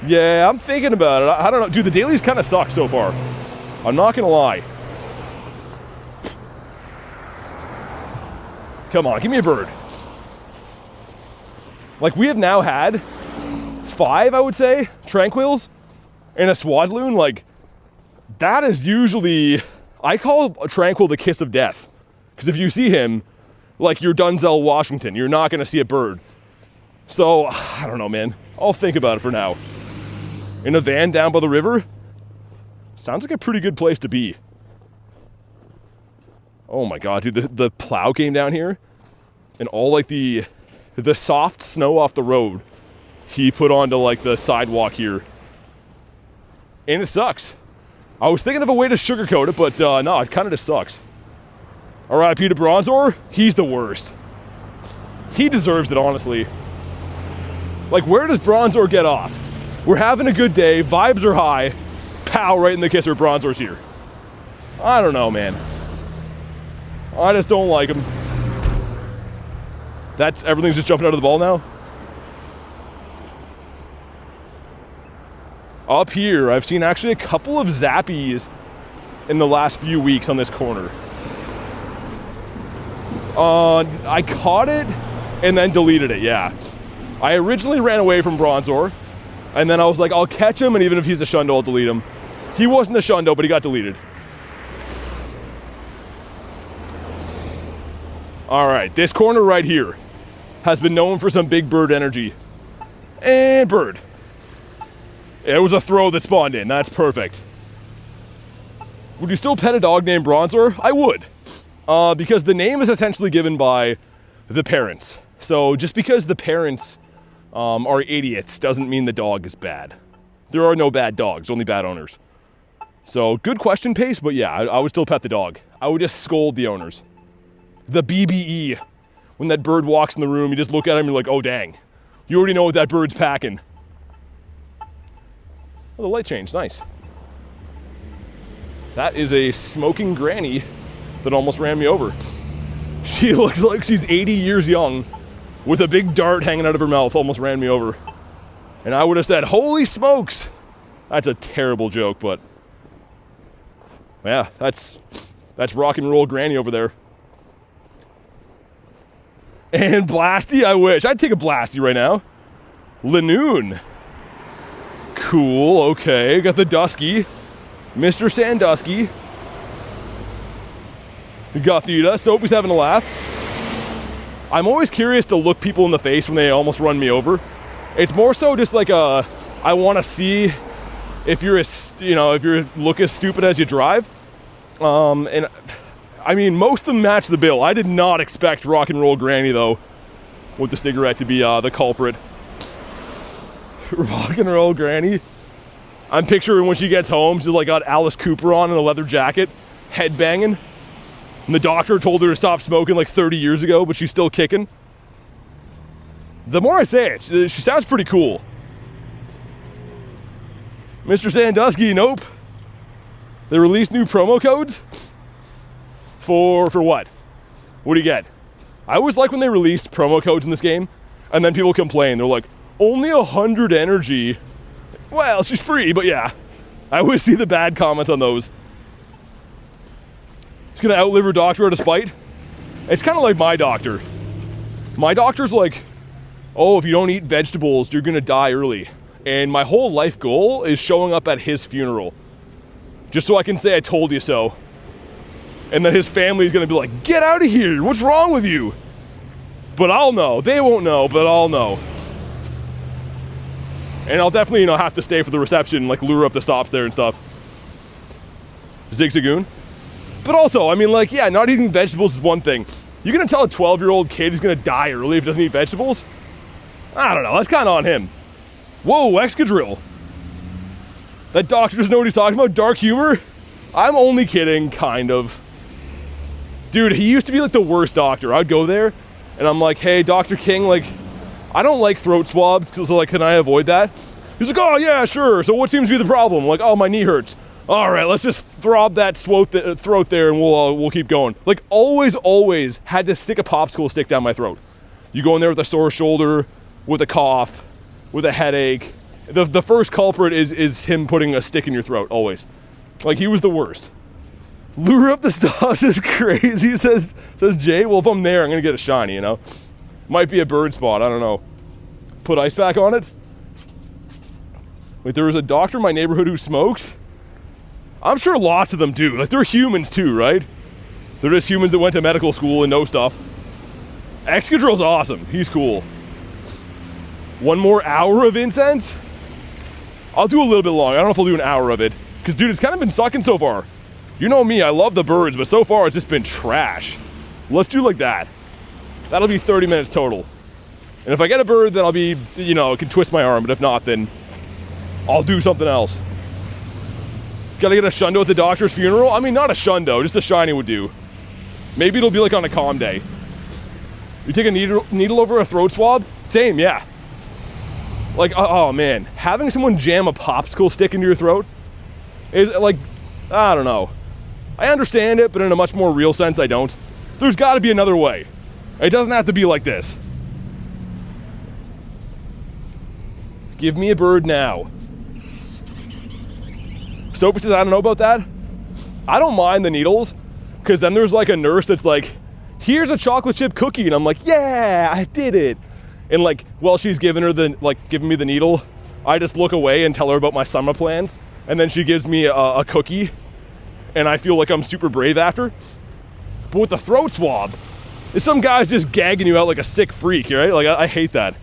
Yeah, I'm thinking about it. I don't know. Dude, the dailies kind of suck so far. I'm not going to lie. Come on, give me a bird. Like, we have now had 5, I would say, Tranquils and a Swadloon. Like, that is usually, I call a Tranquil the kiss of death. Because if you see him, like you're Denzel Washington, you're not going to see a bird. So, I don't know, man. I'll think about it for now. In a van down by the river? Sounds like a pretty good place to be. Oh my god, dude, the plow came down here. And all like the soft snow off the road, he put onto like the sidewalk here. And it sucks. I was thinking of a way to sugarcoat it, but no, it kind of just sucks. R.I.P. to Bronzor, he's the worst. He deserves it, honestly. Like, where does Bronzor get off? We're having a good day, vibes are high, pow, right in the kisser, Bronzor's here. I don't know, man. I just don't like him. Everything's just jumping out of the ball now? Up here, I've seen actually a couple of zappies in the last few weeks on this corner. I caught it and then deleted it, yeah. I originally ran away from Bronzor, and then I was like, I'll catch him, and even if he's a shundo, I'll delete him. He wasn't a shundo, but he got deleted. All right, this corner right here has been known for some big bird energy. And bird. It was a throw that spawned in, that's perfect. Would you still pet a dog named Bronzor? I would. Because the name is essentially given by the parents. So just because the parents are idiots doesn't mean the dog is bad. There are no bad dogs, only bad owners. So good question, Pace, but yeah, I would still pet the dog. I would just scold the owners. The BBE. When that bird walks in the room, you just look at him and you're like, oh dang. You already know what that bird's packing. Oh, the light changed, nice. That is a smoking granny that almost ran me over. She looks like she's 80 years young with a big dart hanging out of her mouth, almost ran me over. And I would have said, holy smokes! That's a terrible joke, but yeah, that's rock and roll granny over there. And Blasty, I wish. I'd take a Blasty right now. Lanoon. Cool, okay. Got the Dusky. Mr. Sandusky. Gothita. Soapy's having a laugh. I'm always curious to look people in the face when they almost run me over. It's more so just like I want to see if you're if you look as stupid as you drive. And I mean, most of them match the bill. I did not expect Rock and Roll Granny though, with the cigarette, to be the culprit. Rock and Roll Granny. I'm picturing when she gets home, she's like got Alice Cooper on in a leather jacket, head banging. And the doctor told her to stop smoking like 30 years ago, but she's still kicking. The more I say it, she sounds pretty cool. Mr. Sandusky, nope. They released new promo codes? For what? What do you get? I always like when they release promo codes in this game, and then people complain. They're like, only 100 energy. Well, she's free, but yeah. I always see the bad comments on those. She's gonna outlive her doctor out of spite. It's kind of like my doctor. My doctor's like, oh, if you don't eat vegetables, you're gonna die early. And my whole life goal is showing up at his funeral. Just so I can say I told you so. And then his family's gonna be like, get out of here, what's wrong with you? But I'll know. They won't know, but I'll know. And I'll definitely, have to stay for the reception, like lure up the stops there and stuff. Zigzagoon. But also, I mean, like, yeah, not eating vegetables is one thing. You're gonna tell a 12-year-old kid he's gonna die early if he doesn't eat vegetables? I don't know, that's kind of on him. Whoa, Excadrill. That doctor doesn't know what he's talking about? Dark humor? I'm only kidding, kind of. Dude, he used to be like the worst doctor. I'd go there, and I'm like, hey, Dr. King, like, I don't like throat swabs, so like, can I avoid that? He's like, oh yeah, sure, so what seems to be the problem? I'm like, oh, my knee hurts. All right, let's just throb that throat there, and we'll keep going. Like, always had to stick a popsicle stick down my throat. You go in there with a sore shoulder, with a cough, with a headache. The first culprit is him putting a stick in your throat, always. Like, he was the worst. Lure up the stops is crazy, says Jay. Well, if I'm there, I'm gonna get a shiny, Might be a bird spot, I don't know. Put ice pack on it? Wait, there was a doctor in my neighborhood who smokes? I'm sure lots of them do. Like, they're humans too, right? They're just humans that went to medical school and know stuff. Excadrill's awesome. He's cool. One more hour of incense? I'll do a little bit long. I don't know if I'll do an hour of it. Because, dude, it's kind of been sucking so far. You know me, I love the birds, but so far it's just been trash. Let's do like that. That'll be 30 minutes total. And if I get a bird, then I'll be, I can twist my arm. But if not, then I'll do something else. Gotta get a shundo at the doctor's funeral? I mean, not a shundo, just a shiny would do. Maybe it'll be like on a calm day. You take a needle over a throat swab? Same, yeah. Like, oh man, having someone jam a popsicle stick into your throat is like, I don't know. I understand it, but in a much more real sense, I don't. There's gotta be another way. It doesn't have to be like this. Give me a bird now. Soapy says, I don't know about that. I don't mind the needles, because then there's like a nurse that's like, here's a chocolate chip cookie, and I'm like, yeah, I did it. And like, while she's giving me the needle, I just look away and tell her about my summer plans, and then she gives me a cookie, and I feel like I'm super brave after. But with the throat swab, if some guy's just gagging you out like a sick freak, right? Like, I hate that.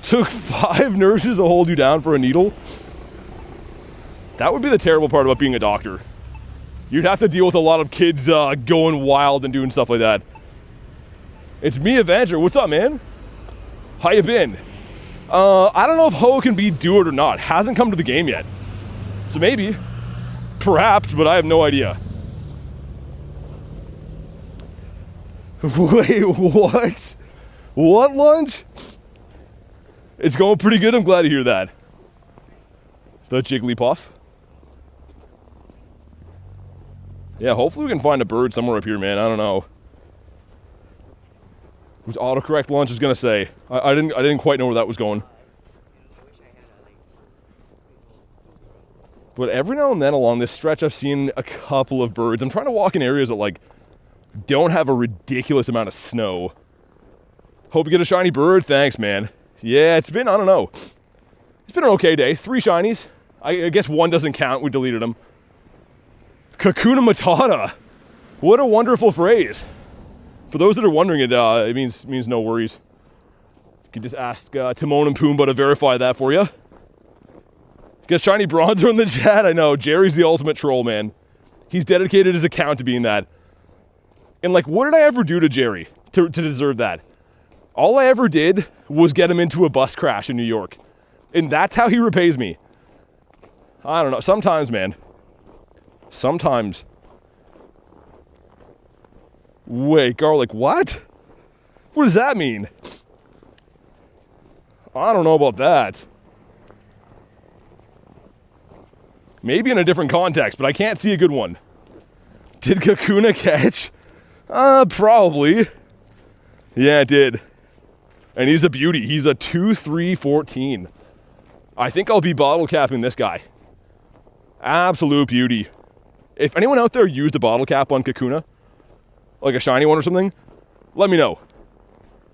Took 5 nurses to hold you down for a needle? That would be the terrible part about being a doctor. You'd have to deal with a lot of kids going wild and doing stuff like that. It's me, Avenger. What's up, man? How you been? I don't know if Ho can be do it or not. Hasn't come to the game yet. So maybe. Perhaps, but I have no idea. Wait, what? What lunch? It's going pretty good. I'm glad to hear that. The Jigglypuff. Yeah, hopefully we can find a bird somewhere up here, man. I don't know. Whose autocorrect launch is gonna say? I didn't quite know where that was going. But every now and then along this stretch, I've seen a couple of birds. I'm trying to walk in areas that like don't have a ridiculous amount of snow. Hope you get a shiny bird. Thanks, man. Yeah, it's been, I don't know. It's been an okay day. 3 shinies. I guess one doesn't count. We deleted him. Kakuna Matata. What a wonderful phrase. For those that are wondering it means no worries. You can just ask Timon and Pumbaa to verify that for you. Got Shiny Bronzer in the chat. I know. Jerry's the ultimate troll, man. He's dedicated his account to being that. And, like, what did I ever do to Jerry to deserve that? All I ever did was get him into a bus crash in New York. And that's how he repays me. I don't know. Sometimes, man. Sometimes. Wait, garlic, what? What does that mean? I don't know about that. Maybe in a different context, but I can't see a good one. Did Kakuna catch? Probably. Yeah, it did. And he's a beauty. He's a 2-3-14. I think I'll be bottle capping this guy. Absolute beauty. If anyone out there used a bottle cap on Kakuna, like a shiny one or something, let me know.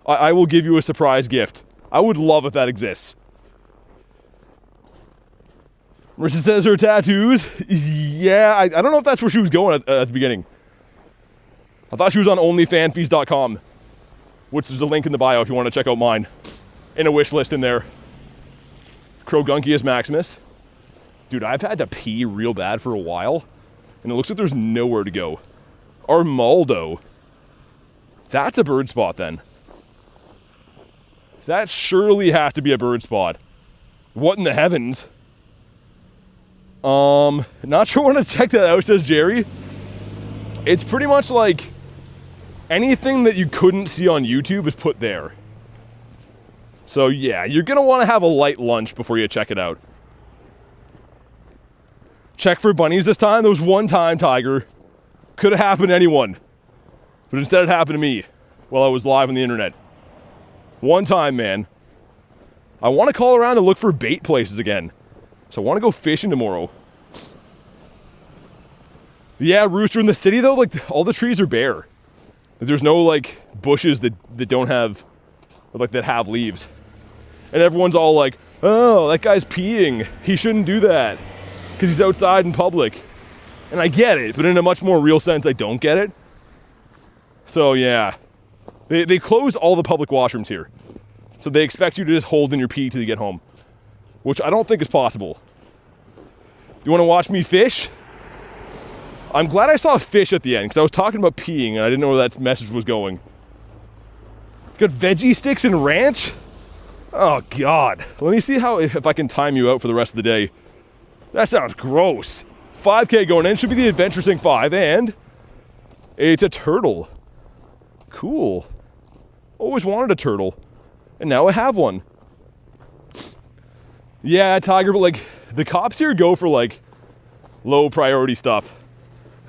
I will give you a surprise gift. I would love if that exists. Marissa says her tattoos. Yeah, I don't know if that's where she was going at the beginning. I thought she was on onlyfanfees.com, which is a link in the bio if you want to check out mine. And a wish list in there. Crogunkius Maximus. Dude, I've had to pee real bad for a while, and it looks like there's nowhere to go. Armaldo. That's a bird spot then. That surely has to be a bird spot. What in the heavens? Not sure when to check that out, says Jerry. It's pretty much like anything that you couldn't see on YouTube is put there. So yeah, you're gonna want to have a light lunch before you check it out. Check for bunnies this time. There was one time, Tiger. Could have happened to anyone. But instead it happened to me while I was live on the internet. One time, man. I want to call around to look for bait places again. So I want to go fishing tomorrow. Yeah, Rooster in the city though, like all the trees are bare. There's no like bushes that don't have, like that have leaves. And everyone's all like, oh, that guy's peeing. He shouldn't do that because he's outside in public. And I get it, but in a much more real sense, I don't get it. So yeah, they closed all the public washrooms here. So they expect you to just hold in your pee till you get home, which I don't think is possible. You want to watch me fish? I'm glad I saw a fish at the end, because I was talking about peeing, and I didn't know where that message was going. Got veggie sticks and ranch? Oh, God. Let me see if I can time you out for the rest of the day. That sounds gross. 5K going in. Should be the Adventure Sync 5, and it's a turtle. Cool. Always wanted a turtle, and now I have one. Yeah, Tiger, but like, the cops here go for like low priority stuff.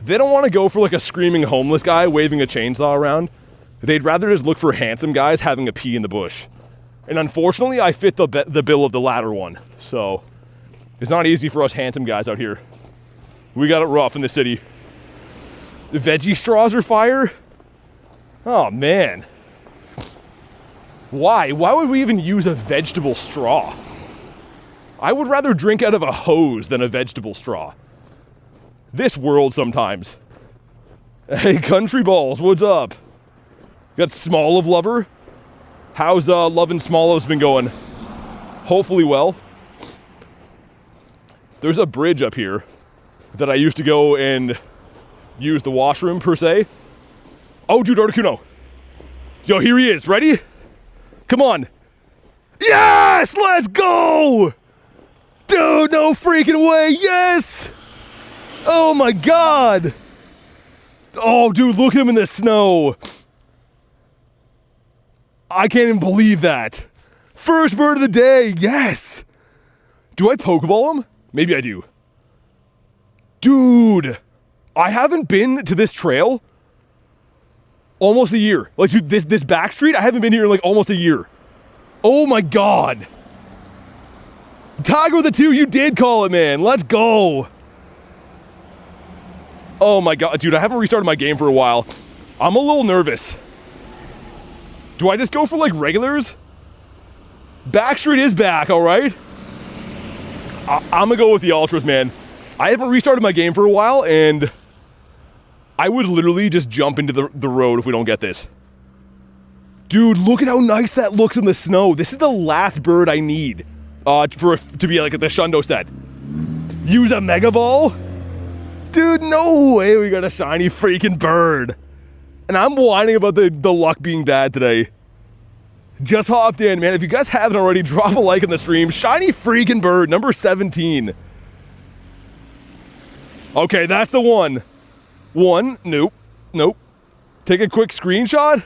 They don't want to go for like a screaming homeless guy waving a chainsaw around. They'd rather just look for handsome guys having a pee in the bush. And unfortunately, I fit the bill of the latter one. So it's not easy for us handsome guys out here. We got it rough in the city. The veggie straws are fire? Oh man. Why? Why would we even use a vegetable straw? I would rather drink out of a hose than a vegetable straw. This world sometimes. Hey, Country Balls, what's up? Got Small of Lover? How's Love and Smallow's been going? Hopefully well. There's a bridge up here that I used to go and use the washroom, per se. Oh, dude, Articuno. Yo, here he is. Ready? Come on. Yes! Let's go! Dude, no freaking way. Yes! Oh, my God. Oh, dude, look at him in the snow. I can't even believe that. First bird of the day. Yes. Do I Pokeball him? Maybe I do. Dude, I haven't been to this trail almost a year. Like, dude, this back street, I haven't been here in like almost a year. Oh my God. Tiger with the 2, you did call it, man. Let's go. Oh my God, dude, I haven't restarted my game for a while. I'm a little nervous. Do I just go for like regulars? Backstreet is back, all right? I'm gonna go with the Ultras, man. I haven't restarted my game for a while, and I would literally just jump into the road if we don't get this. Dude, look at how nice that looks in the snow. This is the last bird I need to be like the Shundo set. Use a Mega Ball? Dude, no way we got a shiny freaking bird. And I'm whining about the luck being bad today. Just hopped in, man. If you guys haven't already, drop a like on the stream. Shiny freaking bird, number 17. Okay, that's the one. Nope. Take a quick screenshot?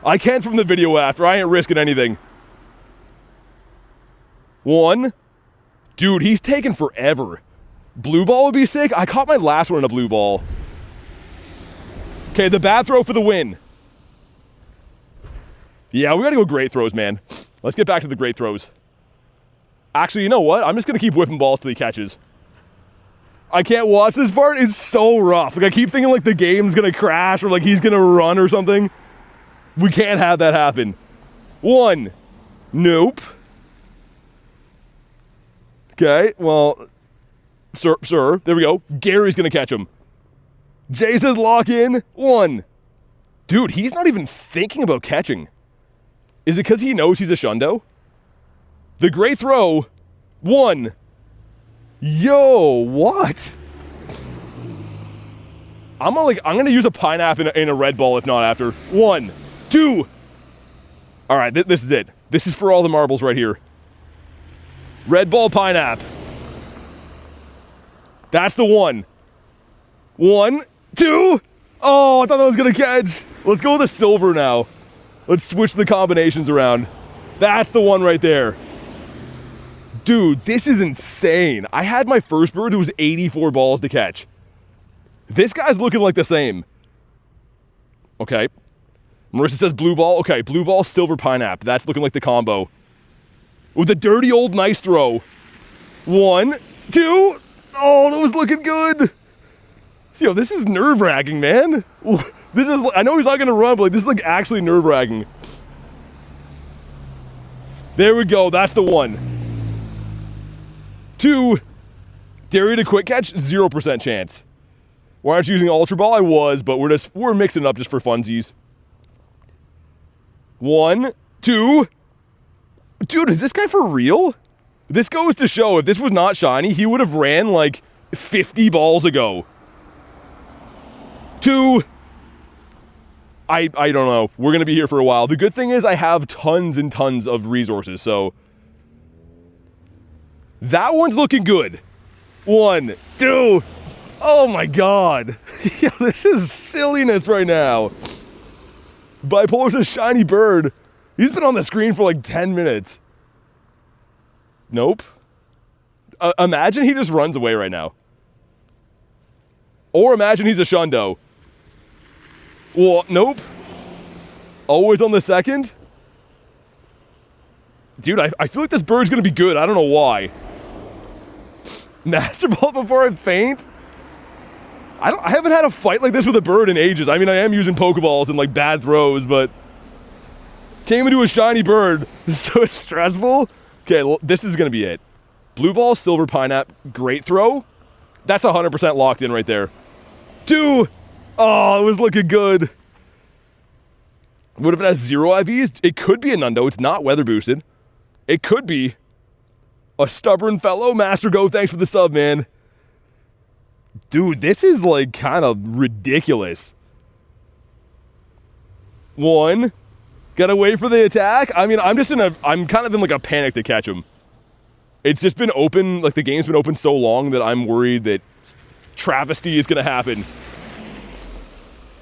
I can from the video after. I ain't risking anything. 1. Dude, he's taking forever. Blue ball would be sick. I caught my last one in a blue ball. Okay, the bad throw for the win. Yeah, we gotta go great throws, man. Let's get back to the great throws. Actually, you know what? I'm just gonna keep whipping balls till he catches. I can't watch this part. It's so rough. Like, I keep thinking like the game's gonna crash or like he's gonna run or something. We can't have that happen. 1. Nope. Okay, well, sir, there we go. Gary's gonna catch him. Jay says lock in. 1. Dude, he's not even thinking about catching. Is it because he knows he's a Shundo? The great throw. 1. Yo, what? I'm gonna use a pineapple in a red ball if not after. 1, 2. All right, this is it. This is for all the marbles right here. Red ball pineapple. That's the one. 1, 2. Oh, I thought that was gonna catch. Let's go with the silver now. Let's switch the combinations around. That's the one right there. Dude, this is insane. I had my first bird who was 84 balls to catch. This guy's looking like the same. Okay. Marissa says blue ball. Okay, blue ball, silver pineapple. That's looking like the combo. With a dirty old nice throw. 1, 2. Oh, that was looking good. Yo, this is nerve-wracking, man. This is, I know he's not gonna run, but like, this is like actually nerve-wracking. There we go, that's the 1. 2. Dare to quick catch, 0% chance. Why aren't you using Ultra Ball? I was, but we're mixing it up just for funsies. 1, 2. Dude, is this guy for real? This goes to show, if this was not shiny, he would have ran like 50 balls ago. 2. I don't know. We're going to be here for a while. The good thing is I have tons and tons of resources, so... That one's looking good. 1, 2. Oh my god. Yeah, this is silliness right now. Bipolar says shiny bird. He's been on the screen for like 10 minutes. Nope. Imagine he just runs away right now. Or imagine he's a Shundo. Well, nope. Always on the second? Dude, I feel like this bird's gonna be good. I don't know why. Master Ball before I faint? I haven't had a fight like this with a bird in ages. I mean, I am using Pokeballs and like bad throws, but... Came into a shiny bird. So stressful. Okay, well, this is gonna be it. Blue ball, silver pineapple, great throw. That's 100% locked in right there. 2. Oh, it was looking good. What if it has 0 IVs? It could be a Nundo. It's not weather boosted. It could be a stubborn fellow. Master Go, thanks for the sub, man. Dude, this is like kind of ridiculous. 1. Gotta wait for the attack. I mean, I'm kind of in like a panic to catch him. It's just been open, like the game's been open so long that I'm worried that travesty is gonna happen.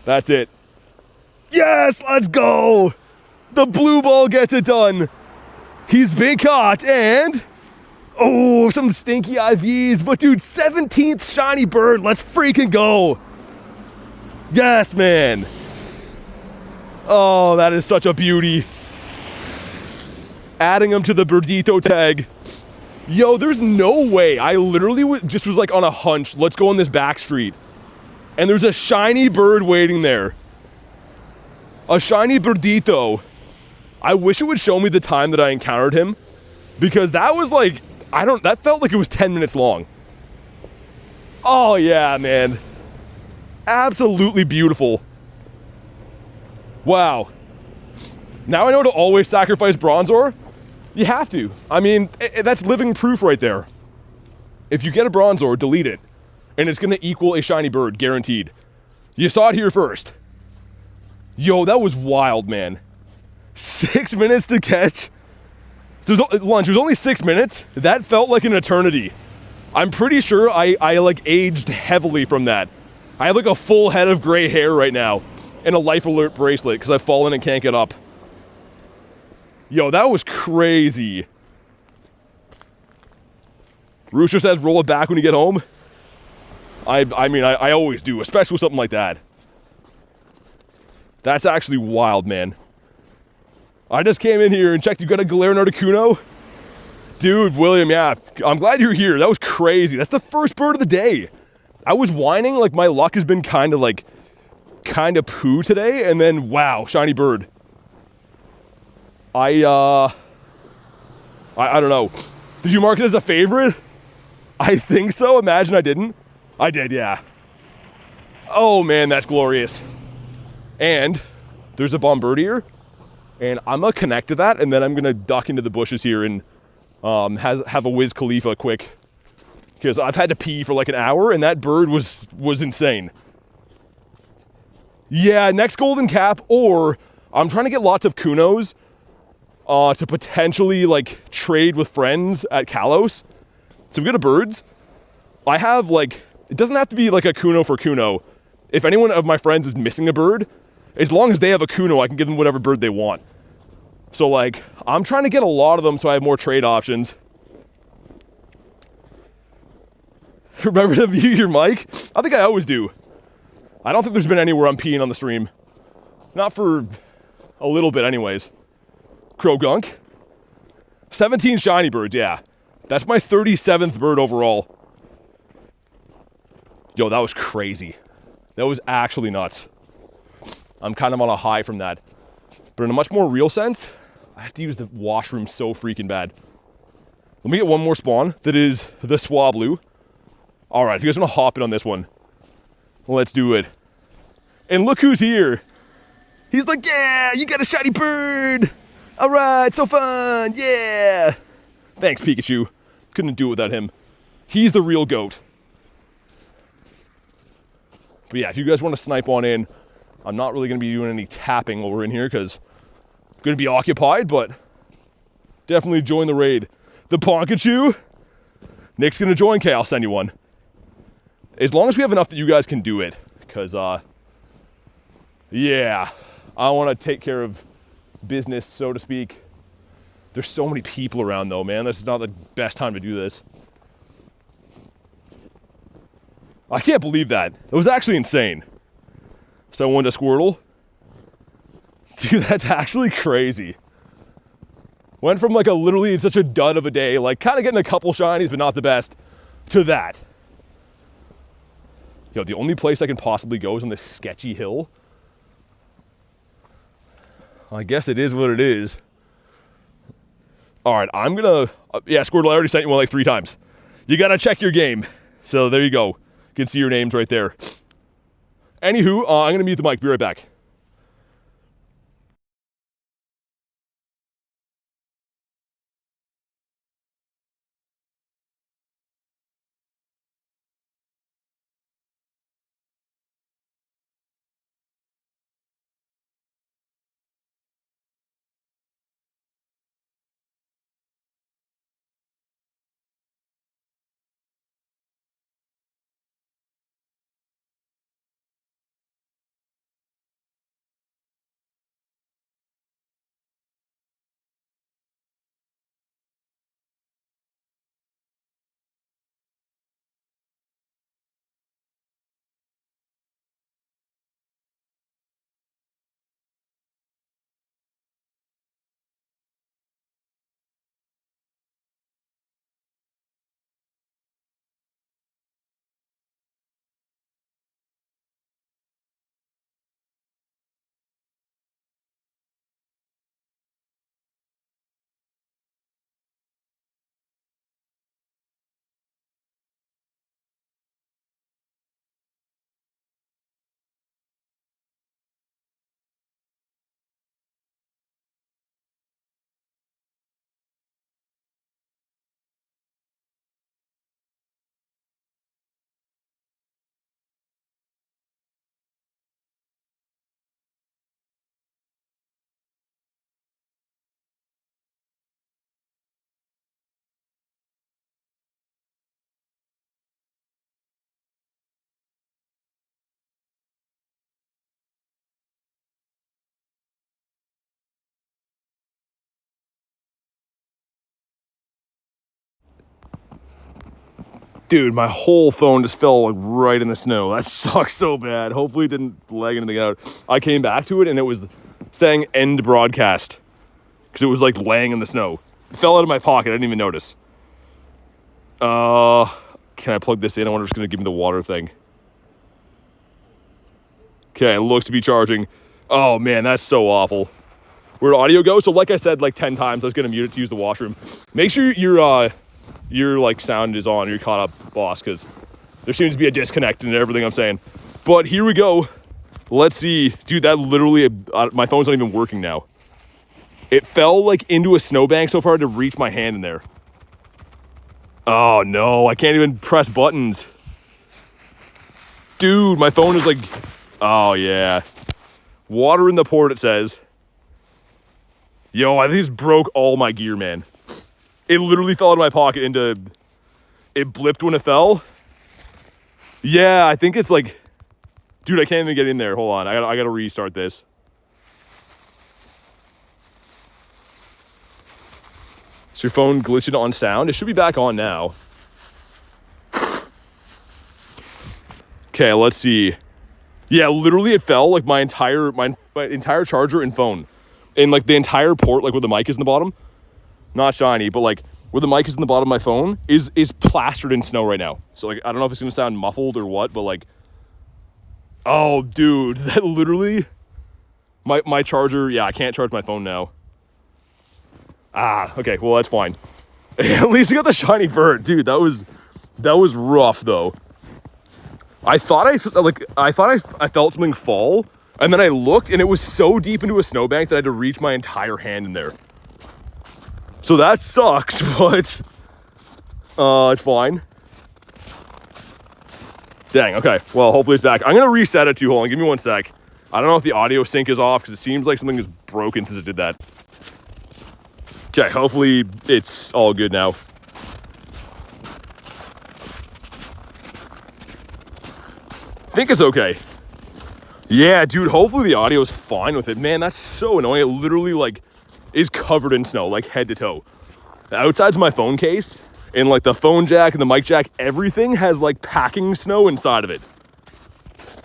That's it. Yes, let's go! The blue ball gets it done. He's been caught, and... Oh, some stinky IVs, but dude, 17th shiny bird, let's freaking go! Yes, man! Oh, that is such a beauty. Adding him to the Birdito tag. Yo, there's no way. I literally just was like on a hunch, let's go on this back street. And there's a shiny bird waiting there. A shiny Birdito. I wish it would show me the time that I encountered him. Because that was like That felt like it was 10 minutes long. Oh yeah, man. Absolutely beautiful. Wow. Now I know to always sacrifice Bronzor. You have to. I mean, that's living proof right there. If you get a Bronzor, delete it. And it's gonna equal a shiny bird, guaranteed. You saw it here first. Yo, that was wild, man. 6 minutes to catch. So lunch, it was only 6 minutes. That felt like an eternity. I'm pretty sure I like aged heavily from that. I have like a full head of gray hair right now and a life alert bracelet because I've fallen and can't get up. Yo, that was crazy. Rooster says roll it back when you get home. I mean, I always do, especially with something like that. That's actually wild, man. I just came in here and checked. You got a Galarian Articuno? Dude, William, yeah. I'm glad you're here. That was crazy. That's the first bird of the day. I was whining like my luck has been kind of poo today, and then wow, shiny bird. I don't know. Did you mark it as a favorite? I think so. Imagine I didn't. I did, yeah. Oh man, that's glorious. And there's a Bombardier, and I'm gonna connect to that, and then I'm gonna duck into the bushes here and have a Wiz Khalifa quick, because I've had to pee for like an hour, and that bird was insane. Yeah, next golden cap, or I'm trying to get lots of Kunos to potentially like trade with friends at Kalos. So we go to birds. I have like, it doesn't have to be like a Kuno for Kuno. If anyone of my friends is missing a bird, as long as they have a Kuno, I can give them whatever bird they want. So like, I'm trying to get a lot of them so I have more trade options. Remember to mute your mic? I think I always do. I don't think there's been anywhere I'm peeing on the stream. Not for a little bit anyways. Krogunk. 17 shiny birds, yeah. That's my 37th bird overall. Yo, that was crazy. That was actually nuts. I'm kind of on a high from that. But in a much more real sense, I have to use the washroom so freaking bad. Let me get one more spawn that is the Swablu. All right, if you guys want to hop in on this one, let's do it. And look who's here. He's like, yeah, you got a shiny bird. All right, so fun, yeah. Thanks, Pikachu. Couldn't do it without him. He's the real GOAT. But yeah, if you guys want to snipe on in, I'm not really going to be doing any tapping while we're in here because I'm going to be occupied, but definitely join the raid. The Pikachu. Nick's going to join. Okay, I'll send you one. As long as we have enough that you guys can do it, because, yeah, I want to take care of business, so to speak. There's so many people around, though, man. This is not the best time to do this. I can't believe that. It was actually insane. Someone to Squirtle. Dude, that's actually crazy. Went from like literally such a dud of a day, like kind of getting a couple shinies, but not the best, to that. Yo, the only place I can possibly go is on this sketchy hill. I guess it is what it is. All right, I'm gonna, yeah, Squirtle, I already sent you one like 3 times. You gotta check your game. So there you go. You can see your names right there. Anywho, I'm gonna mute the mic, be right back. Dude, my whole phone just fell like right in the snow. That sucks so bad. Hopefully it didn't lag anything out. I came back to it and it was saying end broadcast because it was like laying in the snow. It fell out of my pocket. I didn't even notice. Can I plug this in? I wonder if it's going to give me the water thing. Okay, it looks to be charging. Oh man, that's so awful. Where'd audio go? So like I said like 10 times, I was going to mute it to use the washroom. Make sure your like sound is on, you're caught up, boss, because there seems to be a disconnect in everything I'm saying. But here we go. Let's see. Dude, that literally, my phone's not even working now. It fell like into a snowbank so far to reach my hand in there. Oh no, I can't even press buttons. Dude, my phone is like, oh yeah. Water in the port, it says. Yo, I think this broke all my gear, man. It literally fell out of my pocket into, it blipped when it fell. Yeah, I think it's like, dude, I can't even get in there. Hold on, I gotta restart this. Is your phone glitching on sound? It should be back on now. Okay, let's see. Yeah, literally it fell like my entire charger and phone. And like the entire port, like where the mic is in the bottom. Not shiny, but like where the mic is in the bottom of my phone is plastered in snow right now. So like, I don't know if it's gonna sound muffled or what, but like, oh dude, that literally, my charger, yeah, I can't charge my phone now. Ah, okay, well that's fine. At least I got the shiny bird, dude. That was rough though. I thought I felt something fall, and then I looked and it was so deep into a snowbank that I had to reach my entire hand in there. So that sucks, but it's fine. Dang, okay. Well, hopefully it's back. I'm going to reset it too. Hold on, give me 1 sec. I don't know if the audio sync is off because it seems like something is broken since it did that. Okay, hopefully it's all good now. I think it's okay. Yeah, dude, hopefully the audio is fine with it. Man, that's so annoying. It literally like is covered in snow, like head to toe. The outsides of my phone case and like the phone jack and the mic jack, everything has like packing snow inside of it,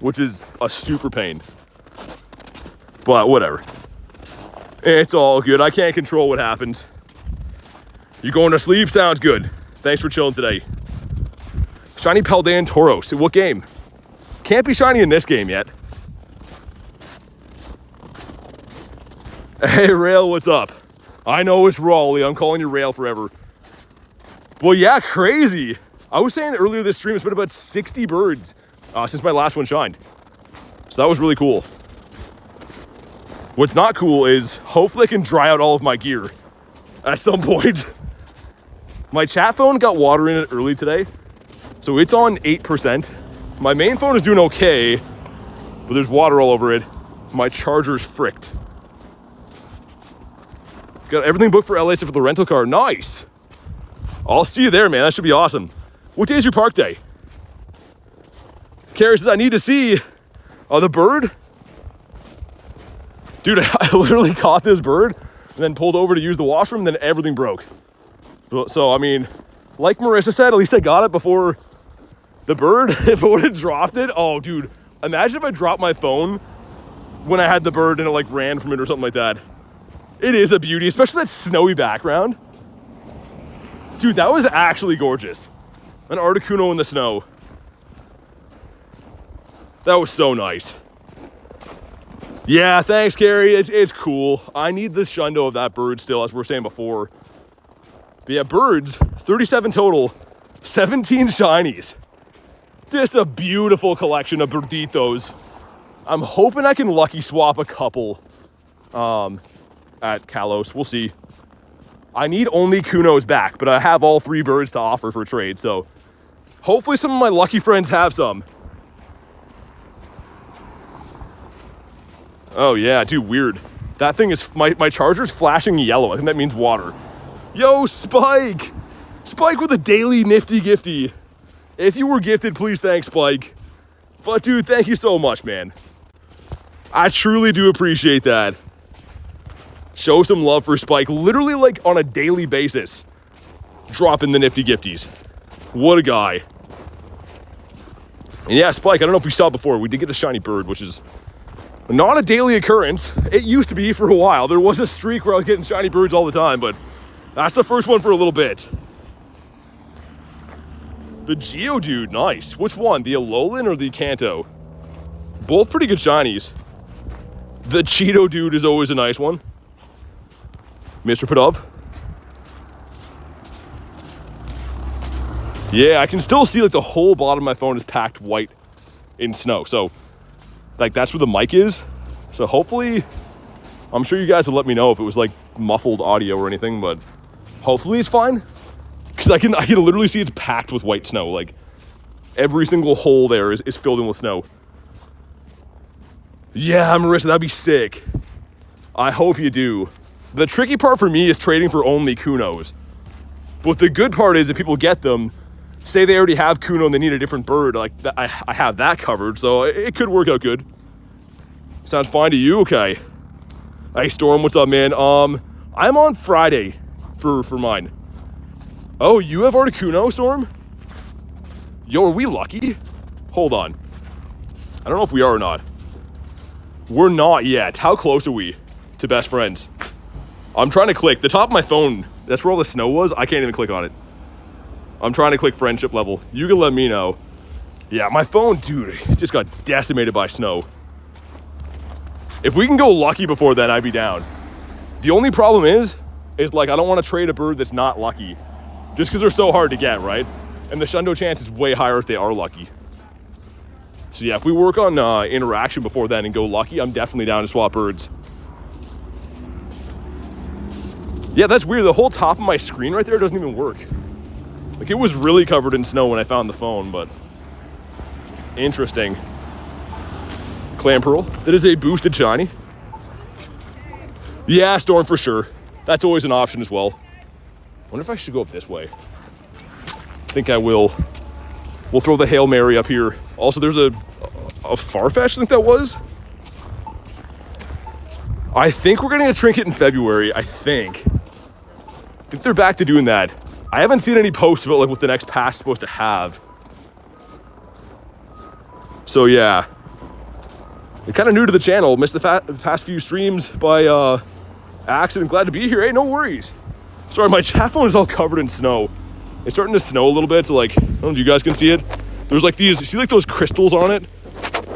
which is a super pain. But whatever. It's all good. I can't control what happens. You going to sleep? Sounds good. Thanks for chilling today. Shiny Paldean Tauros. What game? Can't be shiny in this game yet. Hey, Rail, what's up? I know it's Raleigh. I'm calling you Rail forever. Well, yeah, crazy. I was saying earlier this stream, it's been about 60 birds since my last one shined. So that was really cool. What's not cool is hopefully I can dry out all of my gear at some point. My chat phone got water in it early today, so it's on 8%. My main phone is doing okay, but there's water all over it. My charger's fricked. Got everything booked for LA except for the rental car. Nice. I'll see you there, man. That should be awesome. What day is your park day? Carrie says, I need to see the bird. Dude, I literally caught this bird and then pulled over to use the washroom, and then everything broke. So, I mean, like Marissa said, at least I got it before the bird. If I would have dropped it, oh, dude. Imagine if I dropped my phone when I had the bird and it, like, ran from it or something like that. It is a beauty, especially that snowy background. Dude, that was actually gorgeous. An Articuno in the snow. That was so nice. Yeah, thanks, Carrie. It's cool. I need the shundo of that bird still, as we were saying before. But yeah, birds, 37 total, 17 shinies. Just a beautiful collection of birditos. I'm hoping I can lucky swap a couple at Kalos. We'll see. I need only Kunos back, but I have all 3 birds to offer for trade, so hopefully some of my lucky friends have some. Oh yeah, dude, weird. That thing is, my charger's flashing yellow. I think that means water. Yo, Spike! Spike with a daily nifty gifty. If you were gifted, please thank Spike. But dude, thank you so much, man. I truly do appreciate that. Show some love for Spike, literally like on a daily basis. Dropping the nifty gifties. What a guy. And yeah, Spike, I don't know if we saw it before. We did get a shiny bird, which is not a daily occurrence. It used to be for a while. There was a streak where I was getting shiny birds all the time, but that's the first one for a little bit. The Geodude, nice. Which one, the Alolan or the Kanto? Both pretty good shinies. The Cheeto Dude is always a nice one. Mr. Padov. Yeah, I can still see like the whole bottom of my phone is packed white in snow. So like that's where the mic is. So hopefully, I'm sure you guys will let me know if it was like muffled audio or anything, but hopefully it's fine. Cause I can literally see it's packed with white snow. Like every single hole there is filled in with snow. Yeah, Marissa, that'd be sick. I hope you do. The tricky part for me is trading for only Kunos. But the good part is if people get them, say they already have Kuno and they need a different bird, like I have that covered, so it could work out good. Sounds fine to you? Okay. Hey Storm, what's up, man? I'm on Friday for mine. Oh, you have Articuno, Storm? Yo, are we lucky? Hold on. I don't know if we are or not. We're not yet. How close are we to best friends? I'm trying to click. The top of my phone, that's where all the snow was. I can't even click on it. I'm trying to click friendship level. You can let me know. Yeah, my phone, dude, just got decimated by snow. If we can go lucky before then, I'd be down. The only problem is like I don't want to trade a bird that's not lucky. Just because they're so hard to get, right? And the shundo chance is way higher if they are lucky. So yeah, if we work on interaction before then and go lucky, I'm definitely down to swap birds. Yeah, that's weird. The whole top of my screen right there doesn't even work. Like it was really covered in snow when I found the phone, but interesting. Clan Pearl, that is a boosted shiny. Yeah, Storm for sure. That's always an option as well. Wonder if I should go up this way. I think I will. We'll throw the Hail Mary up here. Also, there's a Farfetch, I think that was. I think we're getting a trinket in February, I think they're back to doing that. I haven't seen any posts about like what the next pass is supposed to have. So yeah. I'm kind of new to the channel. Missed the past few streams by accident. Glad to be here. Hey, no worries. Sorry, my chat phone is all covered in snow. It's starting to snow a little bit, so like, I don't know if you guys can see it. There's like these, see like those crystals on it?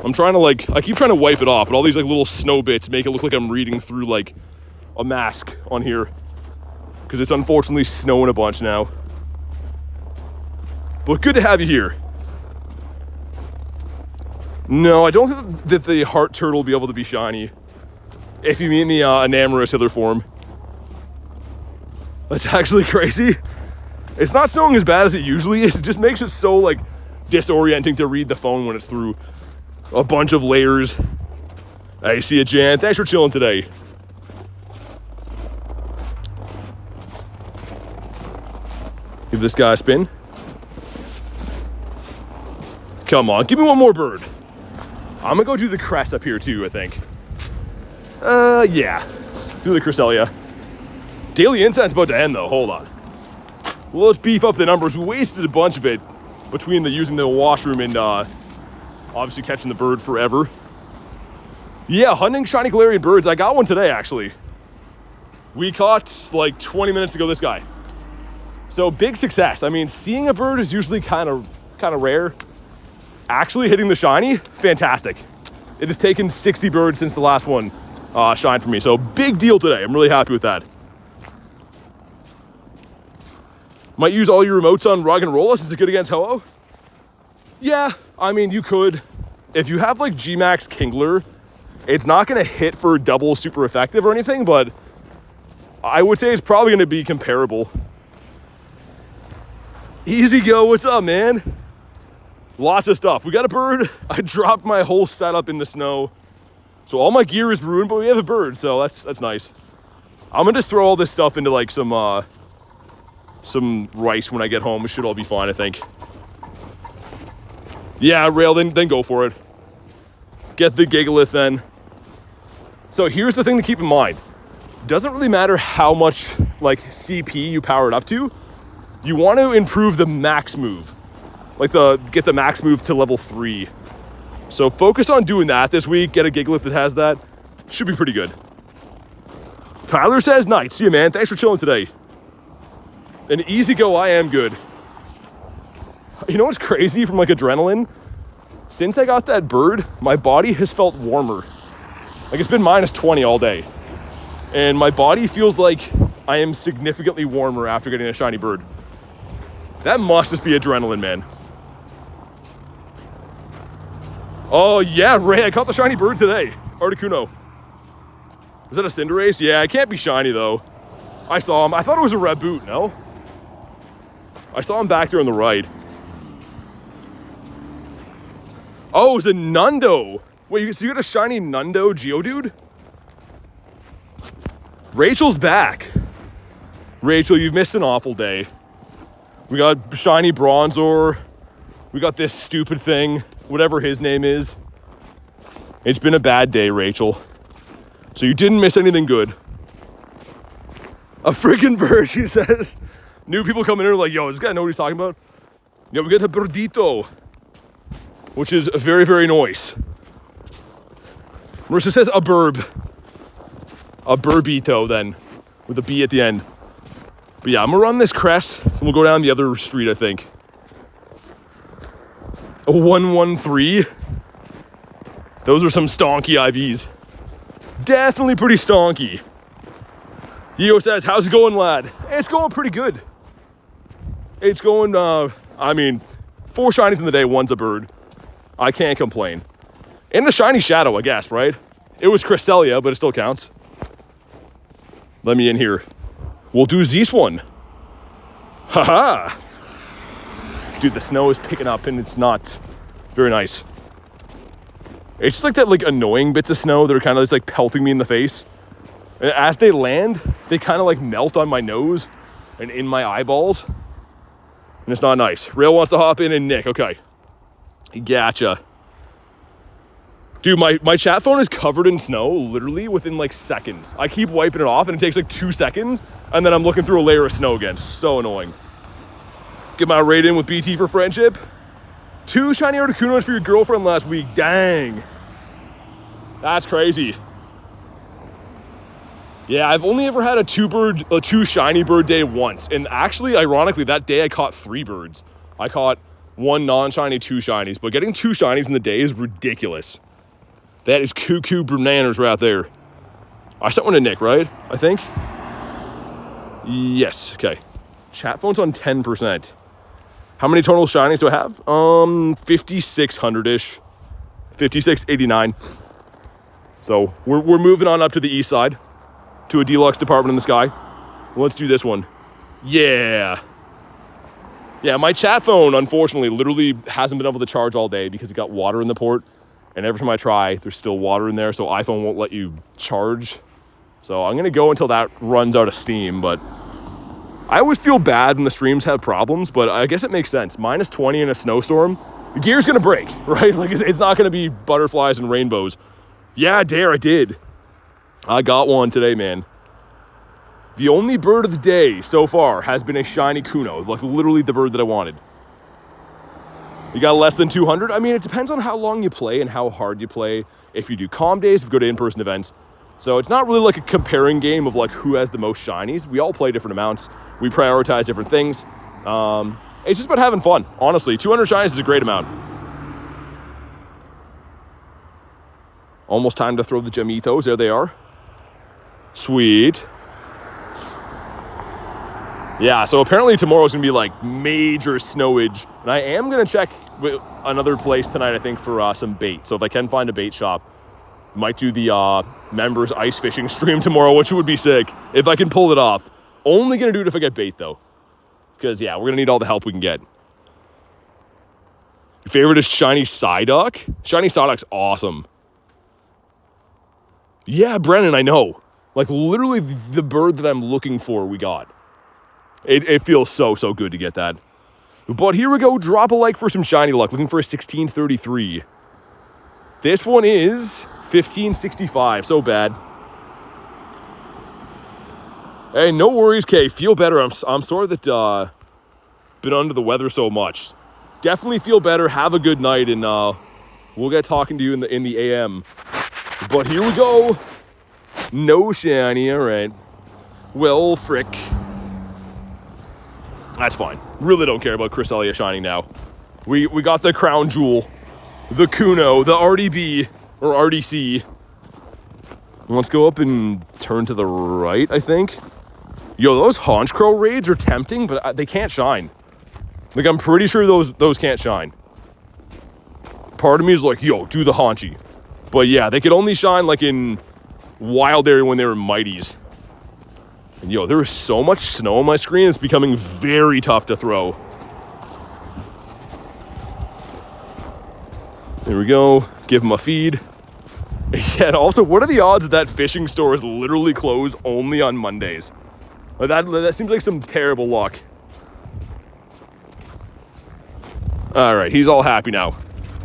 I'm trying to like, I keep trying to wipe it off, but all these like little snow bits make it look like I'm reading through like a mask on here. Because it's unfortunately snowing a bunch now. But good to have you here. No, I don't think that the heart turtle will be able to be shiny. If you mean the Enamorous Hither form. That's actually crazy. It's not snowing as bad as it usually is. It just makes it so like disorienting to read the phone when it's through a bunch of layers. I see it, Jan. Thanks for chilling today. Give this guy a spin. Come on, give me one more bird. I'm gonna go do the crest up here too, I think. Yeah. Do the Cresselia. Daily Incense about to end though, hold on. Well, let's beef up the numbers. We wasted a bunch of it between using the washroom and obviously catching the bird forever. Yeah, hunting shiny Galarian birds. I got one today, actually. We caught like 20 minutes ago this guy. So big success. I mean, seeing a bird is usually kind of rare. Actually hitting the shiny, fantastic. It has taken 60 birds since the last one shined for me. So big deal today. I'm really happy with that. Might use all your remotes on Rug and Roll Us. Is it good against Ho-Oh? Yeah, I mean, you could. If you have like G-Max Kingler, it's not gonna hit for double super effective or anything, but I would say it's probably gonna be comparable. Easy Go, what's up, man? Lots of stuff. We got a bird. I dropped my whole setup in the snow. So all my gear is ruined, but we have a bird, so that's nice. I'm gonna just throw all this stuff into like some rice when I get home. It should all be fine, I think. Yeah, Rail, then go for it. Get the Gigalith then. So here's the thing to keep in mind. Doesn't really matter how much like CP you power it up to. You want to improve the max move. Like get the max move to level 3. So focus on doing that this week. Get a Gigalith that has that. Should be pretty good. Tyler says, night. See you, man. Thanks for chilling today. An easy go, I am good. You know what's crazy from like adrenaline? Since I got that bird, my body has felt warmer. Like it's been minus 20 all day. And my body feels like I am significantly warmer after getting a shiny bird. That must just be adrenaline, man. Oh yeah, Ray, I caught the shiny bird today. Articuno. Is that a Cinderace? Yeah, it can't be shiny though. I saw him. I thought it was a Raboot, no? I saw him back there on the right. Oh, it's a Nundo. Wait, so you got a shiny Nundo Geodude? Rachel's back. Rachel, you've missed an awful day. We got shiny Bronzor. We got this stupid thing, whatever his name is. It's been a bad day, Rachel. So you didn't miss anything good. A freaking bird, she says. New people coming in are like, yo, does this guy know what he's talking about? Yeah, we got a birdito, which is very, very nice. Marissa says a burb. A burbito then, with a B at the end. But yeah, I'm gonna run this crest, and we'll go down the other street, I think. A 113. Those are some stonky IVs. Definitely pretty stonky. Diego says, how's it going, lad? It's going pretty good. It's going, I mean, 4 shinies in the day, 1's a bird. I can't complain. And the shiny shadow, I guess, right? It was Cresselia, but it still counts. Let me in here. We'll do this one. Haha. Dude, the snow is picking up and it's not very nice. It's just like that like annoying bits of snow that are kind of just like pelting me in the face. And as they land, they kind of like melt on my nose and in my eyeballs. And it's not nice. Rail wants to hop in and Nick, okay. Gotcha. Dude, my chat phone is covered in snow literally within like seconds. I keep wiping it off and it takes like 2 seconds and then I'm looking through a layer of snow again. So annoying. Get my raid in with BT for friendship. 2 shiny Articunos for your girlfriend last week. Dang. That's crazy. Yeah, I've only ever had a 2 shiny bird day once. And actually, ironically, that day I caught 3 birds. I caught 1 non-shiny, 2 shinies. But getting 2 shinies in the day is ridiculous. That is cuckoo bananas right there. I sent one to Nick, right? I think. Yes, okay. Chat phone's on 10%. How many total shinies do I have? 5,600-ish. 5,689. So we're moving on up to the east side. To a deluxe department in the sky. Let's do this one. Yeah. Yeah, my chat phone, unfortunately, literally hasn't been able to charge all day because it got water in the port. And every time I try, there's still water in there, so iPhone won't let you charge. So I'm going to go until that runs out of steam, but I always feel bad when the streams have problems, but I guess it makes sense. Minus 20 in a snowstorm, the gear's going to break, right? Like, it's not going to be butterflies and rainbows. Yeah, Dare, I did. I got one today, man. The only bird of the day so far has been a shiny Kuno, like literally the bird that I wanted. You got less than 200? I mean, it depends on how long you play and how hard you play. If you do calm days, if you go to in-person events. So it's not really like a comparing game of like who has the most shinies. We all play different amounts. We prioritize different things. It's just about having fun, honestly. 200 shinies is a great amount. Almost time to throw the Jamitos. There they are. Sweet. Yeah, so apparently tomorrow's going to be like major snowage. And I am going to check another place tonight, I think, for some bait. So if I can find a bait shop, might do the members ice fishing stream tomorrow, which would be sick if I can pull it off. Only going to do it if I get bait, though. Because, yeah, we're going to need all the help we can get. Your favorite is Shiny Psyduck? Shiny Psyduck's awesome. Yeah, Brennan, I know. Like, literally the bird that I'm looking for, we got. It feels so good to get that. But here we go. Drop a like for some shiny luck. Looking for a 1633. This one is 1565. So bad. Hey, no worries, Kay. Feel better. I'm sorry that been under the weather so much. definitely feel better. Have a good night, and we'll get talking to you in the AM. But here we go. No shiny, all right. Well, frick. That's fine. Really don't care about Cresselia shining now. We got the crown jewel, the Kuno, the RDB, or RDC. Let's go up and turn to the right, I think. Yo, those Honchkrow raids are tempting, but they can't shine. Like, I'm pretty sure those can't shine. Part of me is like, yo, do the Haunchi. But yeah, they could only shine like in Wild Area when they were Mighties. And yo, there is so much snow on my screen, it's becoming very tough to throw. There we go. Give him a feed. Yeah, and also, what are the odds that fishing store is literally closed only on Mondays? Like that seems like some terrible luck. All right, he's all happy now.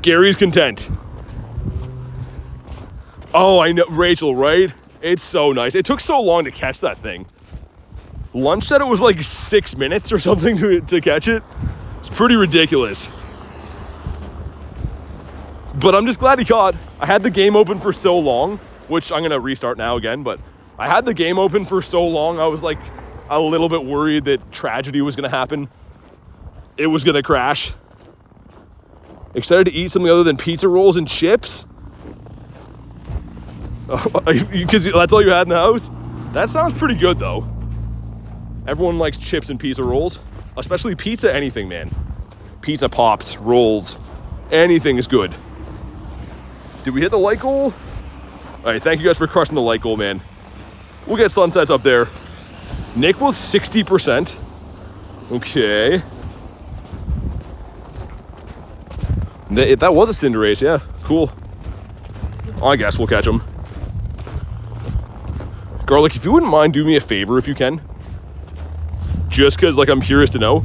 Gary's content. Oh, I know, Rachel, right? It's so nice. It took so long to catch that thing. Lunch said it was like 6 minutes or something to catch it. It's pretty ridiculous. But I'm just glad he caught. I had the game open for so long, which I'm going to restart now again, but I had the game open for so long, I was like a little bit worried that tragedy was going to happen. It was going to crash. Excited to eat something other than pizza rolls and chips? Because that's all you had in the house? That sounds pretty good, though. Everyone likes chips and pizza rolls, especially pizza anything, man. Pizza pops, rolls, anything is good. Did we hit the light goal? All right, thank you guys for crushing the light goal, man. We'll get sunsets up there. Nick with 60%. Okay. That was a Cinderace, yeah, cool. I guess we'll catch him. Garlic, if you wouldn't mind, do me a favor if you can. Just because, like, I'm curious to know.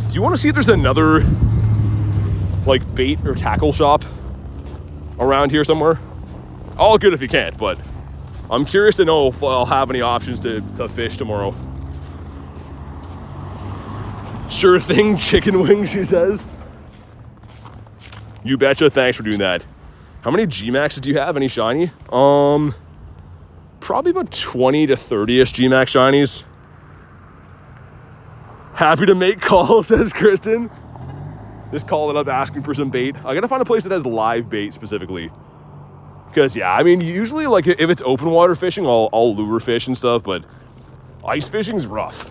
Do you want to see if there's another, like, bait or tackle shop around here somewhere? All good if you can't, but I'm curious to know if I'll have any options to fish tomorrow. Sure thing, chicken wings, she says. You betcha, thanks for doing that. How many G-Maxes do you have? Any shiny? Probably about 20 to 30-ish G-Max shinies. Happy to make calls, says Kristen. Just calling up asking for some bait. I gotta find a place that has live bait specifically. Because, yeah, I mean, usually, like, if it's open water fishing, I'll lure fish and stuff, but ice fishing's rough.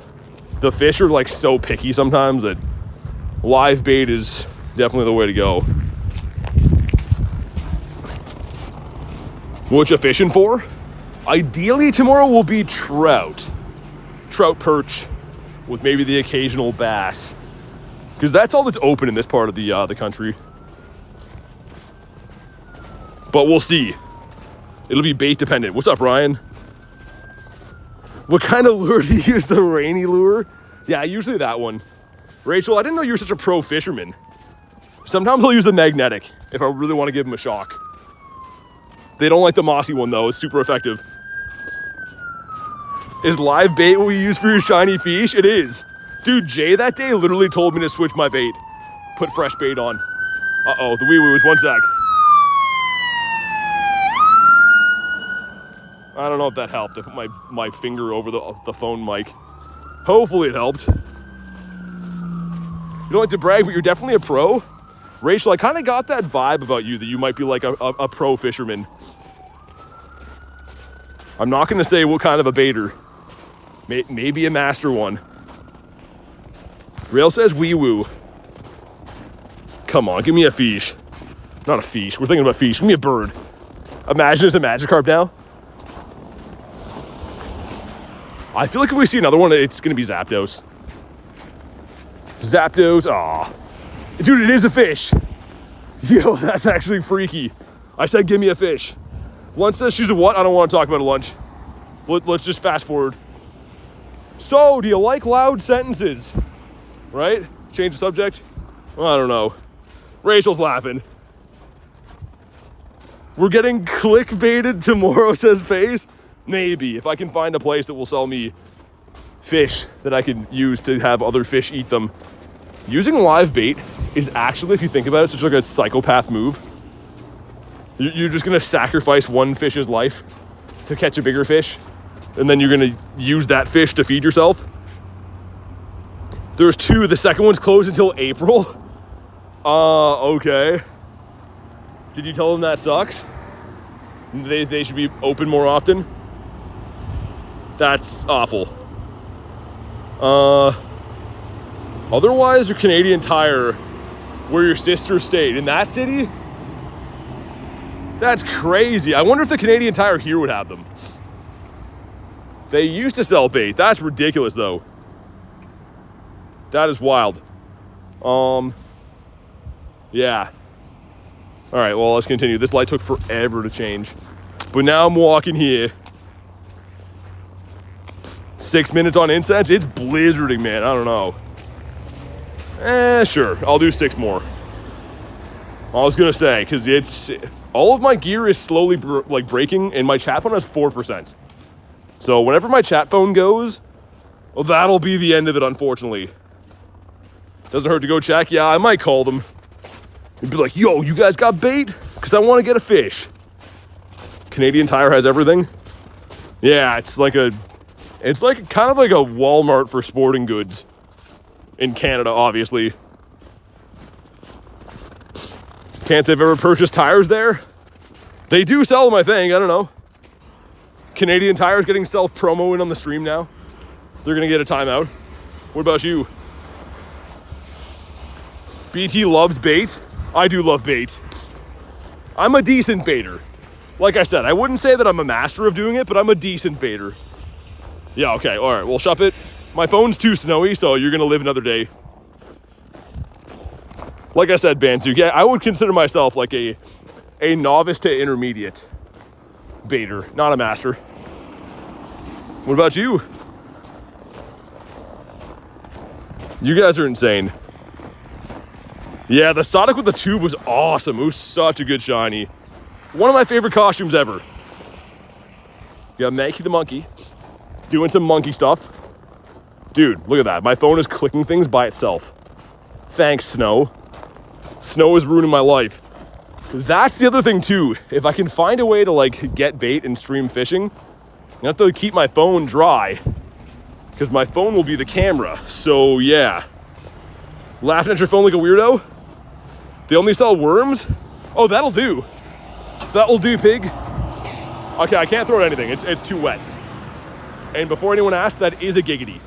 The fish are, like, so picky sometimes that live bait is definitely the way to go. What you fishing for? Ideally, tomorrow will be trout. Trout perch with maybe the occasional bass. Because that's all that's open in this part of the country. But we'll see. It'll be bait dependent. What's up, Ryan? What kind of lure do you use? The rainy lure? Yeah, usually that one. Rachel, I didn't know you were such a pro fisherman. Sometimes I'll use the magnetic if I really want to give them a shock. They don't like the mossy one, though. It's super effective. Is live bait what we use for your shiny fish? It is. Dude, Jay that day literally told me to switch my bait. Put fresh bait on. Uh-oh, the wee-woos. One sec. I don't know if that helped. I put my finger over the phone mic. Hopefully it helped. You don't like to brag, but you're definitely a pro. Rachel, I kind of got that vibe about you, that you might be like a pro fisherman. I'm not going to say what kind of a baiter. Maybe a master one. Rail says wee woo. Come on, give me a fish. Not a fish. We're thinking about fish. Give me a bird. Imagine it's a Magikarp now. I feel like if we see another one, it's going to be Zapdos. Zapdos. Aw. Dude, it is a fish. Yo, that's actually freaky. I said give me a fish. Lunch says she's a what? I don't want to talk about a lunch. Let's just fast forward. So, do you like loud sentences? Right? Change the subject? Well, I don't know. Rachel's laughing. We're getting clickbaited tomorrow, says Face. Maybe, if I can find a place that will sell me fish that I can use to have other fish eat them. Using live bait is actually, if you think about it, such like a psychopath move. You're just gonna sacrifice one fish's life to catch a bigger fish, and then you're gonna use that fish to feed yourself. There's 2. The second one's closed until April. Okay. Did you tell them that sucks? They should be open more often? That's awful. Otherwise, your Canadian Tire, where your sister stayed, in that city? That's crazy. I wonder if the Canadian Tire here would have them. They used to sell bait. That's ridiculous, though. That is wild. Yeah. All right, well, let's continue. This light took forever to change. But now I'm walking here. 6 minutes on incense? It's blizzarding, man. I don't know. Sure. I'll do 6 more. I was going to say, because it's... all of my gear is slowly breaking, and my chat phone has 4%. So whenever my chat phone goes, well, that'll be the end of it, unfortunately. Doesn't hurt to go check. Yeah, I might call them. And be like, yo, you guys got bait? Because I want to get a fish. Canadian Tire has everything. Yeah, it's like kind of like a Walmart for sporting goods. In Canada, obviously. Can't say I've ever purchased tires there. They do sell them, I think. I don't know. Canadian Tire's getting self-promo in on the stream now. They're going to get a timeout. What about you? BT loves bait. I do love bait. I'm a decent baiter. Like I said, I wouldn't say that I'm a master of doing it, but I'm a decent baiter. Yeah, okay. All right, we'll shop it. My phone's too snowy, so you're going to live another day. Like I said, Bansu, yeah, I would consider myself like a novice to intermediate baiter, not a master. What about you? You guys are insane. Yeah, the Sonic with the tube was awesome. It was such a good shiny. One of my favorite costumes ever. You got Mankey the monkey doing some monkey stuff. Dude, look at that. My phone is clicking things by itself. Thanks, Snow. Snow is ruining my life. That's the other thing too. If I can find a way to like get bait and stream fishing, I have to keep my phone dry because my phone will be the camera. So yeah. Laughing at your phone like a weirdo? They only sell worms? Oh, that'll do. That'll do, pig. Okay, I can't throw it anything. It's too wet. And before anyone asks, that is a giggity.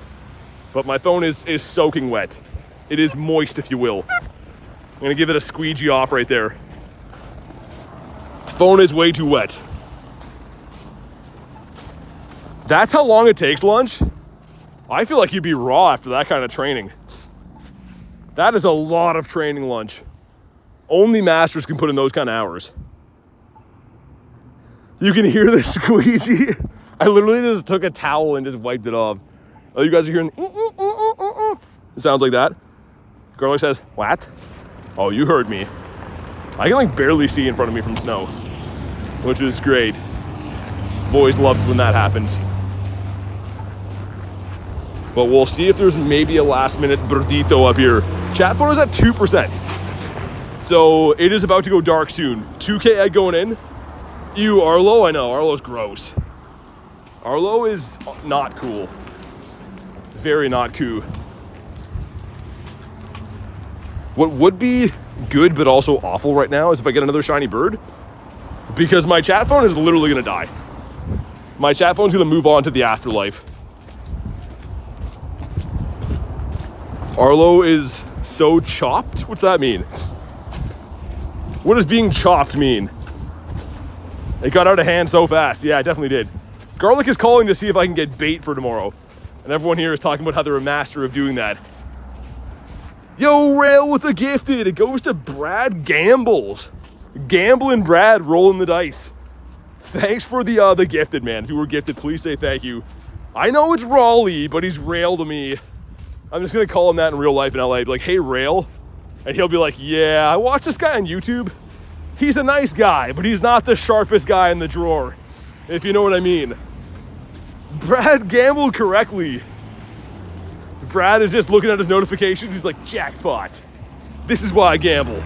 But my phone is soaking wet. It is moist, if you will. I'm gonna give it a squeegee off right there. Phone is way too wet. That's how long it takes lunch? I feel like you'd be raw after that kind of training. That is a lot of training lunch. Only masters can put in those kind of hours. You can hear the squeegee. I literally just took a towel and just wiped it off. Oh, you guys are hearing, It sounds like that. Garlic says, what? Oh, you heard me. I can like barely see in front of me from snow, which is great. Boys love when that happens. But we'll see if there's maybe a last minute birdito up here. Chat phone is at 2%. So it is about to go dark soon. 2K egg going in. Ew, Arlo? I know, Arlo's gross. Arlo is not cool. Very not cool. What would be good but also awful right now is if I get another shiny bird, because my chat phone is literally gonna die. My chat phone's gonna move on to the afterlife. Arlo is so chopped? What's that mean? What does being chopped mean? It got out of hand so fast. Yeah, it definitely did. Garlic is calling to see if I can get bait for tomorrow. And everyone here is talking about how they're a master of doing that. Yo, Rail with a gifted. It goes to Brad Gambles. Gambling Brad rolling the dice. Thanks for the gifted, man. If you were gifted, please say thank you. I know it's Raleigh, but he's Rail to me. I'm just gonna call him that in real life in LA. Be like, hey, Rail. And he'll be like, yeah, I watched this guy on YouTube. He's a nice guy, but he's not the sharpest guy in the drawer, if you know what I mean. Brad gambled correctly. Brad is just looking at his notifications. He's like, jackpot. This is why I gamble.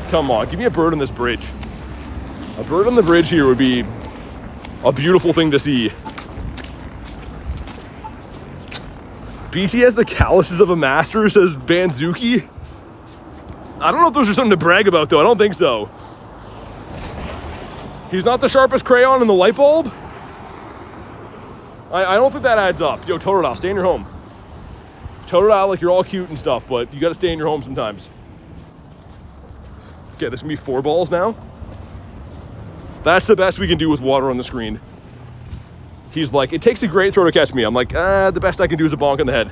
Come on, give me a bird on this bridge. A bird on the bridge here would be a beautiful thing to see. BT has the calluses of a master, says Banzuki. I don't know if those are something to brag about, though. I don't think so. He's not the sharpest crayon in the light bulb? I don't think that adds up. Yo, Totodile, stay in your home. Totodile, like, you're all cute and stuff, but you gotta stay in your home sometimes. Okay, this is gonna be 4 balls now. That's the best we can do with water on the screen. He's like, it takes a great throw to catch me. I'm like, the best I can do is a bonk on the head.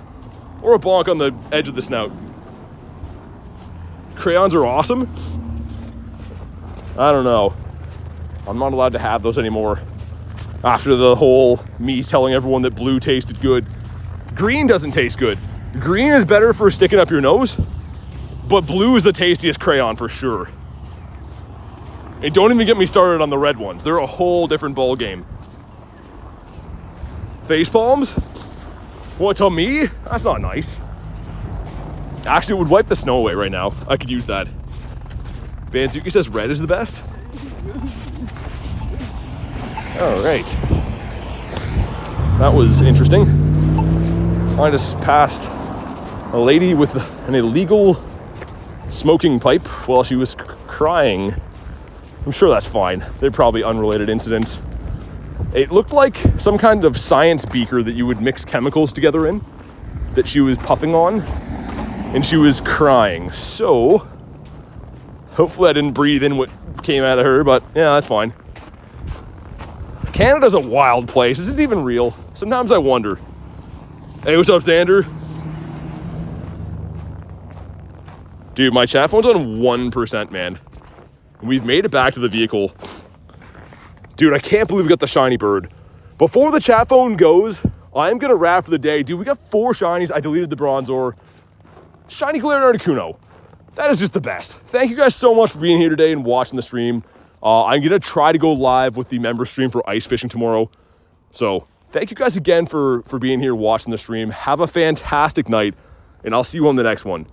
Or a bonk on the edge of the snout. Crayons are awesome. I don't know. I'm not allowed to have those anymore. After the whole me telling everyone that blue tasted good. Green doesn't taste good. Green is better for sticking up your nose, but blue is the tastiest crayon for sure. And don't even get me started on the red ones. They're a whole different ball game. Face palms? What, to me? That's not nice. Actually, it would wipe the snow away right now. I could use that. Banzuki says red is the best. All right. That was interesting. I just passed a lady with an illegal smoking pipe while she was crying. I'm sure that's fine. They're probably unrelated incidents. It looked like some kind of science beaker that you would mix chemicals together in that she was puffing on, and she was crying. So, hopefully I didn't breathe in what came out of her, but yeah, that's fine. Canada's a wild place. Is this even real? Sometimes I wonder. Hey, what's up, Xander? Dude, my chat phone's on 1%, man. We've made it back to the vehicle. Dude, I can't believe we got the shiny bird. Before the chat phone goes, I'm gonna wrap for the day. Dude, we got 4 shinies. I deleted the Bronzor. Shiny Galarian Articuno. That is just the best. Thank you guys so much for being here today and watching the stream. I'm gonna try to go live with the member stream for ice fishing tomorrow. So thank you guys again for being here watching the stream. Have a fantastic night, and I'll see you on the next one.